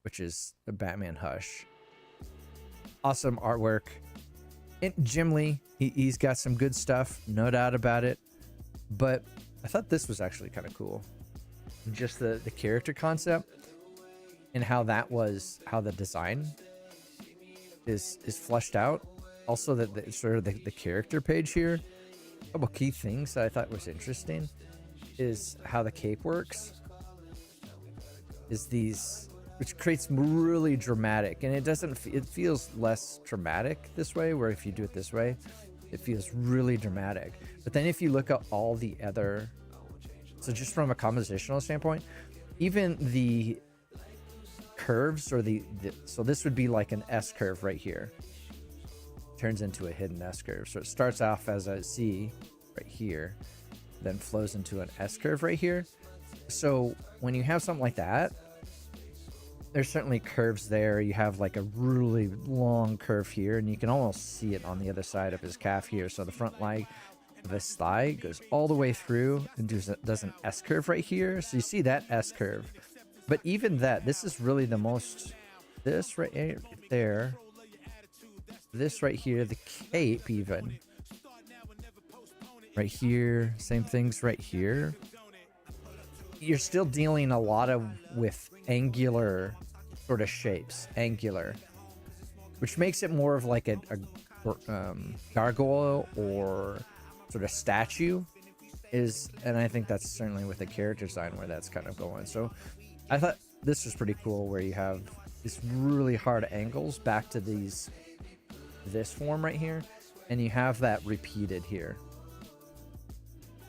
which is the Batman Hush. Awesome artwork. And Jim Lee, he's got some good stuff, no doubt about it. But I thought this was actually kind of cool. Just the character concept and how the design is fleshed out. Also the sort of the character page here. A couple key things that I thought was interesting is how the cape works. Is these, which creates really dramatic, and it feels less dramatic this way, where if you do it this way, it feels really dramatic. But then if you look at all the other, so just from a compositional standpoint, even the curves or so this would be like an S curve right here, turns into a hidden S curve. So it starts off as a C right here, then flows into an S curve right here. So when you have something like that, there's certainly curves there. You have like a really long curve here, and you can almost see it on the other side of his calf here. So the front leg of his thigh goes all the way through and does an S curve right here. So you see that S curve. But even that, this is really the most, this right there, this right here, the cape even, right here, same things right here. You're still dealing a lot with angular sort of shapes, which makes it more of like a gargoyle or sort of statue and I think that's certainly with the character design where that's kind of going. So I thought this was pretty cool, where you have these really hard angles back to this form right here, and you have that repeated here.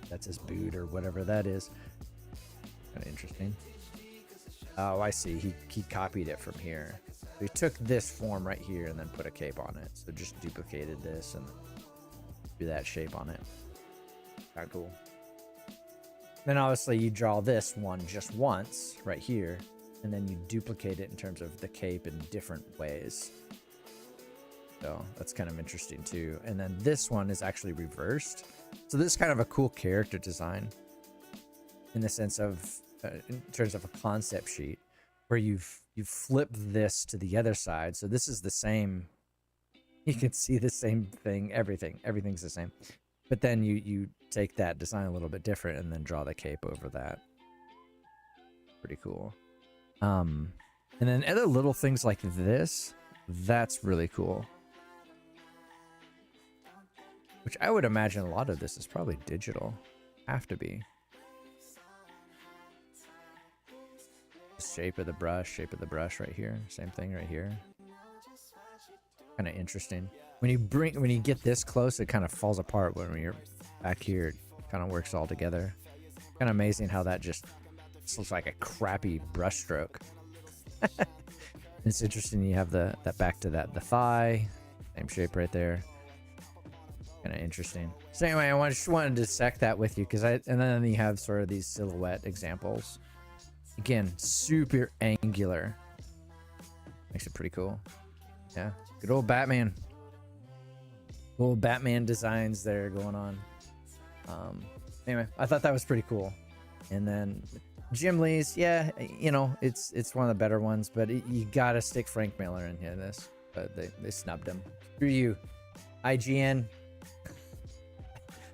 That's his boot or whatever that is. Kind of interesting. Oh, I see. He copied it from here. So he took this form right here and then put a cape on it. So just duplicated this and do that shape on it. Kind of cool. Then obviously you draw this one just once right here, and then you duplicate it in terms of the cape in different ways. So that's kind of interesting too. And then this one is actually reversed. So this is kind of a cool character design in the sense of, in terms of a concept sheet, where you flip this to the other side. So this is the same. You can see the same thing. Everything's the same. But then you take that design a little bit different and then draw the cape over that. Pretty cool. And then other little things like this, that's really cool. Which I would imagine a lot of this is probably digital. Have to be. Shape of the brush right here. Same thing right here. Kind of interesting. When you get this close, it kind of falls apart. When you're back here, it kind of works all together. Kind of amazing how that just looks like a crappy brush stroke. It's interesting. You have that back to the thigh, same shape right there. Kind of interesting. So anyway, I just wanted to dissect that with you, and then you have sort of these silhouette examples. Again, super angular. Makes it pretty cool. Yeah, good old Batman. Little Batman designs there going on. Anyway, I thought that was pretty cool. And then Jim Lee's, yeah, you know, it's one of the better ones, but you gotta stick Frank Miller in here. But they snubbed him. Screw you, IGN.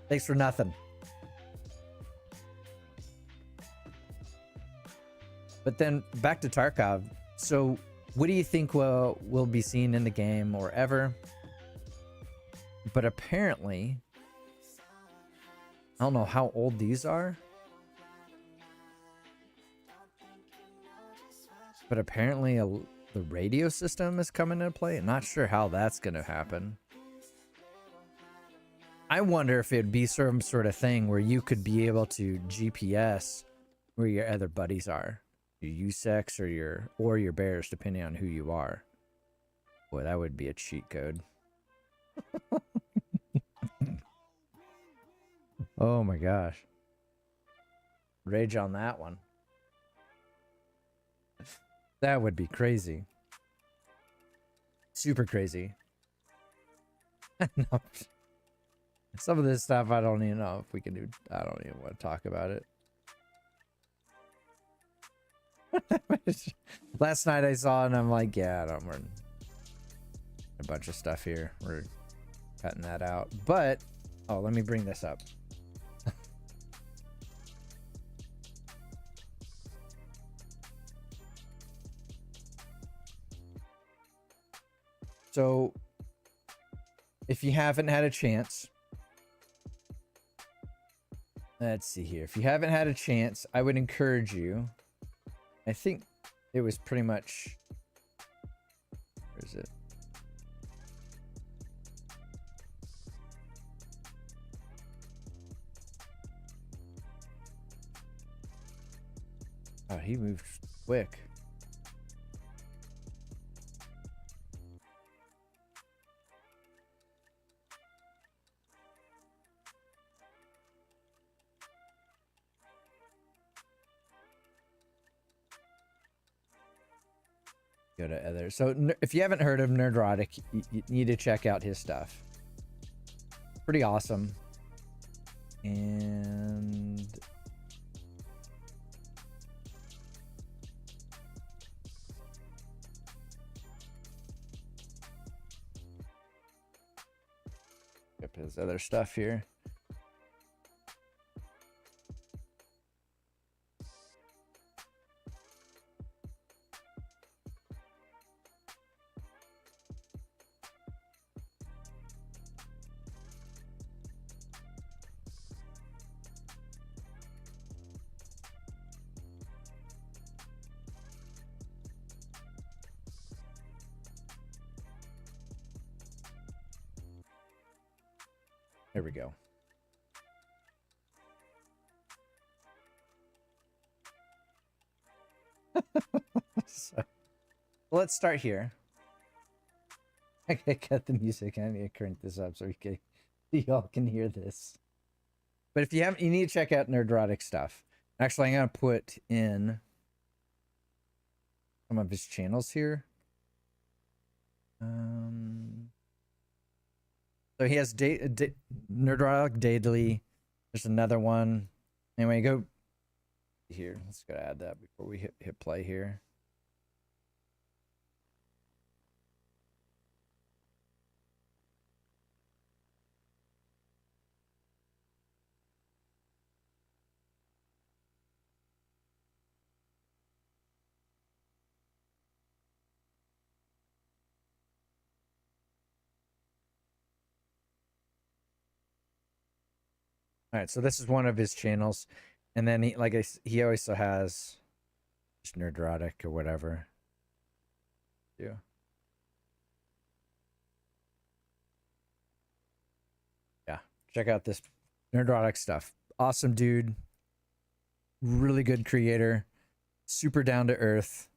Thanks for nothing. But then back to Tarkov. So what do you think will be seen in the game or ever? But apparently, I don't know how old these are. But apparently the radio system is coming into play. I'm not sure how that's going to happen. I wonder if it'd be some sort of thing where you could be able to GPS where your other buddies are. your USEX or your bears, depending on who you are. Boy, that would be a cheat code. Oh my gosh. Rage on that one. That would be crazy. Super crazy. No. Some of this stuff I don't even know if we can do. I don't even want to talk about it. Last night I saw it and I'm like, yeah, we're a bunch of stuff here. We're cutting that out. But, oh, let me bring this up. So, if you haven't had a chance, let's see here. If you haven't had a chance, I would encourage you. I think it was pretty much. Where is it? Oh, he moved quick. Go to other. So if you haven't heard of Nerdrotic, you need to check out his stuff. Pretty awesome. And up his other stuff here. There we go. So, let's start here. I gotta cut the music. I need to crank this up so y'all can hear this. But if you haven't, you need to check out Nerdrotic stuff. Actually, I'm gonna put in some of his channels here. So he has Nerdrotic Daily. There's another one. Anyway, go here. Let's go add that before we hit play here. All right, so this is one of his channels, and then he also has just Nerdrotic or whatever. Yeah. Yeah, check out this Nerdrotic stuff. Awesome dude, really good creator, super down to earth.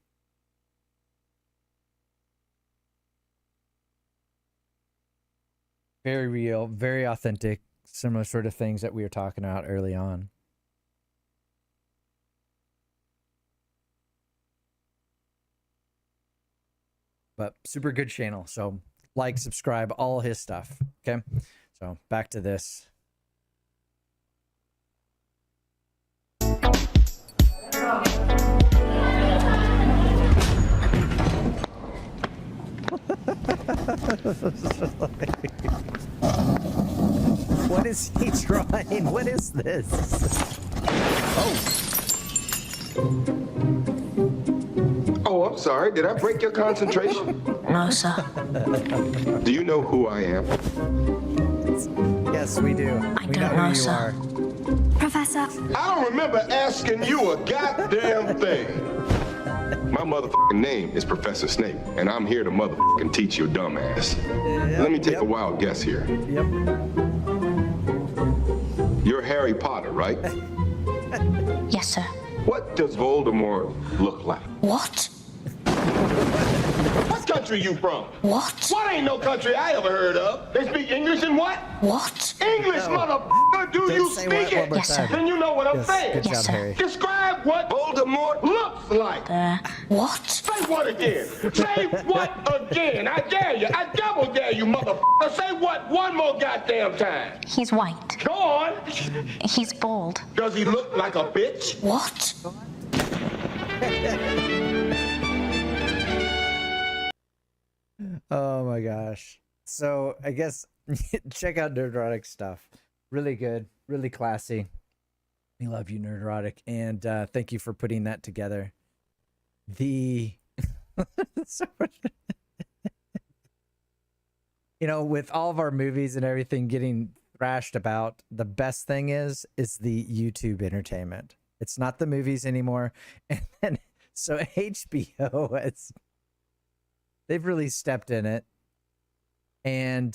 Very real, very authentic. Similar sort of things that we were talking about early on. But super good channel. So like, subscribe, all his stuff. Okay. So back to this. What is he trying? What is this? Oh, I'm sorry. Did I break your concentration? No, sir. Do you know who I am? Yes, we do. I We don't who know, you sir. are. Professor. I don't remember asking you a goddamn thing. My motherfucking name is Professor Snape, and I'm here to motherfucking teach your dumb ass. Let me take a wild guess here. Yep. You're Harry Potter, right? Yes, sir. What does Voldemort look like? What? What country you from? What? What ain't no country I ever heard of? They speak English and what? What? English, motherfucker. Do Then you say speak what one it? more Yes, time. sir. Then you know what I'm Yes, saying. good Yes, job, sir. Harry. Describe what Voldemort looks like. What? Say what again? Say what again? I dare you. I double dare you, motherfucker. Say what one more goddamn time. He's white. Go on. He's bald. Does he look like a bitch? What? Oh my gosh. So I guess check out Nerdrotic stuff. Really good, really classy. We love you, Nerdrotic, and thank you for putting that together. The so much- you know, with all of our movies and everything getting thrashed about, the best thing is the YouTube entertainment. It's not the movies anymore. And then, so HBO has they've really stepped in it. And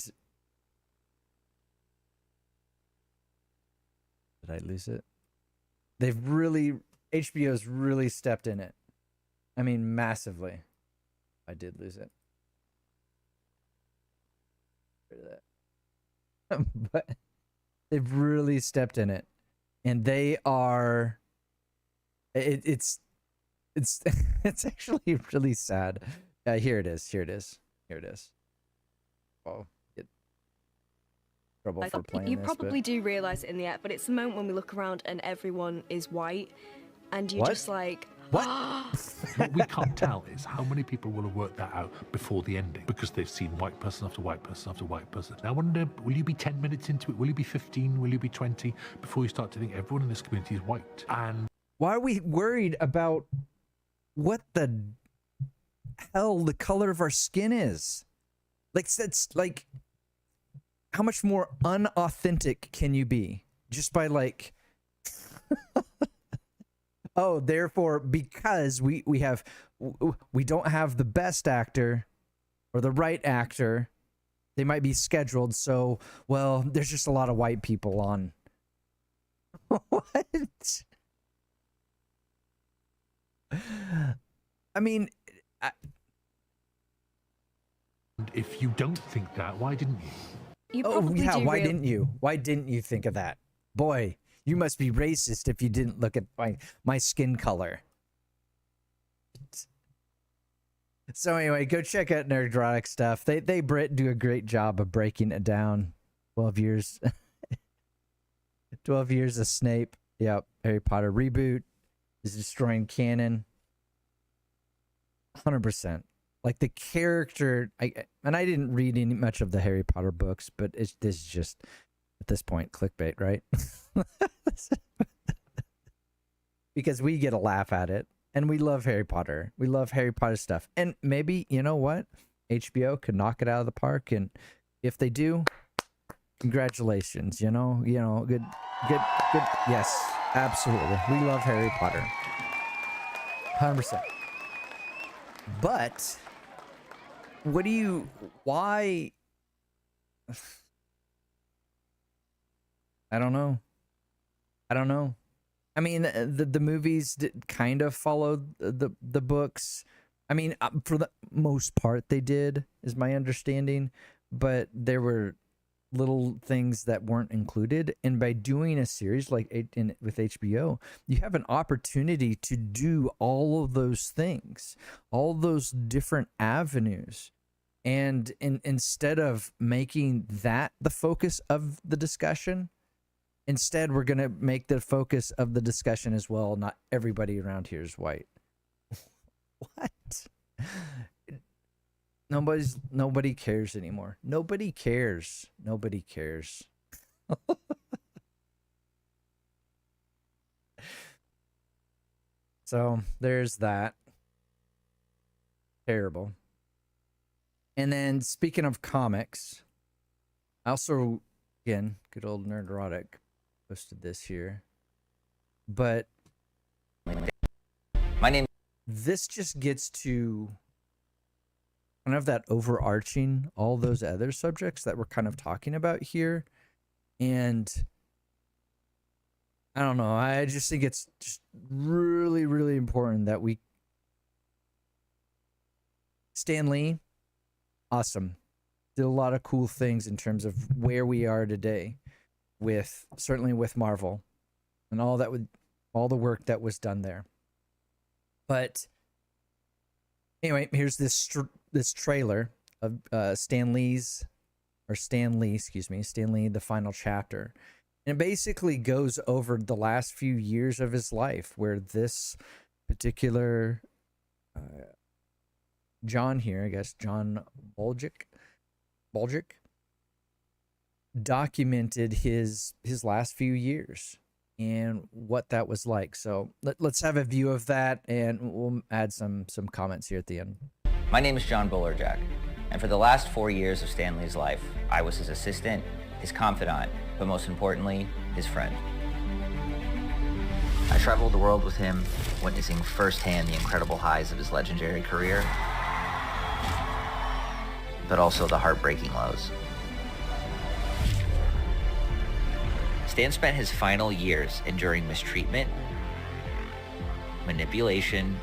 did I lose it? HBO's really stepped in it. I mean, massively. I did lose it. Rid of that. But they've really stepped in it. And they are it's it's actually really sad. Here it is. Oh, get trouble for playing You this, probably do realise it in the app, but it's the moment when we look around and everyone is white, and you're What? just like, What? What we can't tell is how many people will have worked that out before the ending because they've seen white person after white person after white person. Now, I wonder, will you be 10 minutes into it? Will you be 15? Will you be 20 before you start to think everyone in this community is white? And Why are we worried about what the hell the color of our skin is? Like, that's like, how much more unauthentic can you be just by like, oh, therefore, because we don't have the best actor or the right actor, they might be scheduled. So, well, there's just a lot of white people on. What? I mean, if you don't think that, why didn't you? you oh probably yeah, do why didn't you? Why didn't you think of that? Boy, you must be racist if you didn't look at my skin color. So anyway, go check out Nerdrotic stuff. They do a great job of breaking it down. 12 years 12 years of Snape. Yep, Harry Potter reboot is destroying canon. 100%. Like the character, I didn't read any much of the Harry Potter books, but this is just at this point clickbait, right? Because we get a laugh at it, and we love Harry Potter. We love Harry Potter stuff, and maybe you know what, HBO could knock it out of the park, and if they do, congratulations. You know, good. Yes, absolutely. We love Harry Potter, 100%. But why? I don't know. I mean, the movies kind of followed the books. I mean, for the most part, they did, is my understanding. But there were little things that weren't included, and by doing a series like with HBO, you have an opportunity to do all of those things, all those different avenues, and instead of making that the focus of the discussion, instead we're going to make the focus of the discussion as well, not everybody around here is white. What? Nobody cares anymore. Nobody cares. So there's that. Terrible. And then speaking of comics, I also, again, good old Nerdrotic posted this here. But My name. this just gets to kind of that overarching all those other subjects that we're kind of talking about here. And I don't know. I just think it's just really, really important that we. Stan Lee, awesome. Did a lot of cool things in terms of where we are today, with certainly with Marvel, and all that would, all the work that was done there. But anyway, here's this trailer of Stan Lee, the final chapter. And it basically goes over the last few years of his life, where this particular John here, I guess John Bulgick, documented his last few years and what that was like. So let's have a view of that, and we'll add some comments here at the end. My name is John Bullerjack, and for the last 4 years of Stan Lee's life, I was his assistant, his confidant, but most importantly, his friend. I traveled the world with him, witnessing firsthand the incredible highs of his legendary career, but also the heartbreaking lows. Stan spent his final years enduring mistreatment, manipulation,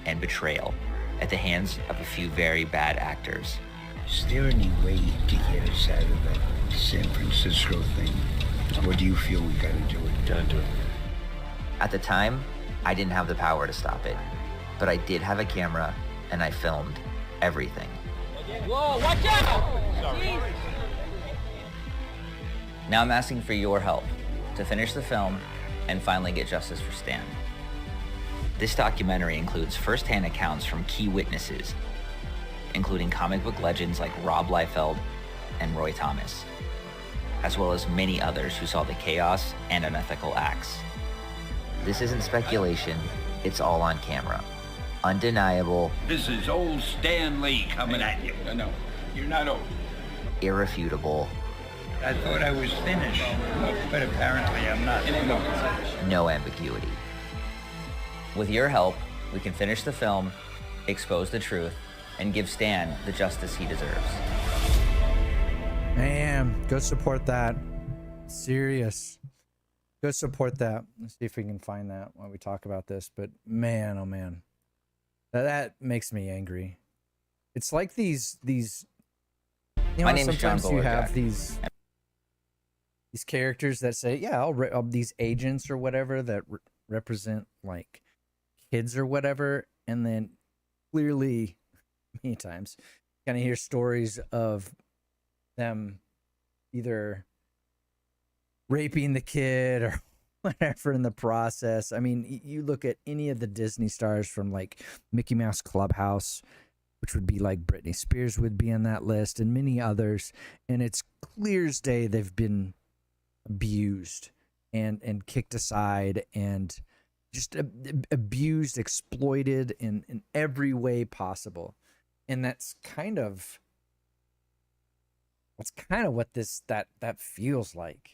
and betrayal at the hands of a few very bad actors. Is there any way to get us out of that San Francisco thing? Or do you feel we gotta do it? Gotta do it. At the time, I didn't have the power to stop it, but I did have a camera and I filmed everything. Whoa, watch out! Sorry. Now I'm asking for your help to finish the film and finally get justice for Stan. This documentary includes first-hand accounts from key witnesses, including comic book legends like Rob Liefeld and Roy Thomas, as well as many others who saw the chaos and unethical acts. This isn't speculation, it's all on camera. Undeniable. This is old Stan Lee coming at you. No, you're not old. Irrefutable. I thought I was finished, but apparently I'm not. No ambiguity. With your help, we can finish the film, expose the truth, and give Stan the justice he deserves. Man, go support that. Serious. Go support that. Let's see if we can find that while we talk about this. But man, oh man, that makes me angry. It's like these. You know, My name is John sometimes you have Bullerjack. these characters that say, "Yeah, I'll these agents or whatever that represent like kids or whatever," and then clearly, many times, kind of hear stories of them either raping the kid or whatever in the process. I mean, you look at any of the Disney stars from like Mickey Mouse Clubhouse, which would be like Britney Spears would be on that list, and many others, and it's clear as day they've been abused and kicked aside and just abused, exploited in every way possible. And that's kind of what that feels like.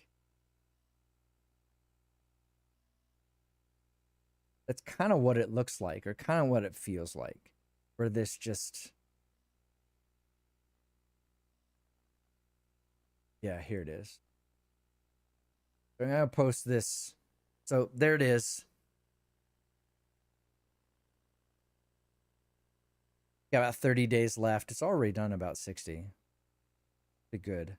That's kind of what it looks like, or kind of what it feels like, where this just, yeah, here it is. I'm gonna post this. So there it is. Got about 30 days left. It's already done about 60. Pretty good.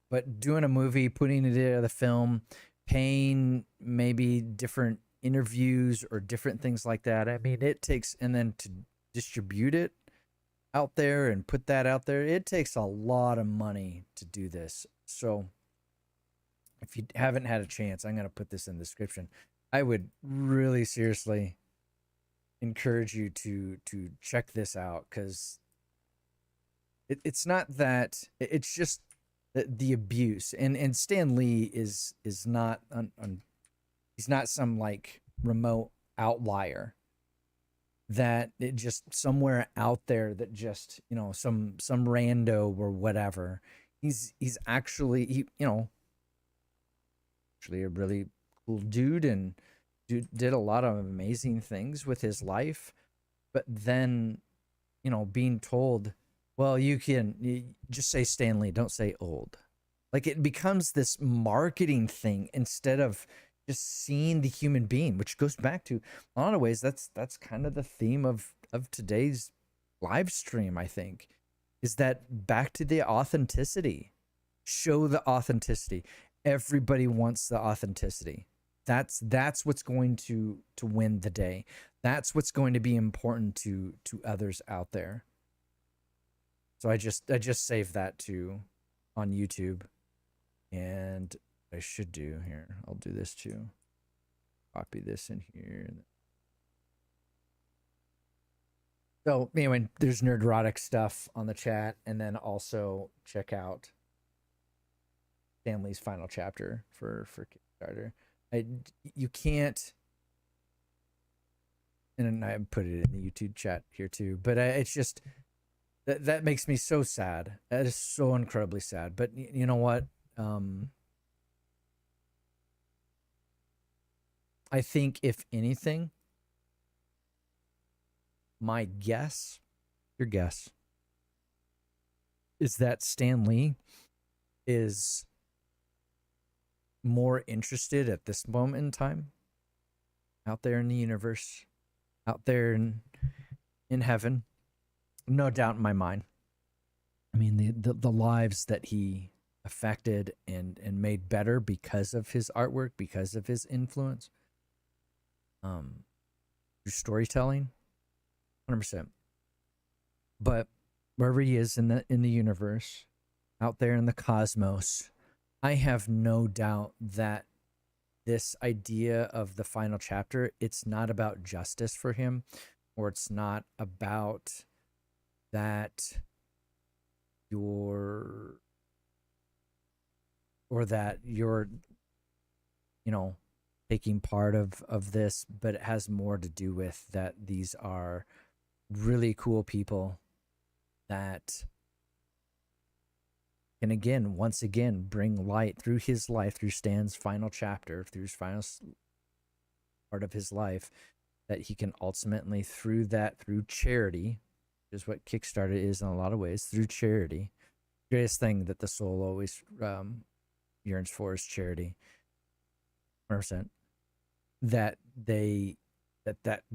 But doing a movie, putting it into the film, paying maybe different interviews or different things like that. I mean, it takes, and then to distribute it out there and put that out there, it takes a lot of money to do this. So if you haven't had a chance, I'm going to put this in the description. I would really seriously encourage you to check this out, because it's not that, it's just the abuse, and Stan Lee is not he's not some like remote outlier that it just somewhere out there that just, you know, some rando or whatever. He's actually actually a really cool dude, and did a lot of amazing things with his life. But then, you know, being told, well, you just say Stan Lee, don't say old. Like, it becomes this marketing thing instead of just seeing the human being, which goes back to, in a lot of ways, that's kind of the theme of today's live stream, I think, is that back to the authenticity. Show the authenticity. Everybody wants the authenticity. That's what's going to win the day. That's what's going to be important to others out there. So I just saved that too on YouTube, and I should do here. I'll do this too. Copy this in here. So anyway, there's nerdrotic stuff on the chat, and then also check out Stanley's final chapter for Kickstarter. You can't, and I put it in the YouTube chat here too, but it's just that makes me so sad. That is so incredibly sad. But you know what? I think if anything, my guess, your guess, is that Stan Lee is more interested at this moment in time out there in the universe, out there in heaven, no doubt in my mind. I mean, the lives that he affected and made better because of his artwork, because of his influence, through storytelling, 100%. But wherever he is in the universe, out there in the cosmos, I have no doubt that this idea of the final chapter, it's not about justice for him, or it's not about that you're, you know, taking part of this, but it has more to do with that these are really cool people that can once again bring light through his life, through Stan's final chapter, through his final part of his life, that he can ultimately through charity, which is what Kickstarter is in a lot of ways, through charity. The greatest thing that the soul always yearns for is charity. 100%. That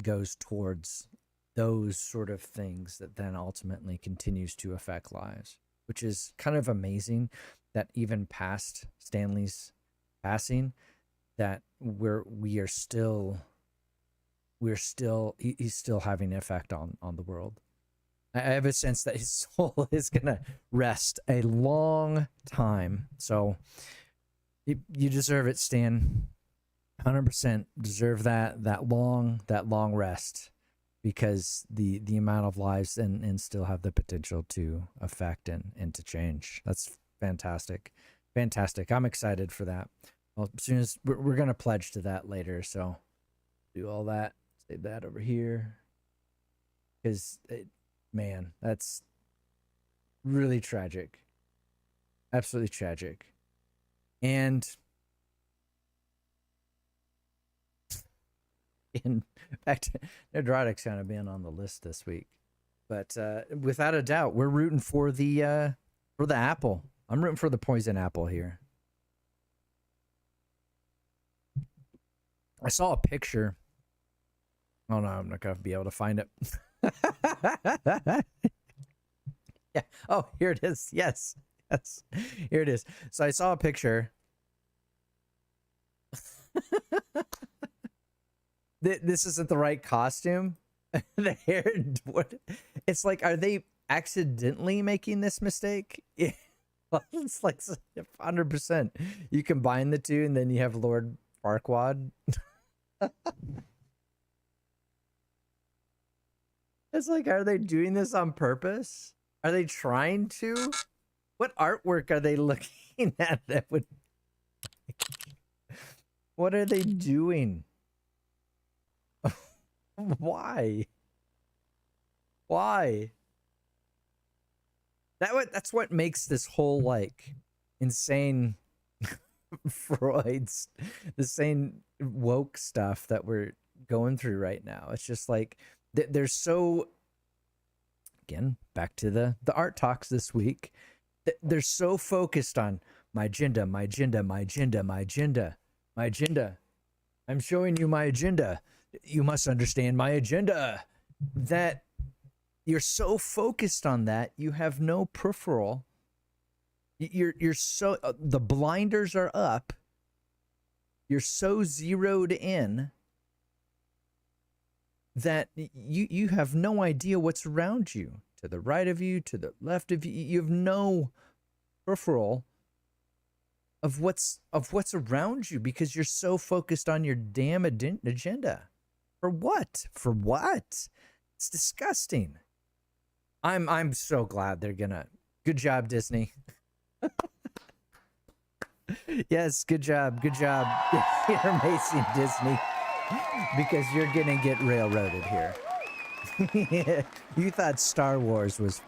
goes towards those sort of things that then ultimately continues to affect lives, which is kind of amazing that even past Stanley's passing, that he's still having an effect on the world. I have a sense that his soul is gonna rest a long time. So you deserve it, Stan. 100% deserve that long rest, because the amount of lives and still have the potential to affect and to change. That's fantastic. I'm excited for that. Well, as soon as we're gonna pledge to that later, so do all that, save that over here, because man, that's really tragic, absolutely tragic. And back to Nerdrotic's kind of being on the list this week, but without a doubt, we're rooting for the apple. I'm rooting for the poison apple here. I saw a picture. Oh no, I'm not gonna be able to find it. Yeah. Oh, here it is. Yes. Here it is. So I saw a picture. This isn't the right costume. The hair. What? It's like, are they accidentally making this mistake? Yeah. It's like 100%. You combine the two, and then you have Lord Farquaad. It's like, are they doing this on purpose? Are they trying to? What artwork are they looking at that would... What are they doing? Why? That's what makes this whole like insane Freud's the same woke stuff that we're going through right now. It's just like they're so, again, back to the art talks this week. They're so focused on my agenda. I'm showing you my agenda. You must understand my agenda. That you're so focused on that, you have no peripheral. You're so the blinders are up. You're so zeroed in that you have no idea what's around you, to the right of you, to the left of you. You have no peripheral of what's around you because you're so focused on your damn agenda. For what? For what? It's disgusting. I'm so glad they're gonna. Good job, Disney. Yes, good job. Good job. You're amazing, Disney. Because you're gonna get railroaded here. You thought Star Wars was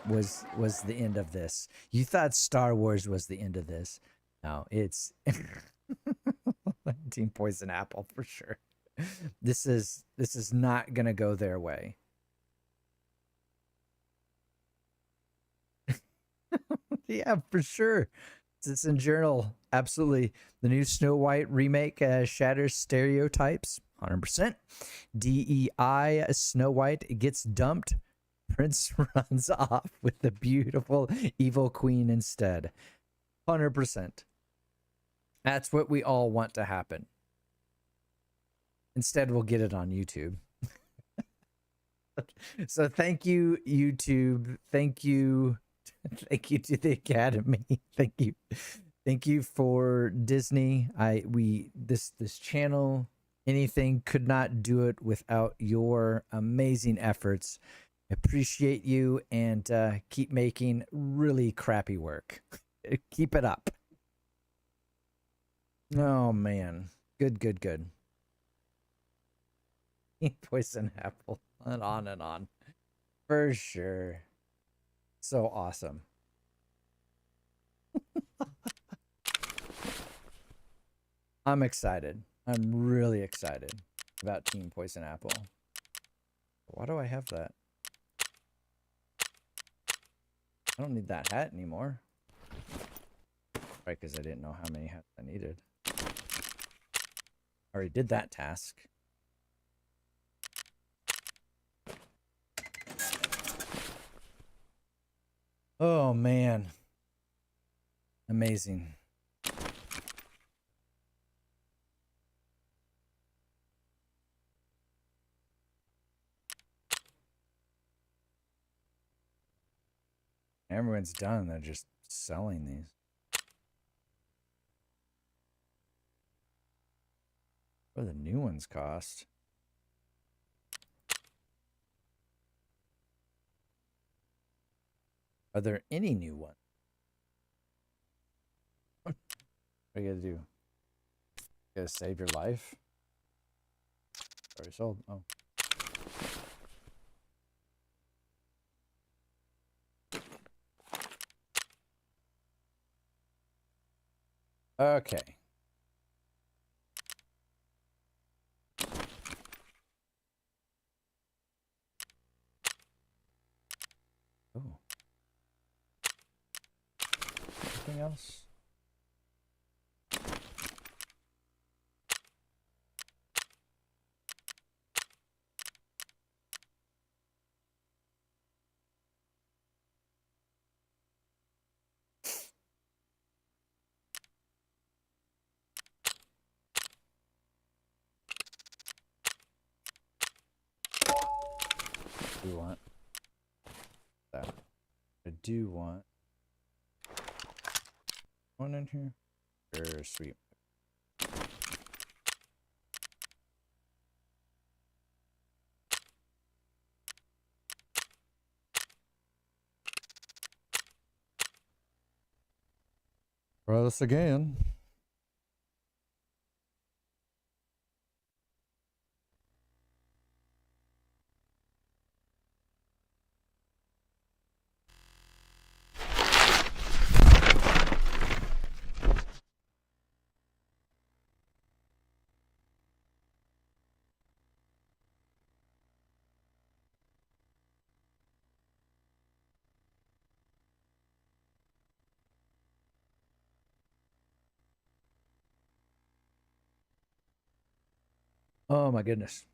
the end of this. You thought Star Wars was the end of this. No, it's Team Poison Apple for sure. This is not gonna go their way. Yeah, for sure. Citizen Journal, absolutely. The new Snow White remake shatters stereotypes, 100%. DEI, Snow White gets dumped. Prince runs off with the beautiful evil queen instead. 100%. That's what we all want to happen. Instead, we'll get it on YouTube. So thank you, YouTube. Thank you. Thank you to the Academy. Thank you for Disney. This channel, anything could not do it without your amazing efforts. Appreciate you and keep making really crappy work. Keep it up. Oh man. Good. Poison apple and on and on. For sure. So awesome. I'm excited. I'm really excited about Team Poison Apple. Why do I have that? I don't need that hat anymore. Right, because I didn't know how many hats I needed. I already did that task. Oh man. Amazing. Everyone's done. They're just selling these. What do the new ones cost? Are there any new ones? What do you gotta do? You gotta save your life? Already sold. Oh. Okay. Oh. Anything else? Do want that. I do want one in here. Sure, sweet. Try this again. Oh my goodness.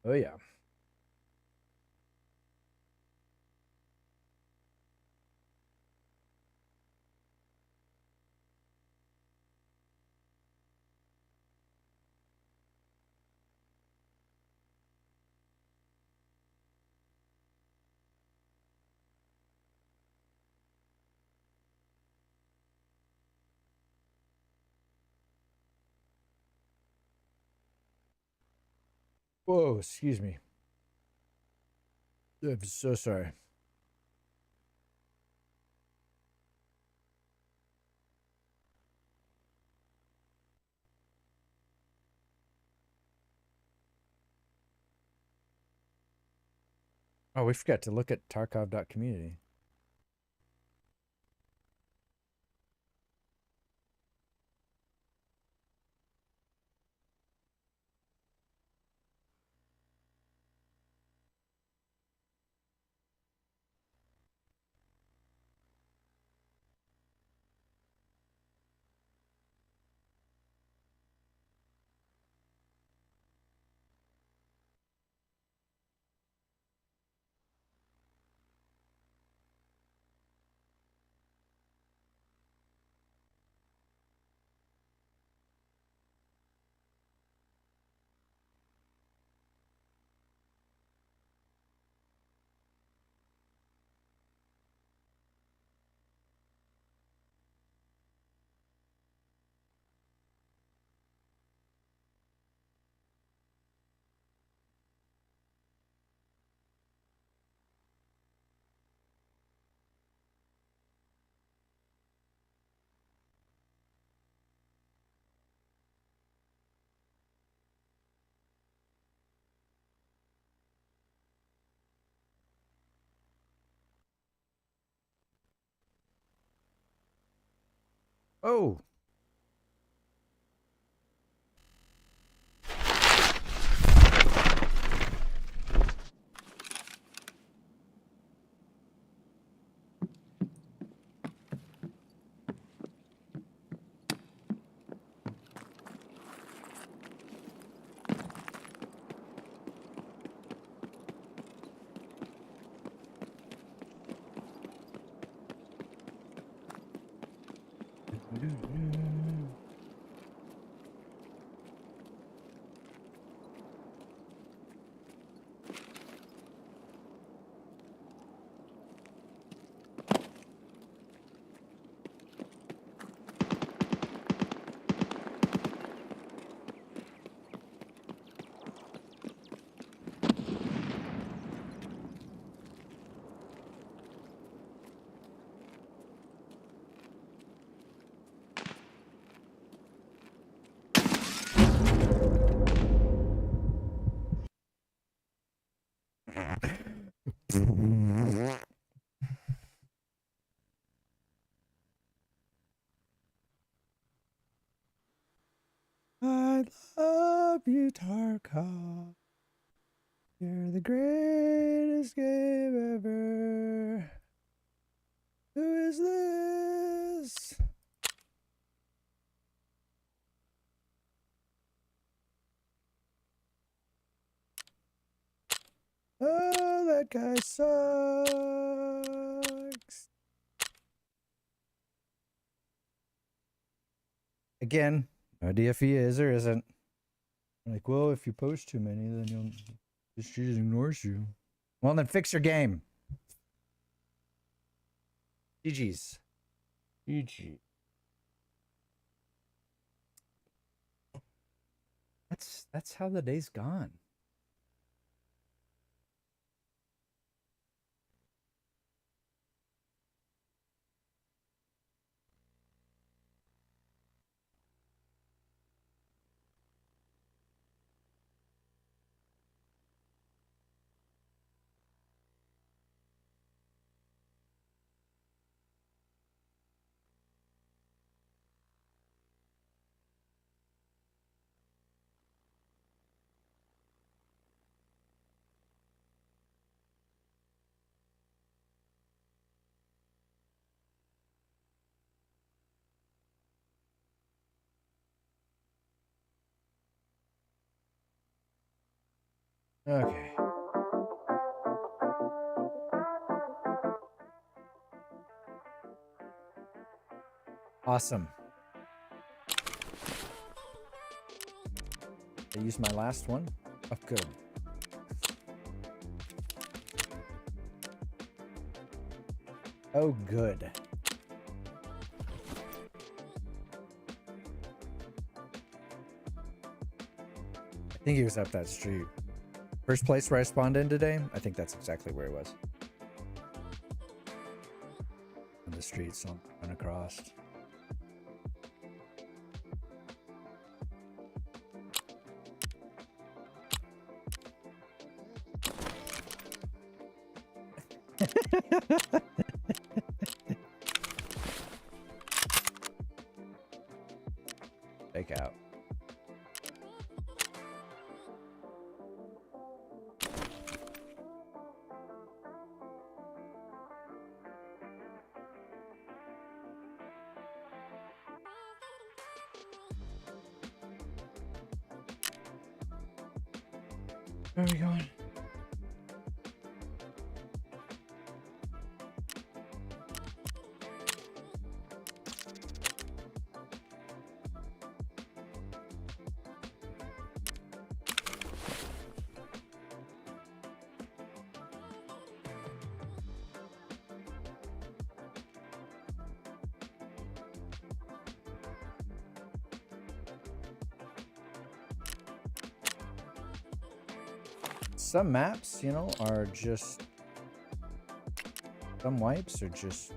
Oh yeah. Whoa, excuse me. I'm so sorry. Oh, we forgot to look at Tarkov.community. Oh. I love you, Tarkov. You're the greatest game ever. Who is this? Oh, that guy sucks. Again, no idea if he is or isn't. Like, well, if you post too many, then you'll just ignores you. Well, then fix your game. GG's. GG. That's how the day's gone. Okay. Awesome. I used my last one. Oh, good. Oh, good. I think he was up that street. First place where I spawned in today, I think that's exactly where he was. On the street, so I'm going across. Fake out. Where are we going? Some maps, you know, are just... Some wipes are just...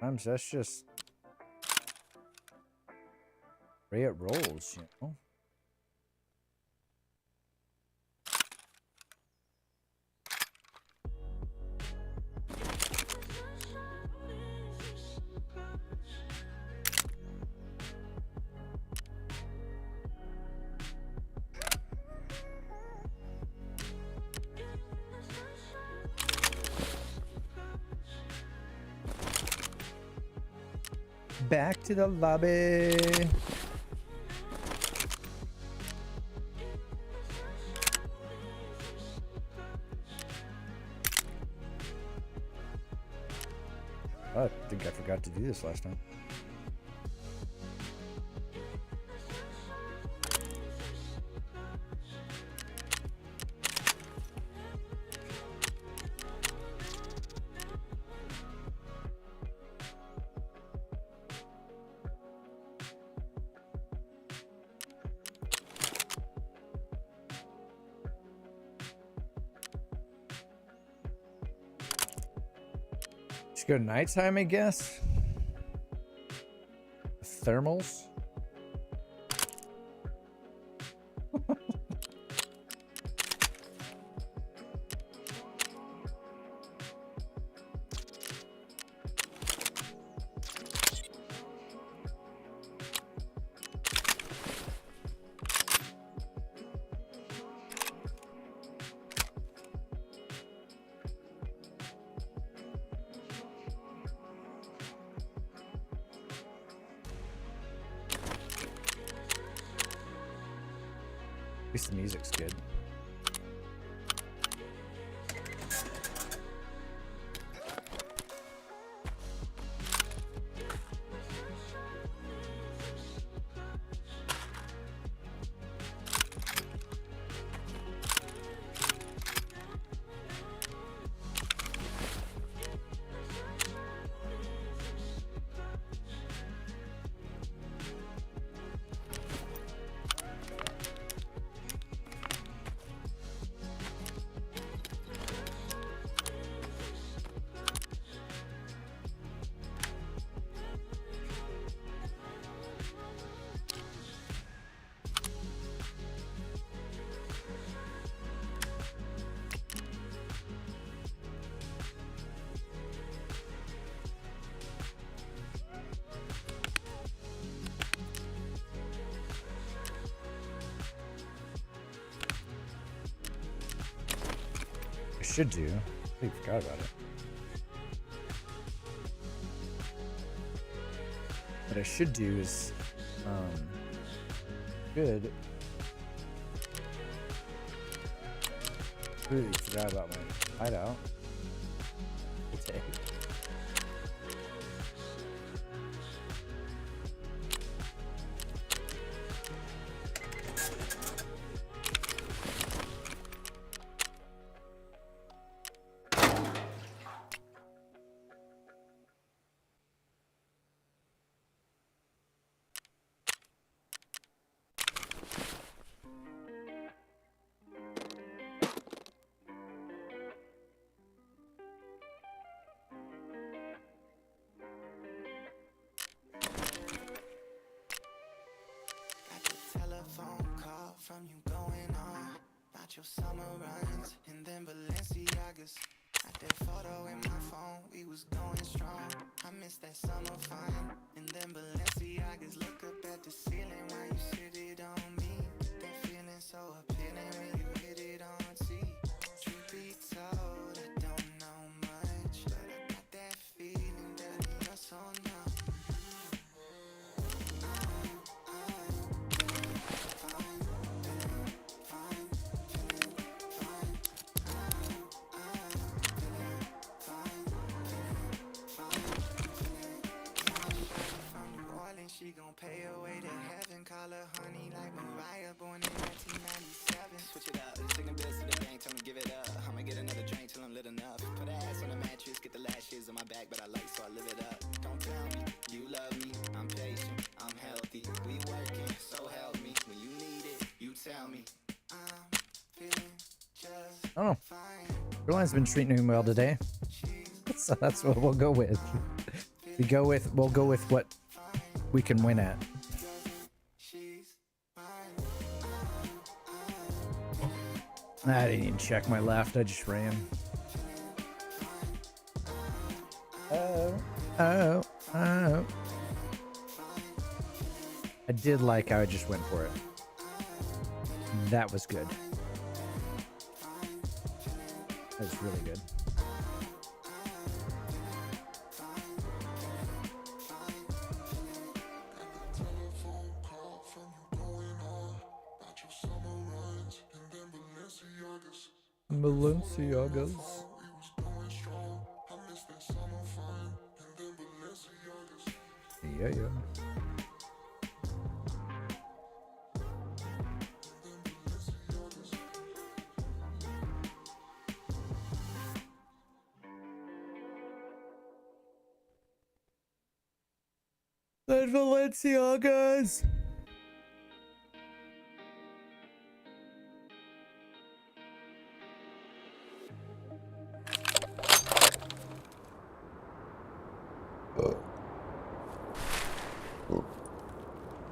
Sometimes that's just... way it rolls, you know? Back to the lobby. Oh, I think I forgot to do this last time. Go nighttime, I guess. Thermals. At least the music's good. should do, I forgot about it. What I should do is, good. Ooh, forgot about my hideout. Okay. Telephone call from you going on about your summer runs and then Balenciagas. Got that photo in my phone, we was going strong. I miss that summer fun and then Balenciagas. Look up at the ceiling while you sit it on me. That feeling so appealing when you hit it on T. Truth be told, I don't know much, but I got that feeling that you're so numb. She gon' pay her way to heaven, call her honey like Mariah, born in 1997. Switch it up, taking bills to the bank, tell me give it up. I'ma get another drink till I'm lit enough. Put her ass on the mattress, get the lashes on my back, but I like so I live it up. Don't tell me you love me, I'm patient, I'm healthy. We working, so help me. When you need it, you tell me. I'm feeling just fine. Shoreline been treating him well today, so that's what we'll go with. We'll go with what we can win at. I didn't even check my left, I just ran. Oh. I did like how I just went for it. That was good. That was really good. Balenciagas. Yeah. The Balenciagas.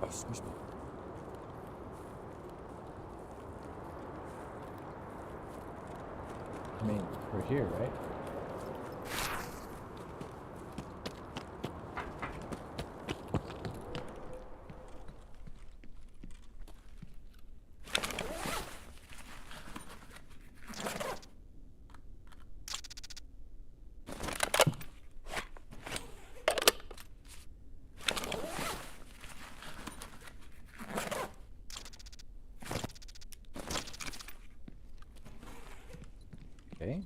Excuse me. I mean, we're here, right? Okay.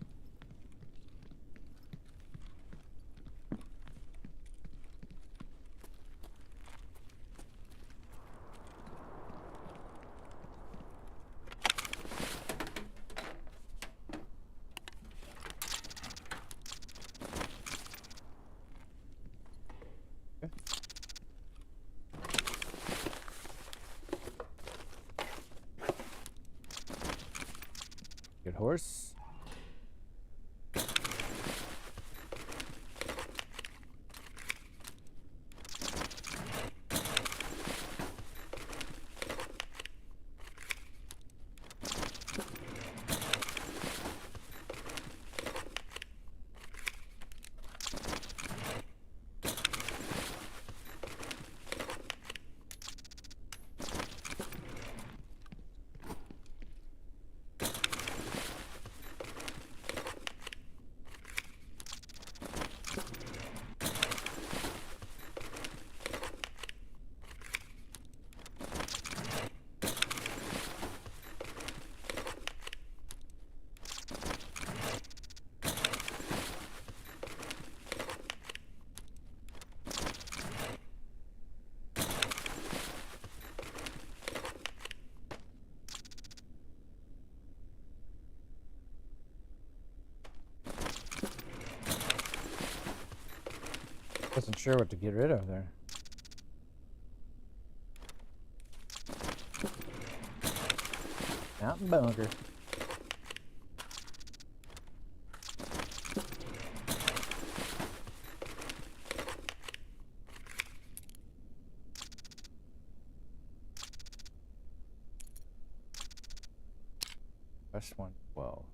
Good horse. Wasn't sure what to get rid of there. Mountain bunker. West 112.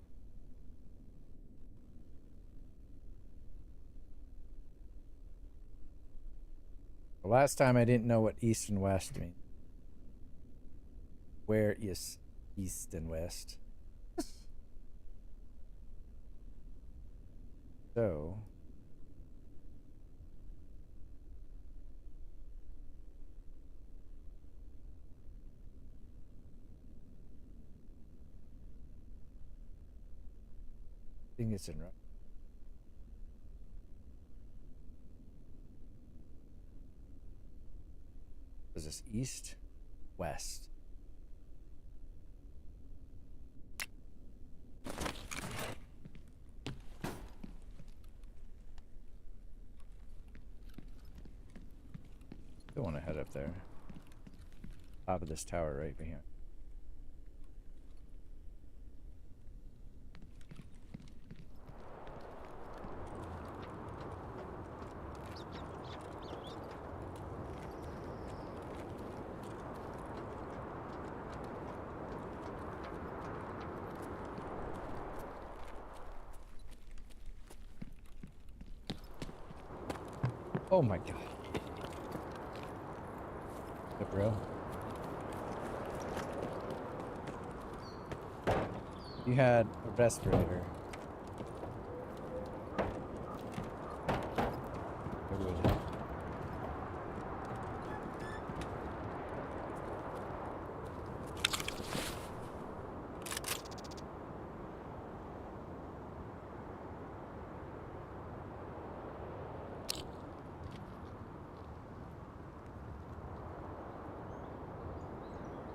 The last time I didn't know what east and west mean. Where is east and west? So. I think it's in right. Is this east? West. Still want to head up there. Top of this tower right behind. Oh my god. Hey, bro. You had a respirator. It would help.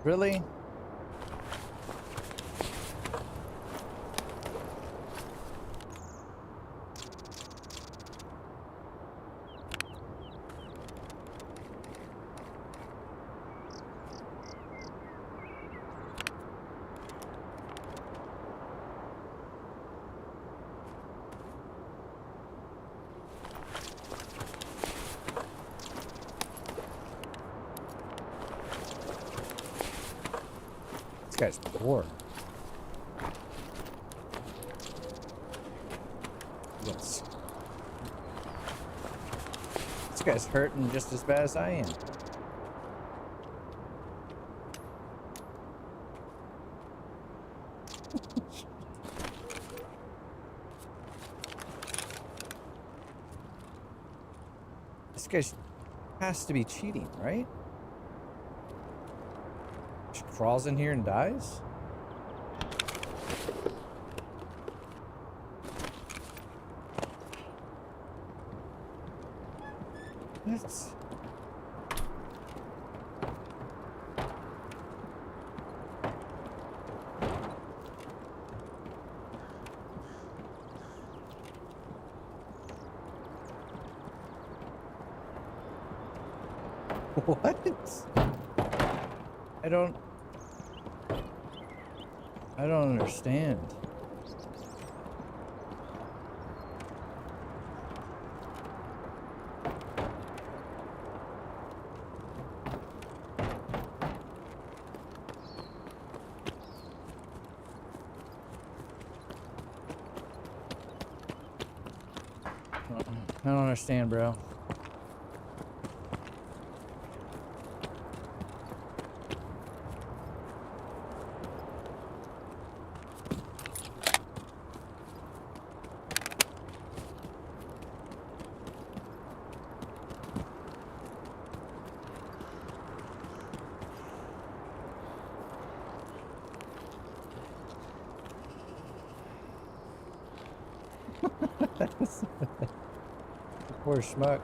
Really? This guy's poor. Yes. This guy's hurting just as bad as I am. This guy has to be cheating, right? She crawls in here and dies? What? What? I don't understand. I don't understand, bro. Poor schmuck.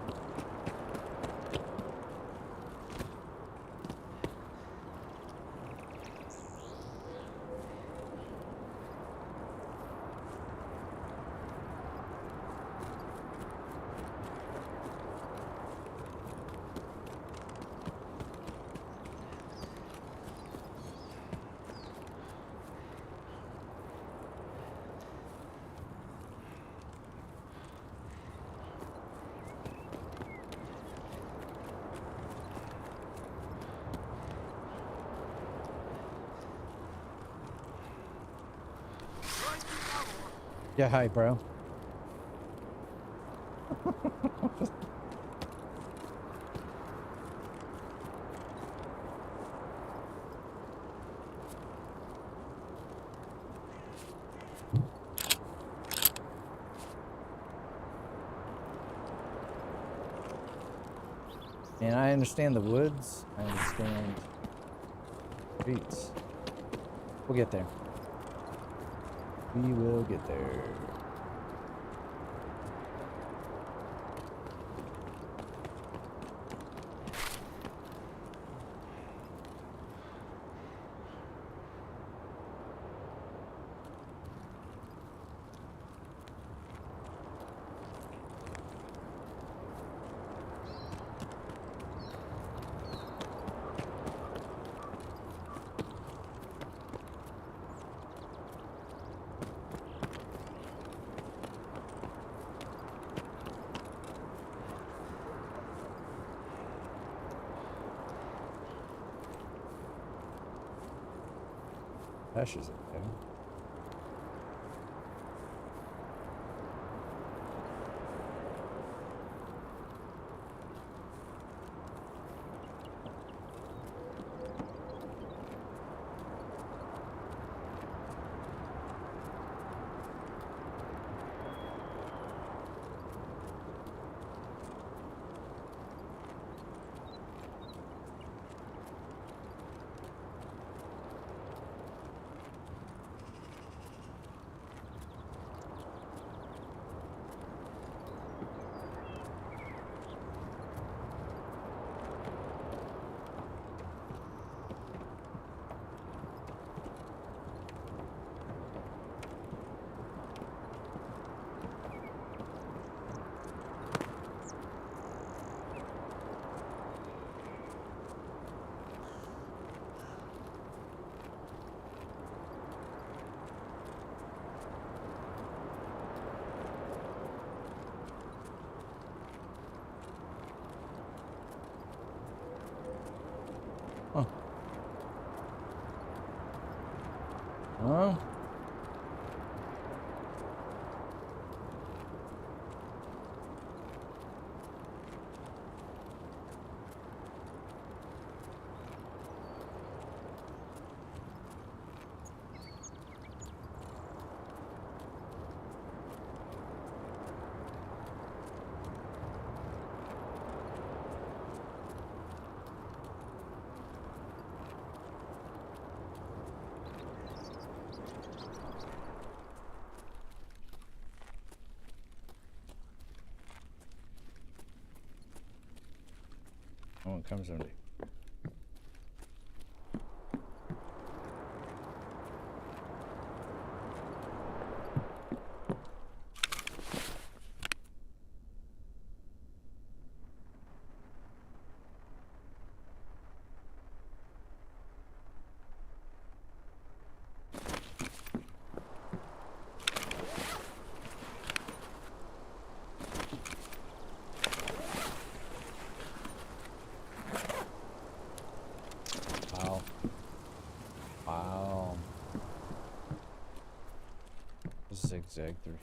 Yeah, hi, bro. And I understand the woods. I understand streets. We'll get there. We will get there. Ashes okay. Huh. Huh? Oh, it comes empty. Wow. Wow. Zigzag through.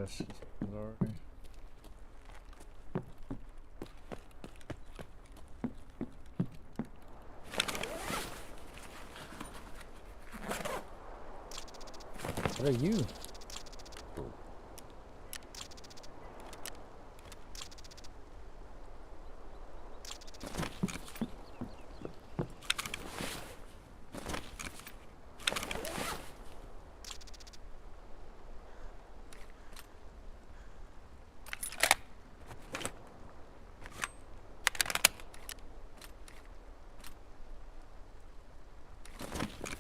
this. Glory. What are you?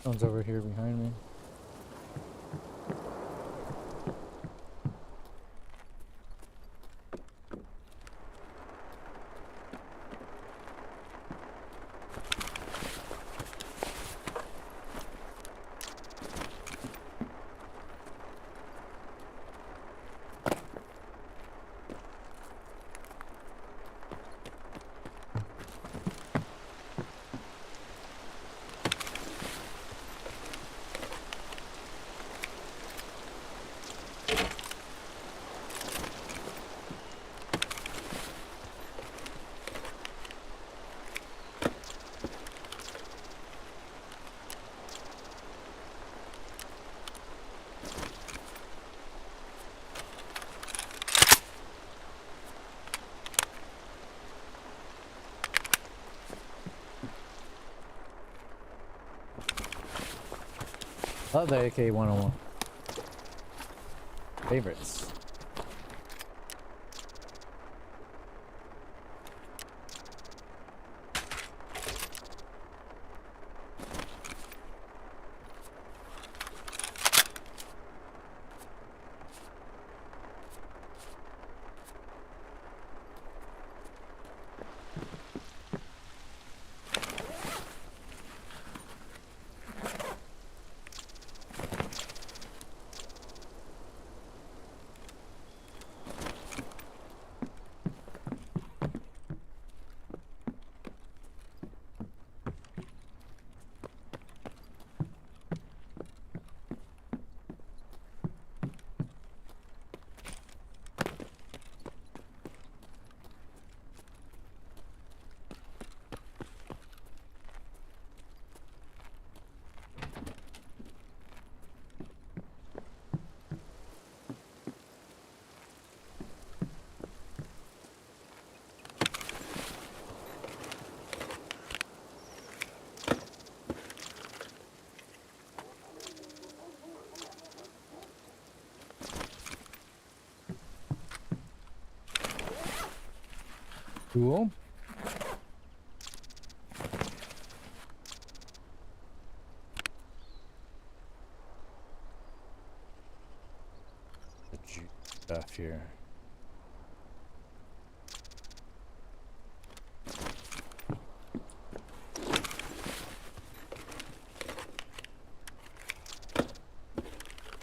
Someone's over here behind me. Love the AK-101. Favorites. Cool. The juice stuff here.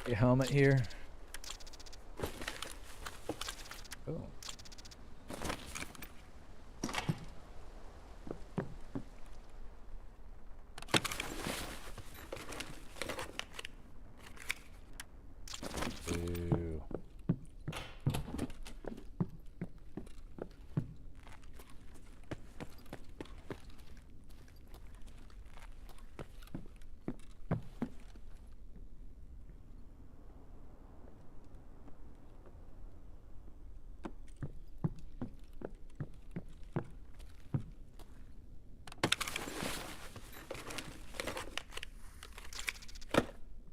A helmet here. Oh. Ooh.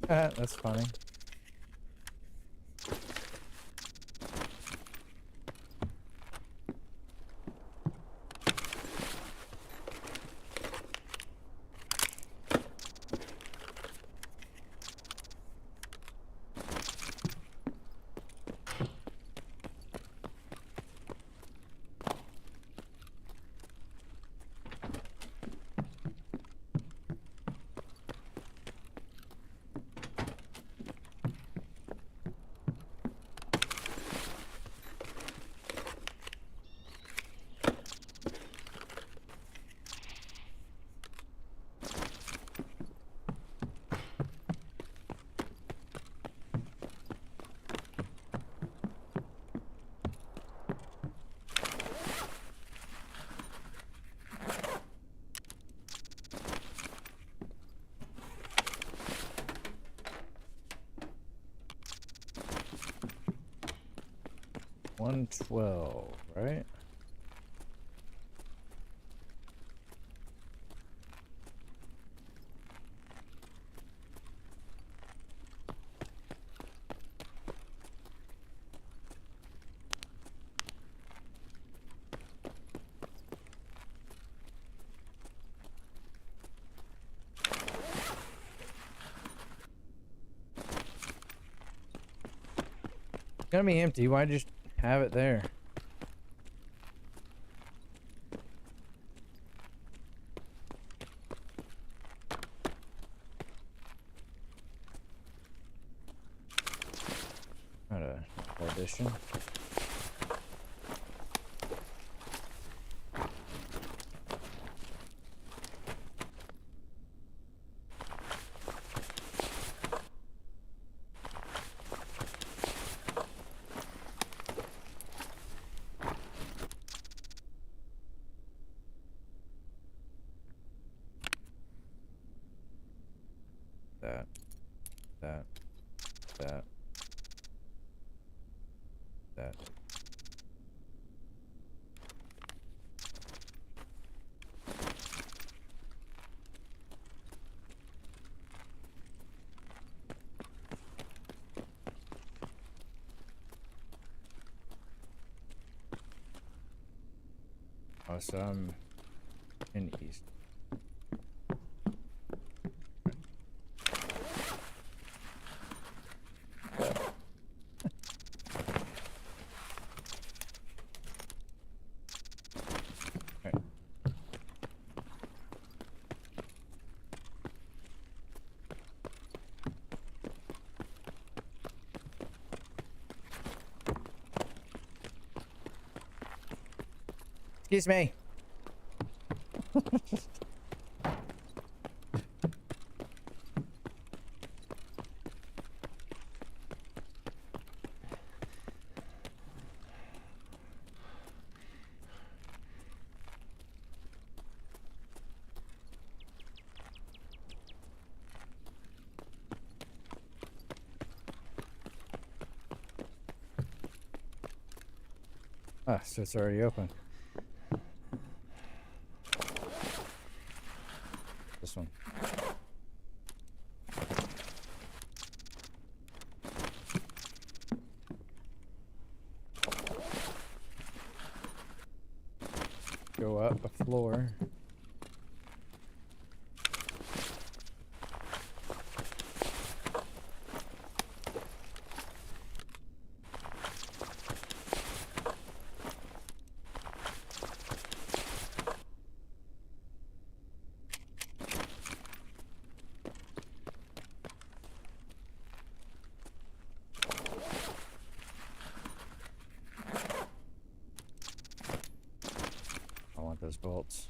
That's funny. 112, right? It's gonna be empty. Why just have it there? Not a audition. That. Oh, so I'm in east. Excuse me. Ah, so it's already open. This one. Go up a floor. Those bolts.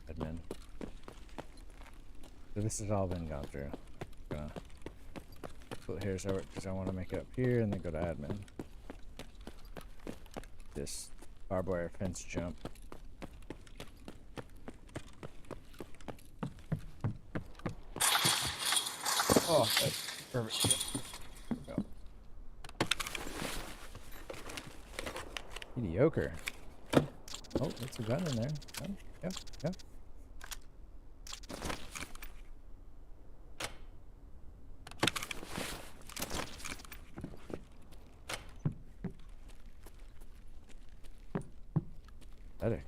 Admin. So this has all been gone through. Gonna put here's over because I want to make it up here and then go to admin. This barbed wire fence jump. Oh, that's perfect. Go. Mediocre. Oh, that's a gun in there. Oh, yeah, yeah. Pathetic.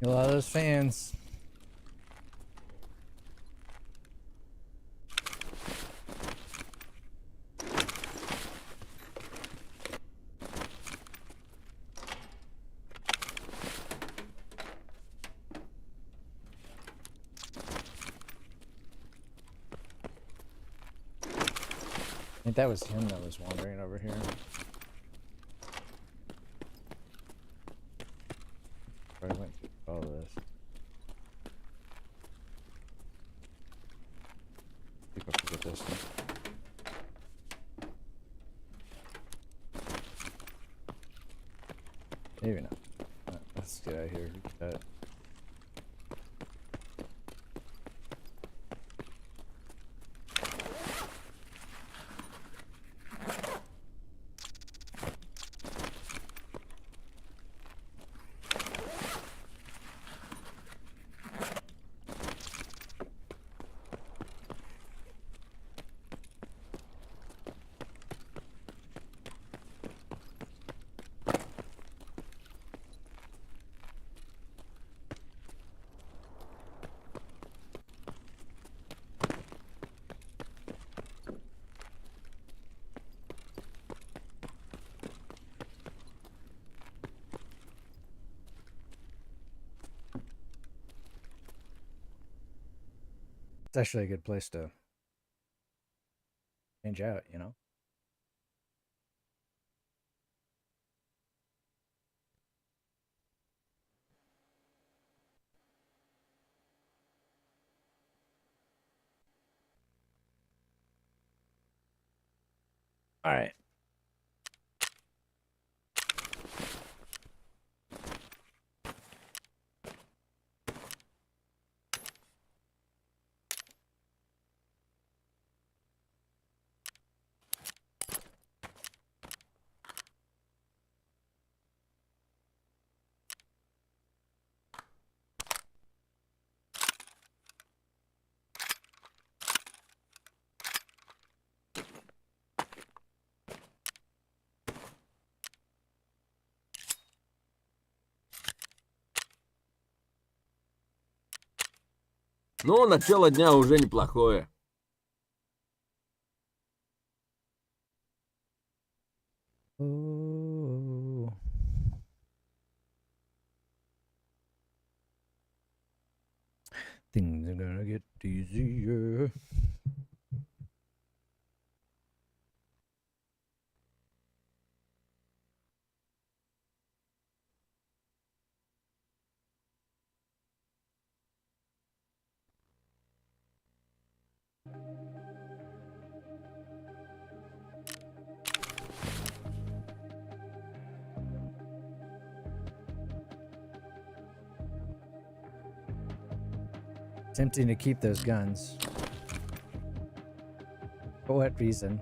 A lot of those fans. I think that was him that was wandering over here. I went through all this. I think I'll forget this one. Maybe not. Let's get out of here. Get that. It's actually a good place to change out, you know? All right. Ну, начало дня уже неплохое. Oh. Things are gonna get easier. Tempting to keep those guns. For what reason?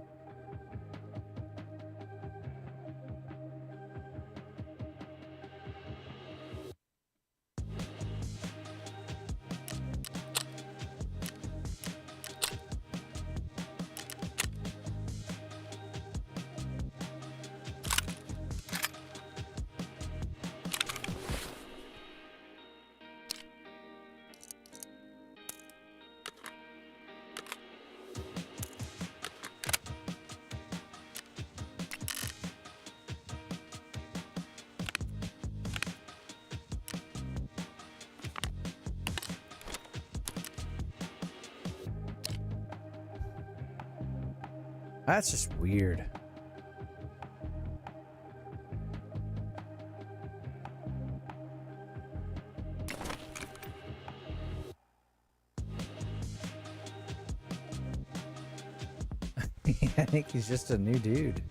That's just weird. I think he's just a new dude.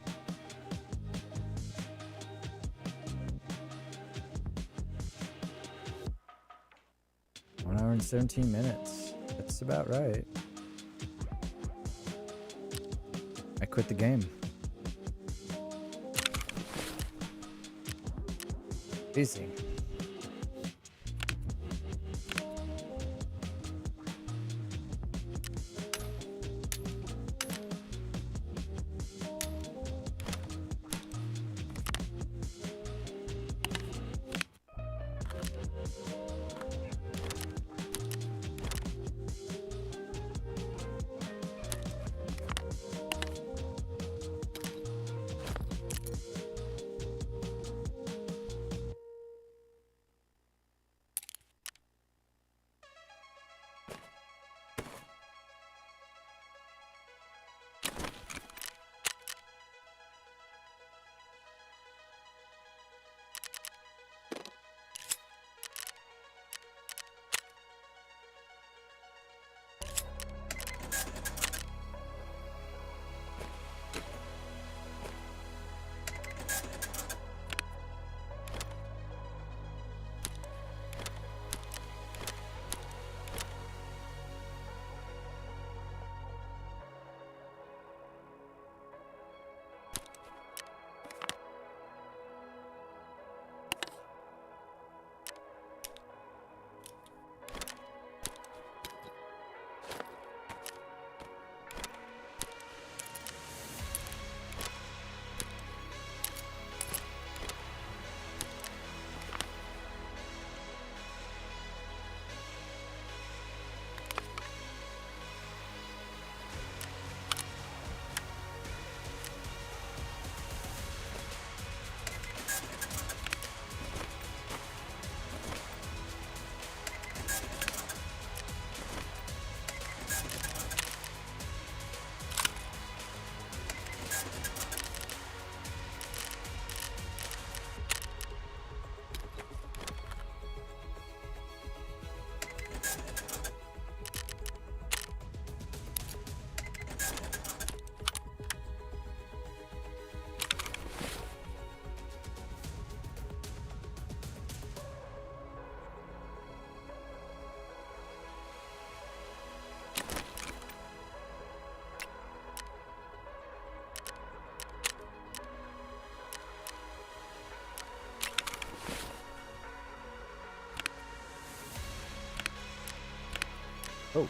One hour and 17 minutes. That's about right. I quit the game. Easy. Oh.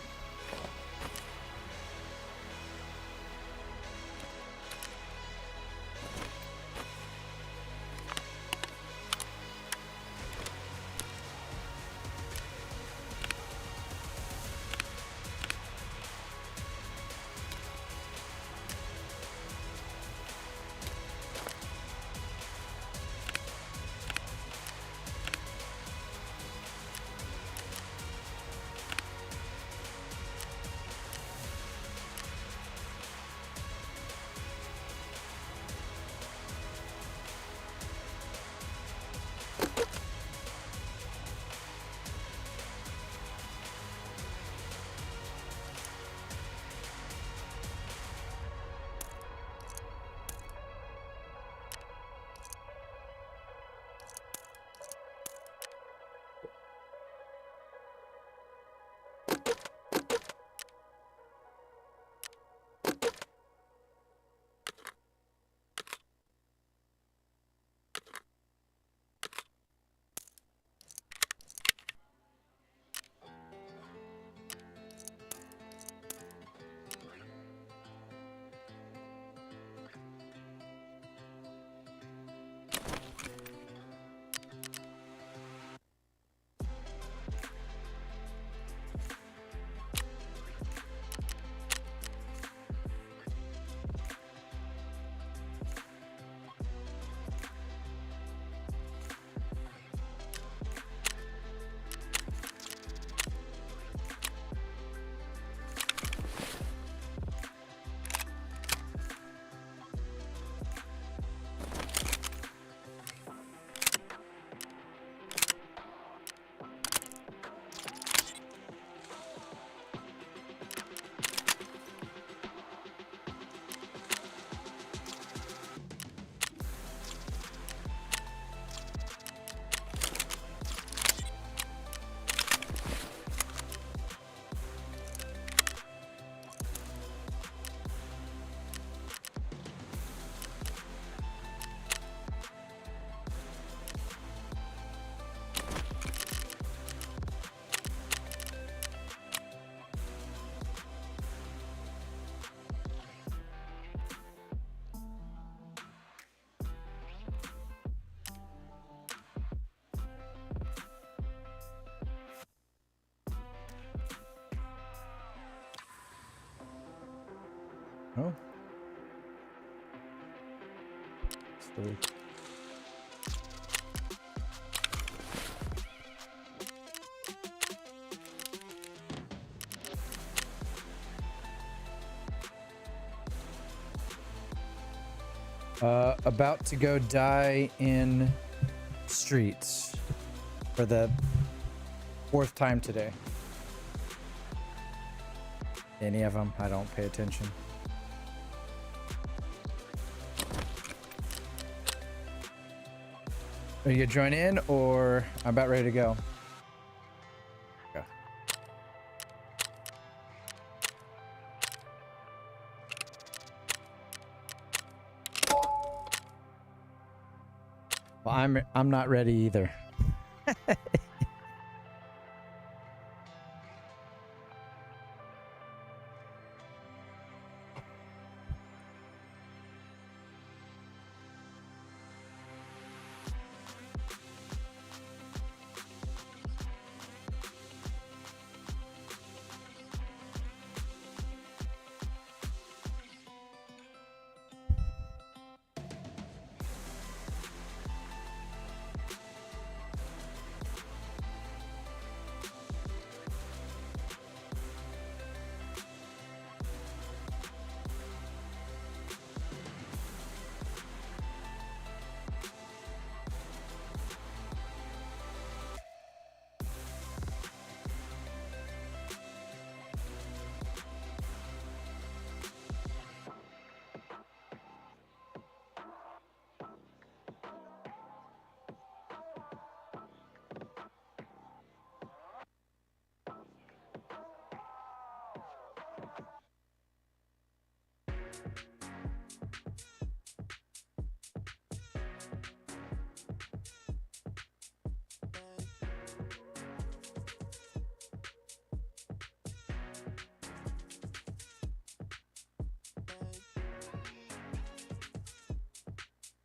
Oh. Still. About to go die in streets for the 4th time today. Any of them? I don't pay attention. Are you gonna join in, or I'm about ready to go? Go. Well, I'm not ready either.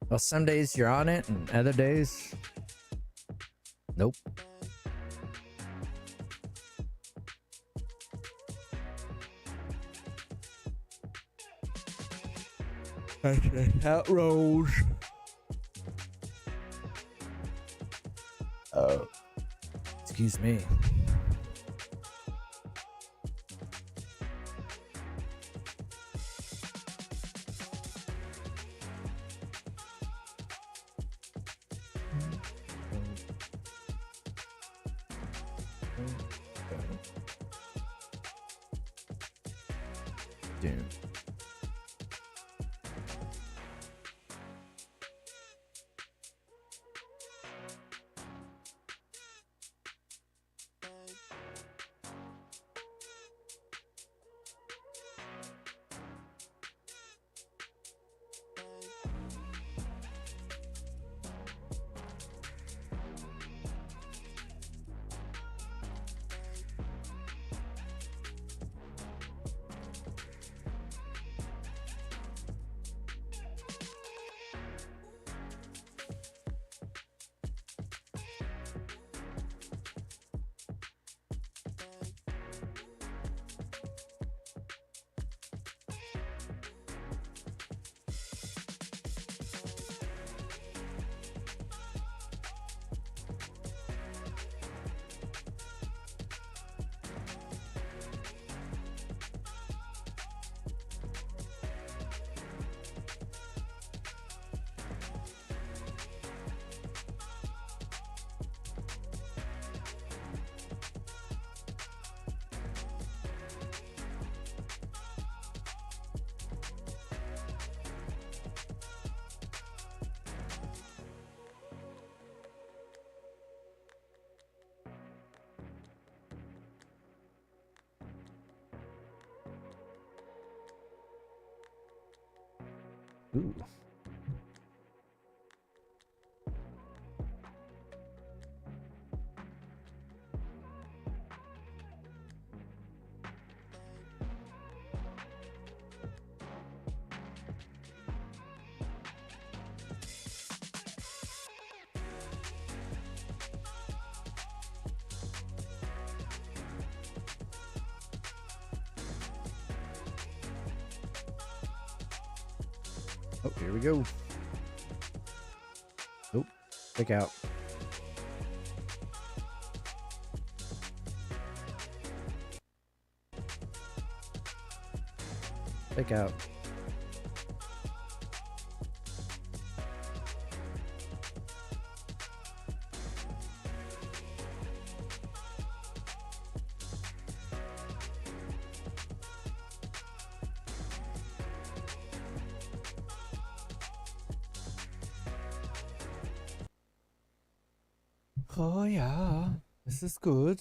Well, some days you're on it, and other days, nope. Okay, out rolls. Oh, excuse me. Dude. Ooh. Oh, here we go. Oh, pick out. Pick out. Oh yeah, this is good.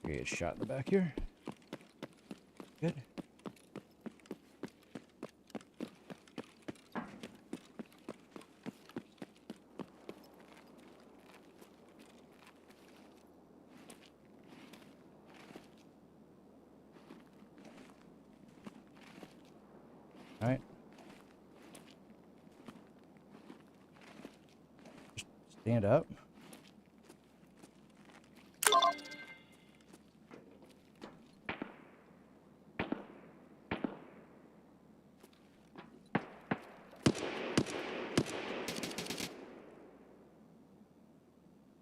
Get a shot in the back here. Good. All right. Just stand up.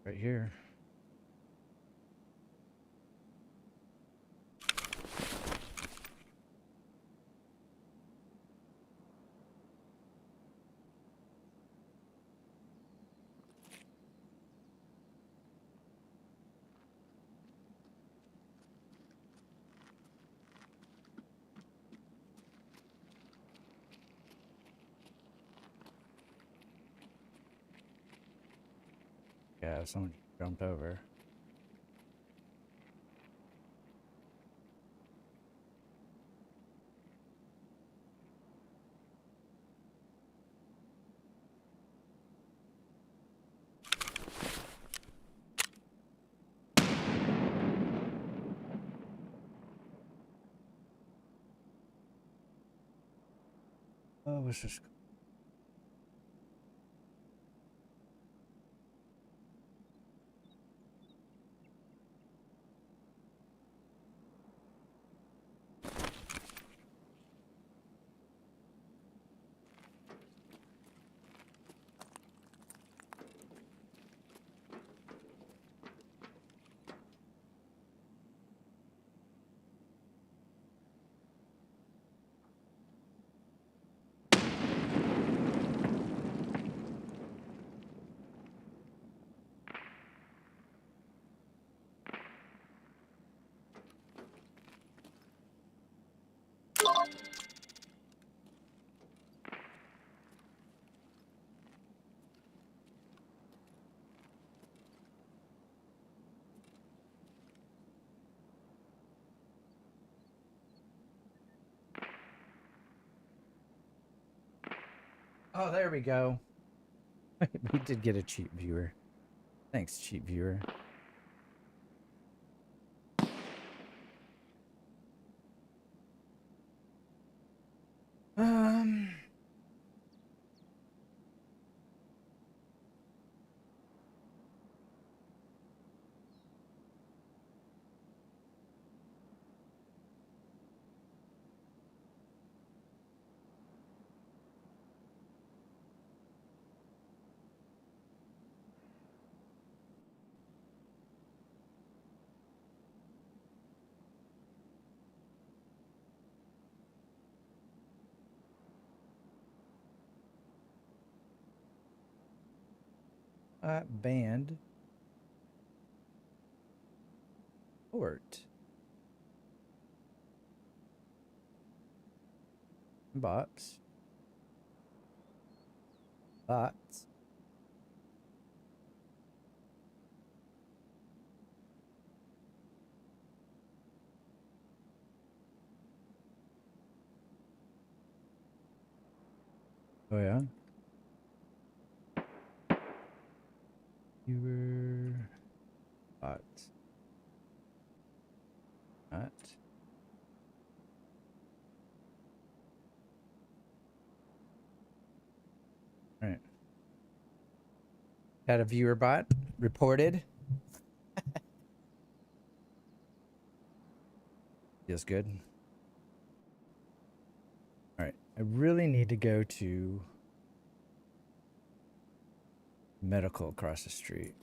Right here. Yeah, someone jumped over. Oh, what's this? Oh, there we go. We did get a cheap viewer. Thanks, cheap viewer. Band. Port. Bots. Bots. Oh yeah. Viewer. Bots. Not. All right. Had a viewer bot reported. Feels good. All right. I really need to go to medical across the street.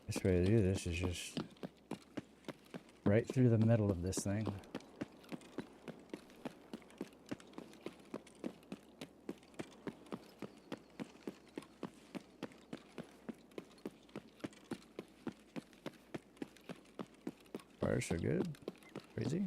Best way to do this is just right through the middle of this thing. Far so good. Crazy.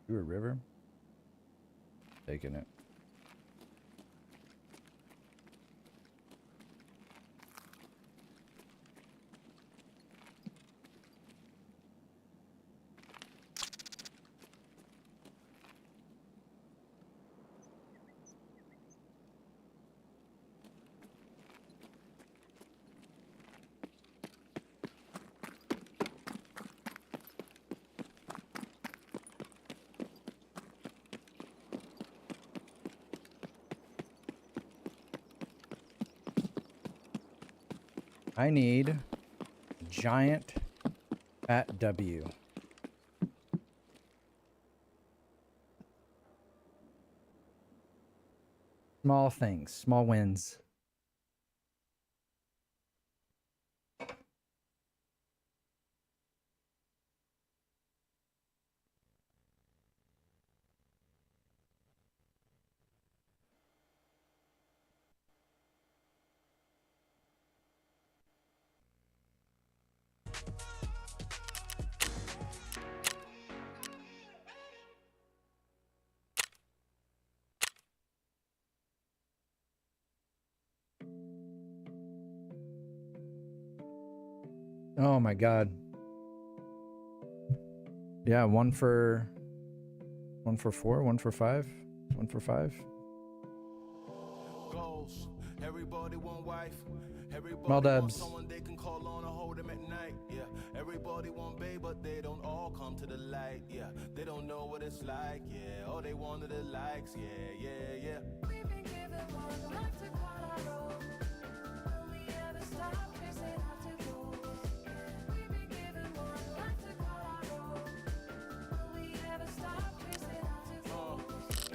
You a river? Taking it. I need a giant fat W. Small things, small wins. Oh my god. Yeah, one for 4, 1 for 5, 1 for 5. Goals. Everybody want wife. Everybody Well, want Dubs. someone they can call on and hold them at night. Yeah. Everybody want babe, but they don't all come to the light. Yeah. They don't know what it's like. Yeah. All they want are the likes. Yeah, yeah, yeah. We've been given one life to call our own. Will we ever stop chasing after gold? We've been given one life to call our own. Will we ever stop chasing after gold?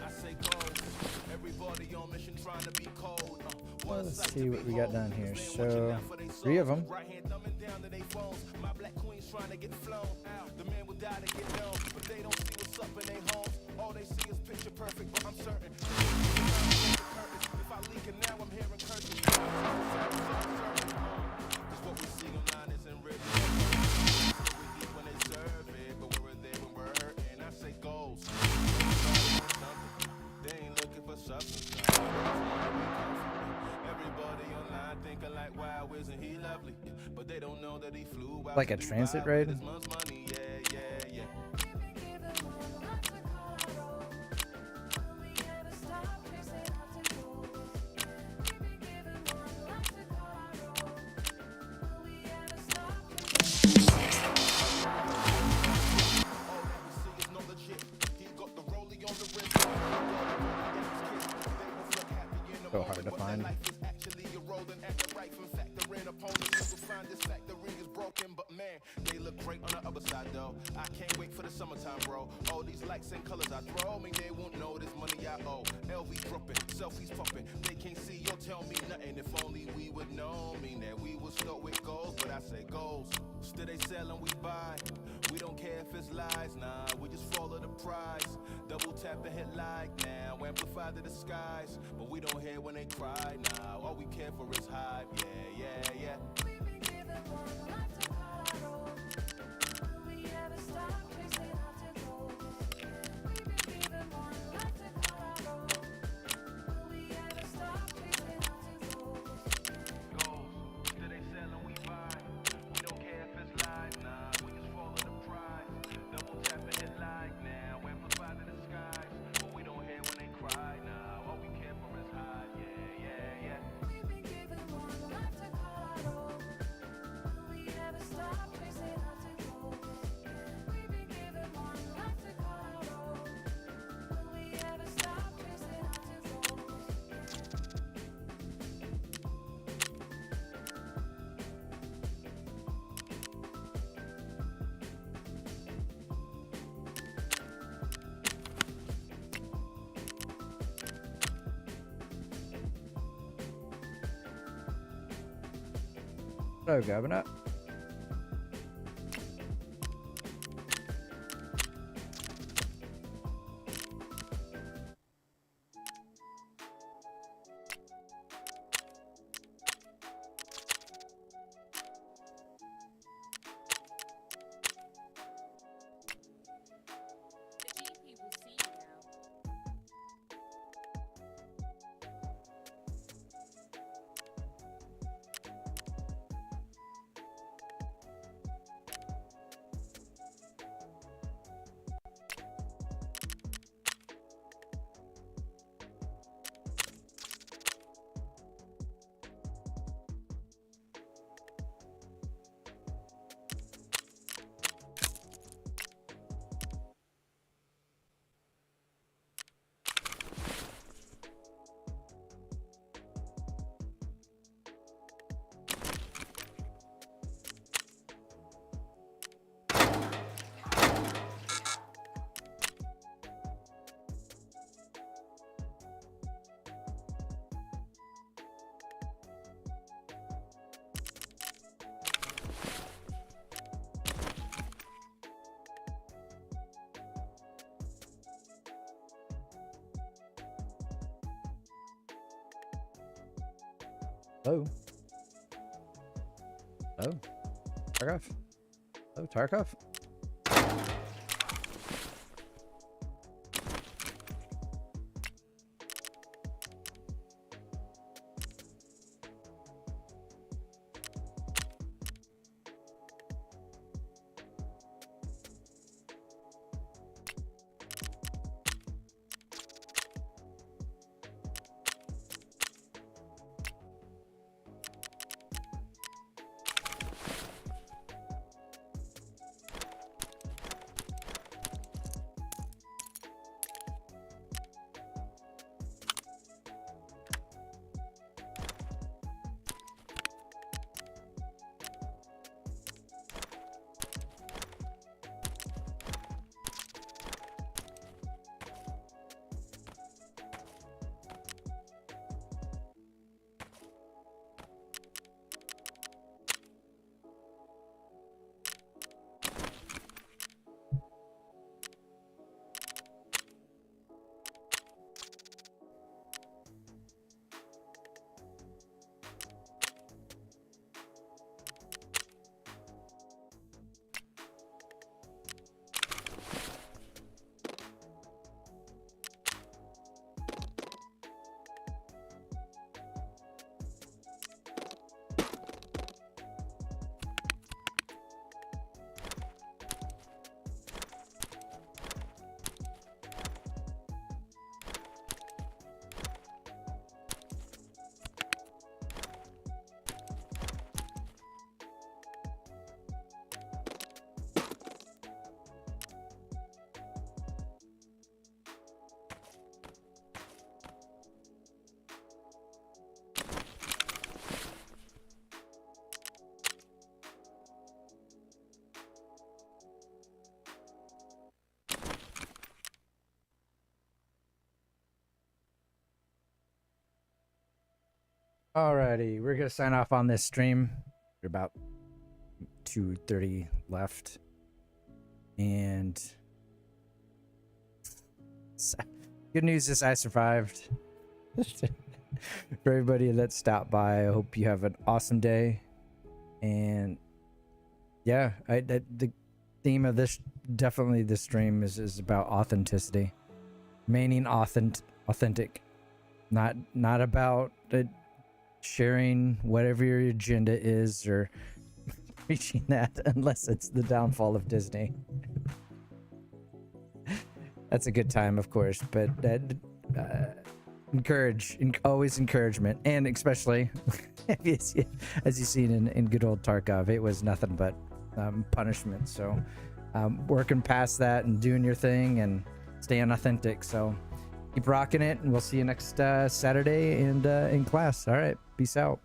I say goals. Everybody on mission trying to be cold. Let's see what we got down here. So 3 of them. Right hand thumbing down to their phones. My black queen's trying to get flown out. The man will die to get known, but they don't see what's up in their homes. All they see is picture perfect, but I'm certain. If I leak it now, I'm hearing curses. Cause what we see online isn't really we eat when they serve it, but we're there when we're hurting. I say goals. They ain't looking for substance. Everybody online thinking like, wow, isn't he lovely? But they don't know that he flew out Like a to transit Dubai raid? with his mom's money. Yeah, yeah, yeah. We've been given one life to call our own. Will we ever stop chasing after gold? We've been given one life to call our own. Will we ever stop chasing All that we see is no legit. He got the rollie on the wrist. They both look happy in the So moment, hard to but find. their life is actually eroding at the right from factoring opponents who will find this factory is broken. But man, they look great on the other side though. I can't wait for the summertime, bro. All these lights and colors I throw, me they won't know this money I owe. LV dropping, selfies popping. They can't see or tell me nothing. If only we would know, mean that we would start with goals. But I say goals. Still they sell and we buy. We don't care if it's lies, nah. We just follow the prize. Double tap and hit like now. Amplify to the skies. But we don't hear when they cry now. All we care for is hype. Yeah, yeah, yeah. We've been given one life to call our own. Will we ever stop chasing after gold? We've been given one life to call our own. Will we ever stop chasing after gold? Goals. Still they sell and we buy. We don't care if it's lies, nah. We just follow the prize. Double tap and hit like now. Amplify to the skies. But we don't hear when they cry now. All we care for is hype. Yeah, yeah, yeah. We've been given one life to call our own. Will we ever stop chasing after gold? We've been given one life to call our own. Will we ever stop chasing after gold? Hello, Governor. The GP will see you now. Hello. Hello. Tarkov. Oh, Tarkov. Alrighty, we're gonna sign off on this stream. We're about 2:30 left, and good news is I survived. For everybody that stopped by, I hope you have an awesome day. And yeah, the theme of this stream is about authenticity, remaining authentic, not about sharing whatever your agenda is or preaching that unless it's the downfall of Disney. That's a good time, of course, but always encouragement, and especially as you've seen in good old Tarkov, it was nothing but punishment. So working past that and doing your thing and staying authentic. So keep rocking it, and we'll see you next Saturday and in class. All right, peace out.